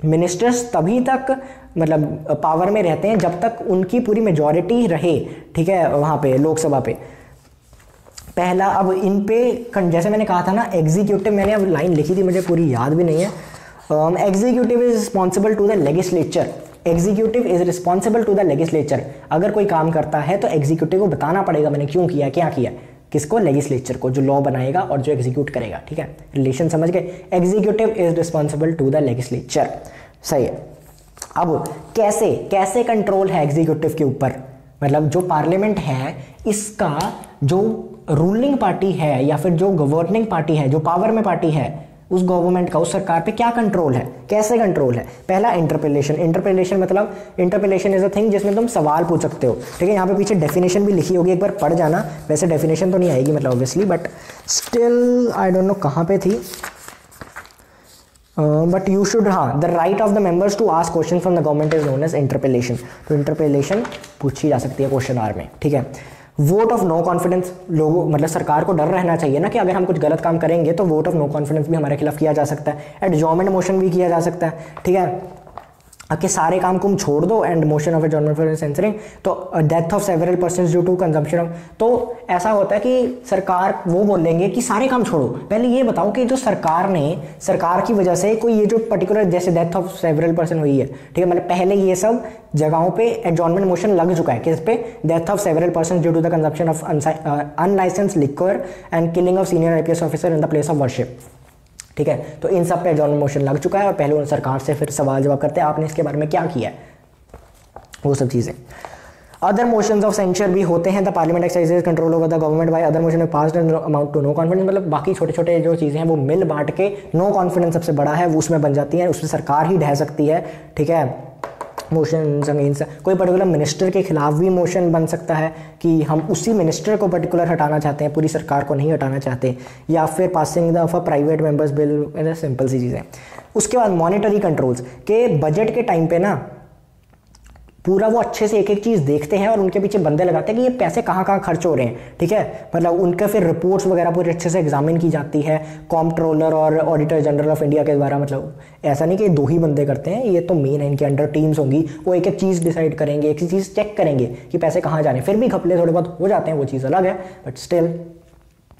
मिनिस्टर्स तभी तक मतलब पावर में रहते हैं जब तक उनकी पूरी मेजॉरिटी रहे, ठीक है, वहाँ पे लोकसभा पे। पहला, अब इन पे जैसे मैंने कहा था ना एग्जीक्यूटिव, मैंने अब लाइन लिखी थी, मुझे पूरी याद भी नहीं है। Executive is responsible to the legislature, executive is responsible to the legislature. अगर कोई काम करता है तो एग्जीक्यूटिव को बताना पड़ेगा मैंने क्यों किया, क्या किया, किसको? लेजिस्लेचर को, जो लॉ बनाएगा और जो एग्जीक्यूट करेगा, ठीक है। रिलेशन समझ गए? Executive is responsible to the legislature, सही है। अब कैसे कंट्रोल है एग्जीक्यूटिव के ऊपर, मतलब जो पार्लियामेंट है इसका जो रूलिंग पार्टी है या फिर जो गवर्निंग पार्टी है, जो पावर में पार्टी है, उस गवर्नमेंट का, उस सरकार पे क्या कंट्रोल है, कैसे कंट्रोल है? पहला इंटरपेलेशन मतलब इंटरपेलेशन इज अ थिंग जिसमें तुम सवाल पूछ सकते हो, ठीक है। यहाँ पे पीछे डेफिनेशन भी लिखी होगी, एक बार पढ़ जाना। वैसे डेफिनेशन तो नहीं आएगी मतलब obviously, but still I don't know कहाँ पे थी, बट यू शुड, हाँ, the right of the members to ask question from the government is known as interpellation. तो इंटरपेलेशन पूछी जा सकती है क्वेश्चन आर में, ठीक है। वोट ऑफ नो कॉन्फिडेंस, लोगों मतलब सरकार को डर रहना चाहिए ना कि अगर हम कुछ गलत काम करेंगे तो वोट ऑफ नो कॉन्फिडेंस भी हमारे खिलाफ किया जा सकता है। एडजॉर्नमेंट मोशन भी किया जा सकता है, ठीक है, कि सारे काम को छोड़ दो, and motion of adjournment for censuring, तो death of several persons due to consumption of, तो ऐसा होता है कि सरकार वो बोलेंगे कि सारे काम छोड़ो, पहले ये बताओ कि जो सरकार की वजह से कोई ये जो पर्टिकुलर जैसे डेथ ऑफ सेवरल पर्सन हुई है, ठीक है, मतलब पहले ये सब जगहों पे एडजॉर्नमेंट मोशन लग चुका है, किस पे? Death of several person due to the consumption of unlicensed liquor and killing of senior IPS officer in the place of worship, ठीक है। तो इन सब पे एडजॉर्नमेंट मोशन लग चुका है और पहले उन सरकार से फिर सवाल जवाब करते हैं आपने इसके बारे में क्या किया है, वो सब चीज़ें। अदर मोशंस ऑफ सेंचर भी होते हैं। The parliament exercises control over the government by other motion passed amount to no confidence, मतलब बाकी छोटे छोटे जो चीज़ें हैं वो मिल बांट के नो कॉन्फिडेंस सबसे बड़ा है वो उसमें बन जाती है, उसमें सरकार ही ढह सकती है, ठीक है। मोशन अगेंस्ट कोई पर्टिकुलर मिनिस्टर के खिलाफ भी मोशन बन सकता है कि हम उसी मिनिस्टर को पर्टिकुलर हटाना चाहते हैं, पूरी सरकार को नहीं हटाना चाहते, या फिर passing the of a private members bill, simple सी चीज़ें। उसके बाद मॉनेटरी कंट्रोल्स के बजट के टाइम पे ना पूरा वो अच्छे से एक एक चीज़ देखते हैं और उनके पीछे बंदे लगाते हैं कि ये पैसे कहाँ कहाँ खर्च हो रहे हैं, ठीक है। मतलब उनका फिर रिपोर्ट्स वगैरह पूरी अच्छे से एग्जामिन की जाती है कॉम्प्ट्रोलर और ऑडिटर जनरल ऑफ इंडिया के द्वारा। मतलब ऐसा नहीं कि 2 ही बंदे करते हैं, ये तो मेन है, इनके अंडर टीम्स होंगी, वो एक एक चीज़ डिसाइड करेंगे, एक चीज़ चेक करेंगे कि पैसे कहाँ जा रहे हैं। फिर भी घपले थोड़े बहुत हो जाते हैं, वो चीज़ अलग है, बट स्टिल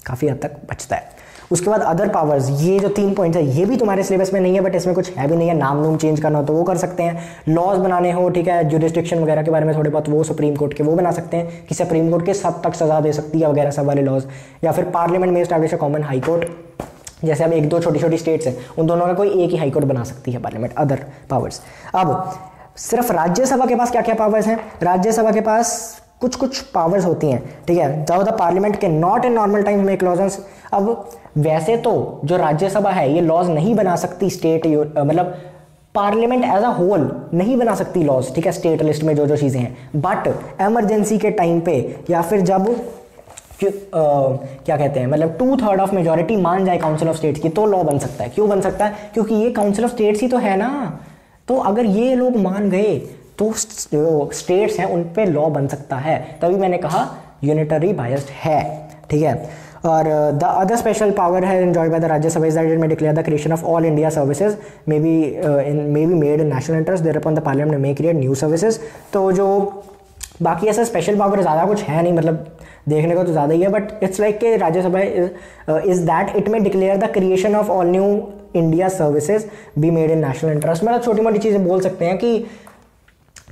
काफ़ी हद तक बचता है। उसके बाद अदर पावर्स, ये जो 3 पॉइंट्स है ये भी तुम्हारे सिलेबस में नहीं है, बट इसमें कुछ है भी नहीं है। नाम चेंज करना हो तो वो कर सकते हैं, लॉज बनाने हो, ठीक है, जुरिस्डिक्शन वगैरह के बारे में थोड़े बहुत वो सुप्रीम कोर्ट के वो बना सकते हैं कि सुप्रीम कोर्ट किस हद तक सजा दे सकती है वगैरह सब वाले लॉज। या फिर पार्लियामेंट में establish a common high court, जैसे अब 1-2 छोटी स्टेट्स हैं, उन दोनों का कोई एक ही हाई कोर्ट बना सकती है पार्लियामेंट। अदर पावर्स, अब सिर्फ राज्यसभा के पास क्या क्या पावर्स हैं? राज्यसभा के पास कुछ पावर्स होती हैं, ठीक है। द पार्लियामेंट के not in normal time make laws. अब वैसे तो जो राज्यसभा है ये लॉज नहीं बना सकती स्टेट, मतलब पार्लियामेंट एज अ होल नहीं बना सकती लॉज, ठीक है, स्टेट लिस्ट में जो चीज़ें हैं। बट इमरजेंसी के टाइम पे या फिर जब क्या कहते हैं, मतलब 2/3 ऑफ मेजोरिटी मान जाए काउंसिल ऑफ स्टेट्स की, तो लॉ बन सकता है। क्यों बन सकता है? क्योंकि ये काउंसिल ऑफ स्टेट्स ही तो है ना। तो अगर ये लोग मान गए तो जो स्टेट्स हैं उन पे लॉ बन सकता है। तभी मैंने कहा यूनिटरी बायस्ड है, ठीक है। और द अदर स्पेशल पावर है enjoyed by the Rajya Sabha is that it में declare the creation of all India services may be made in national interest thereupon the parliament may create new services. तो जो बाकी ऐसा special power ज़्यादा कुछ है नहीं, मतलब देखने को तो ज़्यादा ही है, बट इट्स लाइक कि राज्यसभा इज दैट इट में declare the creation of all new India services B made in national interest. मतलब छोटी मोटी चीज़ें बोल सकते हैं कि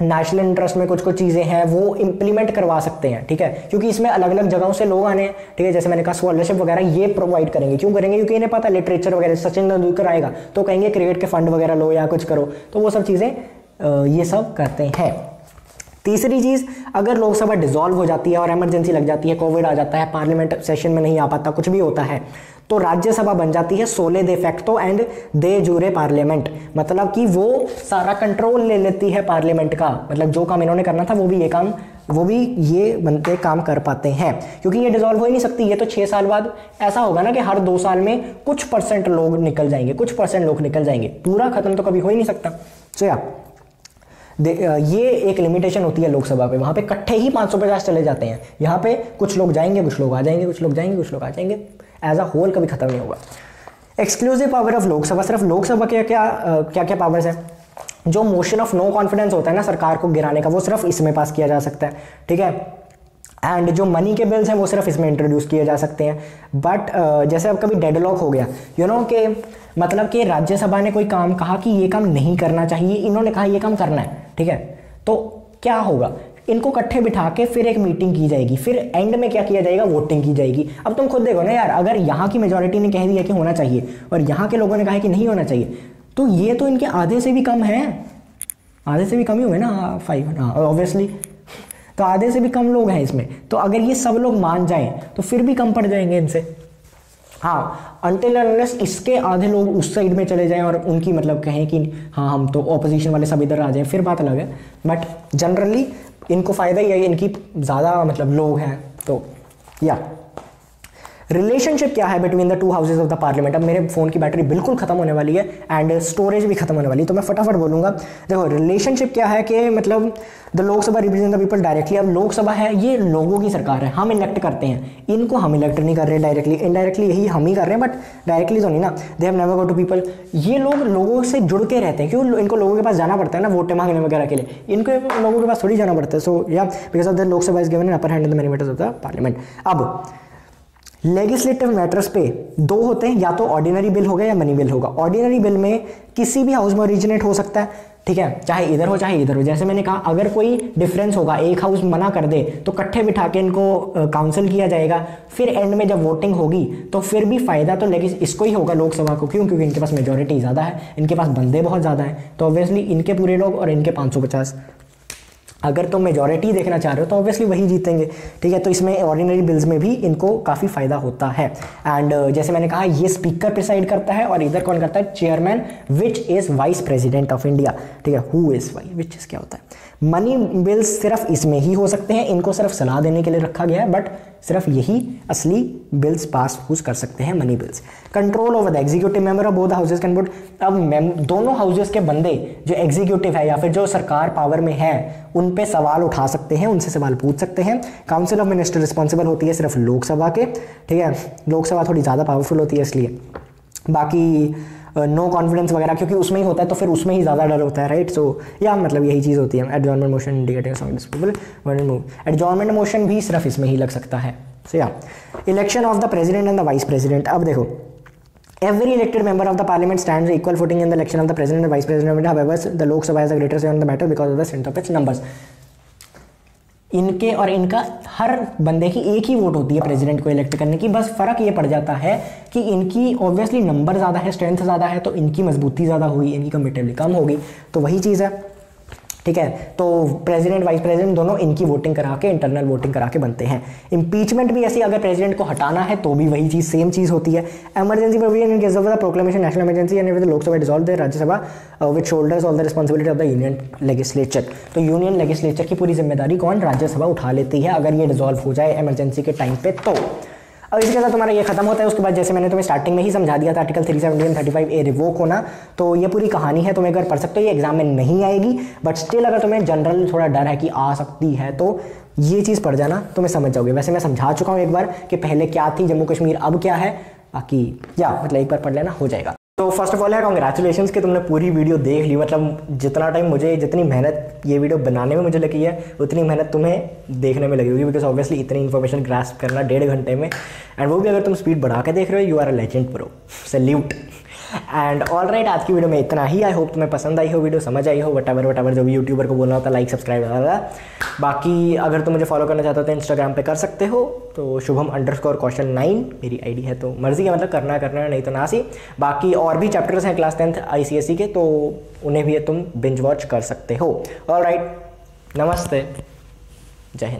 नेशनल इंटरेस्ट में कुछ चीज़ें हैं वो इम्प्लीमेंट करवा सकते हैं, ठीक है, क्योंकि इसमें अलग अलग जगहों से लोग आने हैं, ठीक है। जैसे मैंने कहा स्कॉलरशिप वगैरह ये प्रोवाइड करेंगे। क्यों करेंगे? क्योंकि इन्हें पता लिटरेचर वगैरह, सचिन तेंदुलकर आएगा तो कहेंगे क्रिकेट के फंड वगैरह लो या कुछ करो, तो वो सब चीज़ें ये सब करते हैं। तीसरी चीज़, अगर लोकसभा डिसॉल्व हो जाती है और इमरजेंसी लग जाती है, कोविड आ जाता है, पार्लियामेंट सेशन में नहीं आ पाता, कुछ भी होता है, तो राज्यसभा बन जाती है sole de facto and de jure parliament. मतलब कि वो सारा कंट्रोल ले लेती है पार्लियामेंट का। मतलब जो काम इन्होंने करना था वो भी ये बनते काम कर पाते हैं, क्योंकि ये डिसॉल्व हो ही नहीं सकती। ये तो 6 साल बाद ऐसा होगा ना कि हर 2 साल में कुछ % लोग निकल जाएंगे, कुछ % लोग निकल जाएंगे, पूरा खत्म तो कभी हो ही नहीं सकता। सो ये एक लिमिटेशन होती है लोकसभा पे। वहाँ पे इकट्ठे ही 550 चले जाते हैं, यहाँ पे कुछ लोग जाएंगे, कुछ लोग आ जाएंगे, कुछ लोग जाएंगे, कुछ लोग आ जाएंगे, एज अ होल कभी खत्म नहीं होगा। एक्सक्लूसिव पावर ऑफ लोकसभा, सिर्फ लोकसभा के क्या पावर्स हैं? जो मोशन ऑफ नो कॉन्फिडेंस होता है ना सरकार को गिराने का, वो सिर्फ इसमें पास किया जा सकता है, ठीक है। एंड जो मनी के बिल्स हैं वो सिर्फ इसमें इंट्रोड्यूस किए जा सकते हैं। बट जैसे अब कभी डेडलॉक हो गया, कि मतलब कि राज्यसभा ने कोई काम कहा कि ये काम नहीं करना चाहिए, इन्होंने कहा ये काम करना है, ठीक है, तो क्या होगा? इनको इकट्ठे बिठा के फिर एक मीटिंग की जाएगी, फिर एंड में क्या किया जाएगा? वोटिंग की जाएगी। अब तुम खुद देखो ना यार, अगर यहाँ की मेजोरिटी ने कह दिया कि होना चाहिए और यहाँ के लोगों ने कहा कि नहीं होना चाहिए, तो ये तो इनके आधे से भी कम है, आधे से भी कम ही हुए ना, 5, हाँ ऑब्वियसली, तो आधे से भी कम लोग हैं इसमें। तो अगर ये सब लोग मान जाएं तो फिर भी कम पड़ जाएंगे इनसे। हाँ, अनटिल अनलेस इसके आधे लोग उस साइड में चले जाएं और उनकी मतलब कहें कि हाँ हम तो ऑपोजिशन वाले सब इधर आ जाएं, फिर बात अलग है। बट जनरली इनको फ़ायदा ही है, इनकी ज़्यादा मतलब लोग हैं। तो या रिलेशनशिप क्या है between the 2 houses of the parliament? अब मेरे फ़ोन की बैटरी बिल्कुल ख़त्म होने वाली है एंड स्टोरेज भी खत्म होने वाली है, तो मैं फटाफट बोलूँगा। देखो रिलेशनशिप क्या है कि मतलब the Lok Sabha represent the people directly. अब लोकसभा है ये लोगों की सरकार है, हम इलेक्ट करते हैं, इनको हम इलेक्ट नहीं कर रहे डायरेक्टली, इनडायरेक्टली यही हम ही कर रहे हैं, बट डायरेक्टली तो नहीं ना। They have never go to people. ये लोग लोगों से जुड़ के रहते हैं, क्यों? इनको लोगों के पास जाना पड़ता है ना वोटें मांगने वगैरह के लिए, इनको लोगों के पास थोड़ी जाना पड़ता है। सो या because of the Lok Sabha is given an upper hand in the many matters of the parliament. अब लेजिस्लेटिव मैटर्स पे 2 होते हैं, या तो ऑर्डिनरी बिल होगा या मनी बिल होगा। ऑर्डिनरी बिल में किसी भी हाउस में ओरिजिनेट हो सकता है, ठीक है, चाहे इधर हो चाहे इधर हो। जैसे मैंने कहा, अगर कोई डिफरेंस होगा, एक हाउस मना कर दे, तो इकट्ठे बिठा के इनको काउंसिल किया जाएगा, फिर एंड में जब वोटिंग होगी तो फिर भी फायदा तो लेकिन इसको ही होगा, लोकसभा को। क्यों? क्योंकि इनके पास मेजोरिटी ज़्यादा है, इनके पास बंदे बहुत ज़्यादा हैं, तो ऑब्वियसली इनके पूरे लोग और इनके 550। अगर तुम मेजॉरिटी देखना चाह रहे हो तो ऑब्वियसली वही जीतेंगे, ठीक है। तो इसमें ऑर्डिनरी बिल्स में भी इनको काफ़ी फ़ायदा होता है। एंड जैसे मैंने कहा, ये स्पीकर प्रिसाइड करता है और इधर कौन करता है? Chairman, which is vice president of India, ठीक है। Who is vice, which is क्या होता है? मनी बिल्स सिर्फ इसमें ही हो सकते हैं, इनको सिर्फ सलाह देने के लिए रखा गया है, बट सिर्फ यही असली बिल्स पास यूज कर सकते हैं, money bills. Control over the executive member of both houses can put, अब दोनों हाउसेज के बंदे जो एग्जीक्यूटिव है या फिर जो सरकार पावर में है उन पे सवाल उठा सकते हैं, उनसे सवाल पूछ सकते हैं। काउंसिल ऑफ मिनिस्टर रिस्पॉन्सिबल होती है सिर्फ लोकसभा के, ठीक है, लोकसभा थोड़ी ज़्यादा पावरफुल होती है इसलिए। बाकी नो कॉन्फिडेंस वगैरह क्योंकि उसमें ही होता है तो फिर उसमें ही ज़्यादा डर होता है, राइट। सो या मतलब यही चीज़ होती है। Adjournment motion indicating adjournment motion भी सिर्फ इसमें ही लग सकता है। सो या election of the president and the vice president, अब देखो every elected member of the parliament stands equal footing in the election of the president and vice president of India. However, the Lok Sabha has a greater say on the matter because of the strength of its numbers. इनके और इनका हर बंदे की एक ही vote होती है president को elect करने की, बस फर्क ये पड़ जाता है कि इनकी ऑब्वियसली नंबर ज़्यादा है, स्ट्रेंथ ज़्यादा है, तो इनकी मजबूती ज़्यादा होगी, इनकी कंपेरेटिवली कम होगी, तो वही चीज़ है, ठीक है। तो प्रेसिडेंट वाइस प्रेसिडेंट दोनों इनकी वोटिंग करा के, इंटरनल वोटिंग करा के बनते हैं। इंपीचमेंट भी ऐसी, अगर प्रेसिडेंट को हटाना है तो भी वही चीज़, सेम चीज़ होती है। Emergency provision in case of the proclamation national emergency and the Lok Sabha dissolve the Rajya Sabha which shoulders all the responsibility of the union legislature. तो यूनियन लेजिस्लेचर की पूरी जिम्मेदारी कौन, राज्यसभा उठा लेती है अगर ये डिसॉल्व हो जाए इमरजेंसी के टाइम पे। तो अब इसके साथ तुम्हारा ये खत्म होता है। उसके बाद जैसे मैंने तुम्हें स्टार्टिंग में ही समझा दिया था, आर्टिकल 370 35A रिवोक होना, तो ये पूरी कहानी है, तुम एक बार पढ़ सकते हो। ये एग्जाम में नहीं आएगी, बट स्टिल अगर तुम्हें जनरल थोड़ा डर है कि आ सकती है तो ये चीज़ पढ़ जाना, तुम्हें समझ जाओगे। वैसे मैं समझा चुका हूँ एक बार कि पहले क्या थी जम्मू कश्मीर, अब क्या है, बाकी या मतलब एक बार पढ़ लेना, हो जाएगा। तो फर्स्ट ऑफ ऑल है कॉन्ग्रेचुलेशंस कि तुमने पूरी वीडियो देख ली। मतलब जितना टाइम मुझे, जितनी मेहनत ये वीडियो बनाने में मुझे लगी है, उतनी मेहनत तुम्हें देखने में लगी होगी, बिकॉज ऑब्वियसली इतनी इन्फॉर्मेशन ग्रास्प करना 1.5 घंटे में, एंड वो भी अगर तुम स्पीड बढ़ा के देख रहे हो, you are a legend bro, salute. And all right, आज की वीडियो में इतना ही। आई होप तुम्हें पसंद आई हो, वीडियो समझ आई हो, वट एवर जो भी यूट्यूबर को बोलना होता है, लाइक सब्सक्राइब वगैरह। बाकी अगर तुम मुझे फॉलो करना चाहते हो तो इंस्टाग्राम पे कर सकते हो, तो शुभम_caution9 मेरी आईडी है, तो मर्जी है, मतलब करना है नहीं तो ना सी। बाकी और भी चैप्टर्स हैं क्लास 10th ICSE के, तो उन्हें भी तुम बिंज वॉच कर सकते हो। ऑल राइट, नमस्ते, जय हिंद।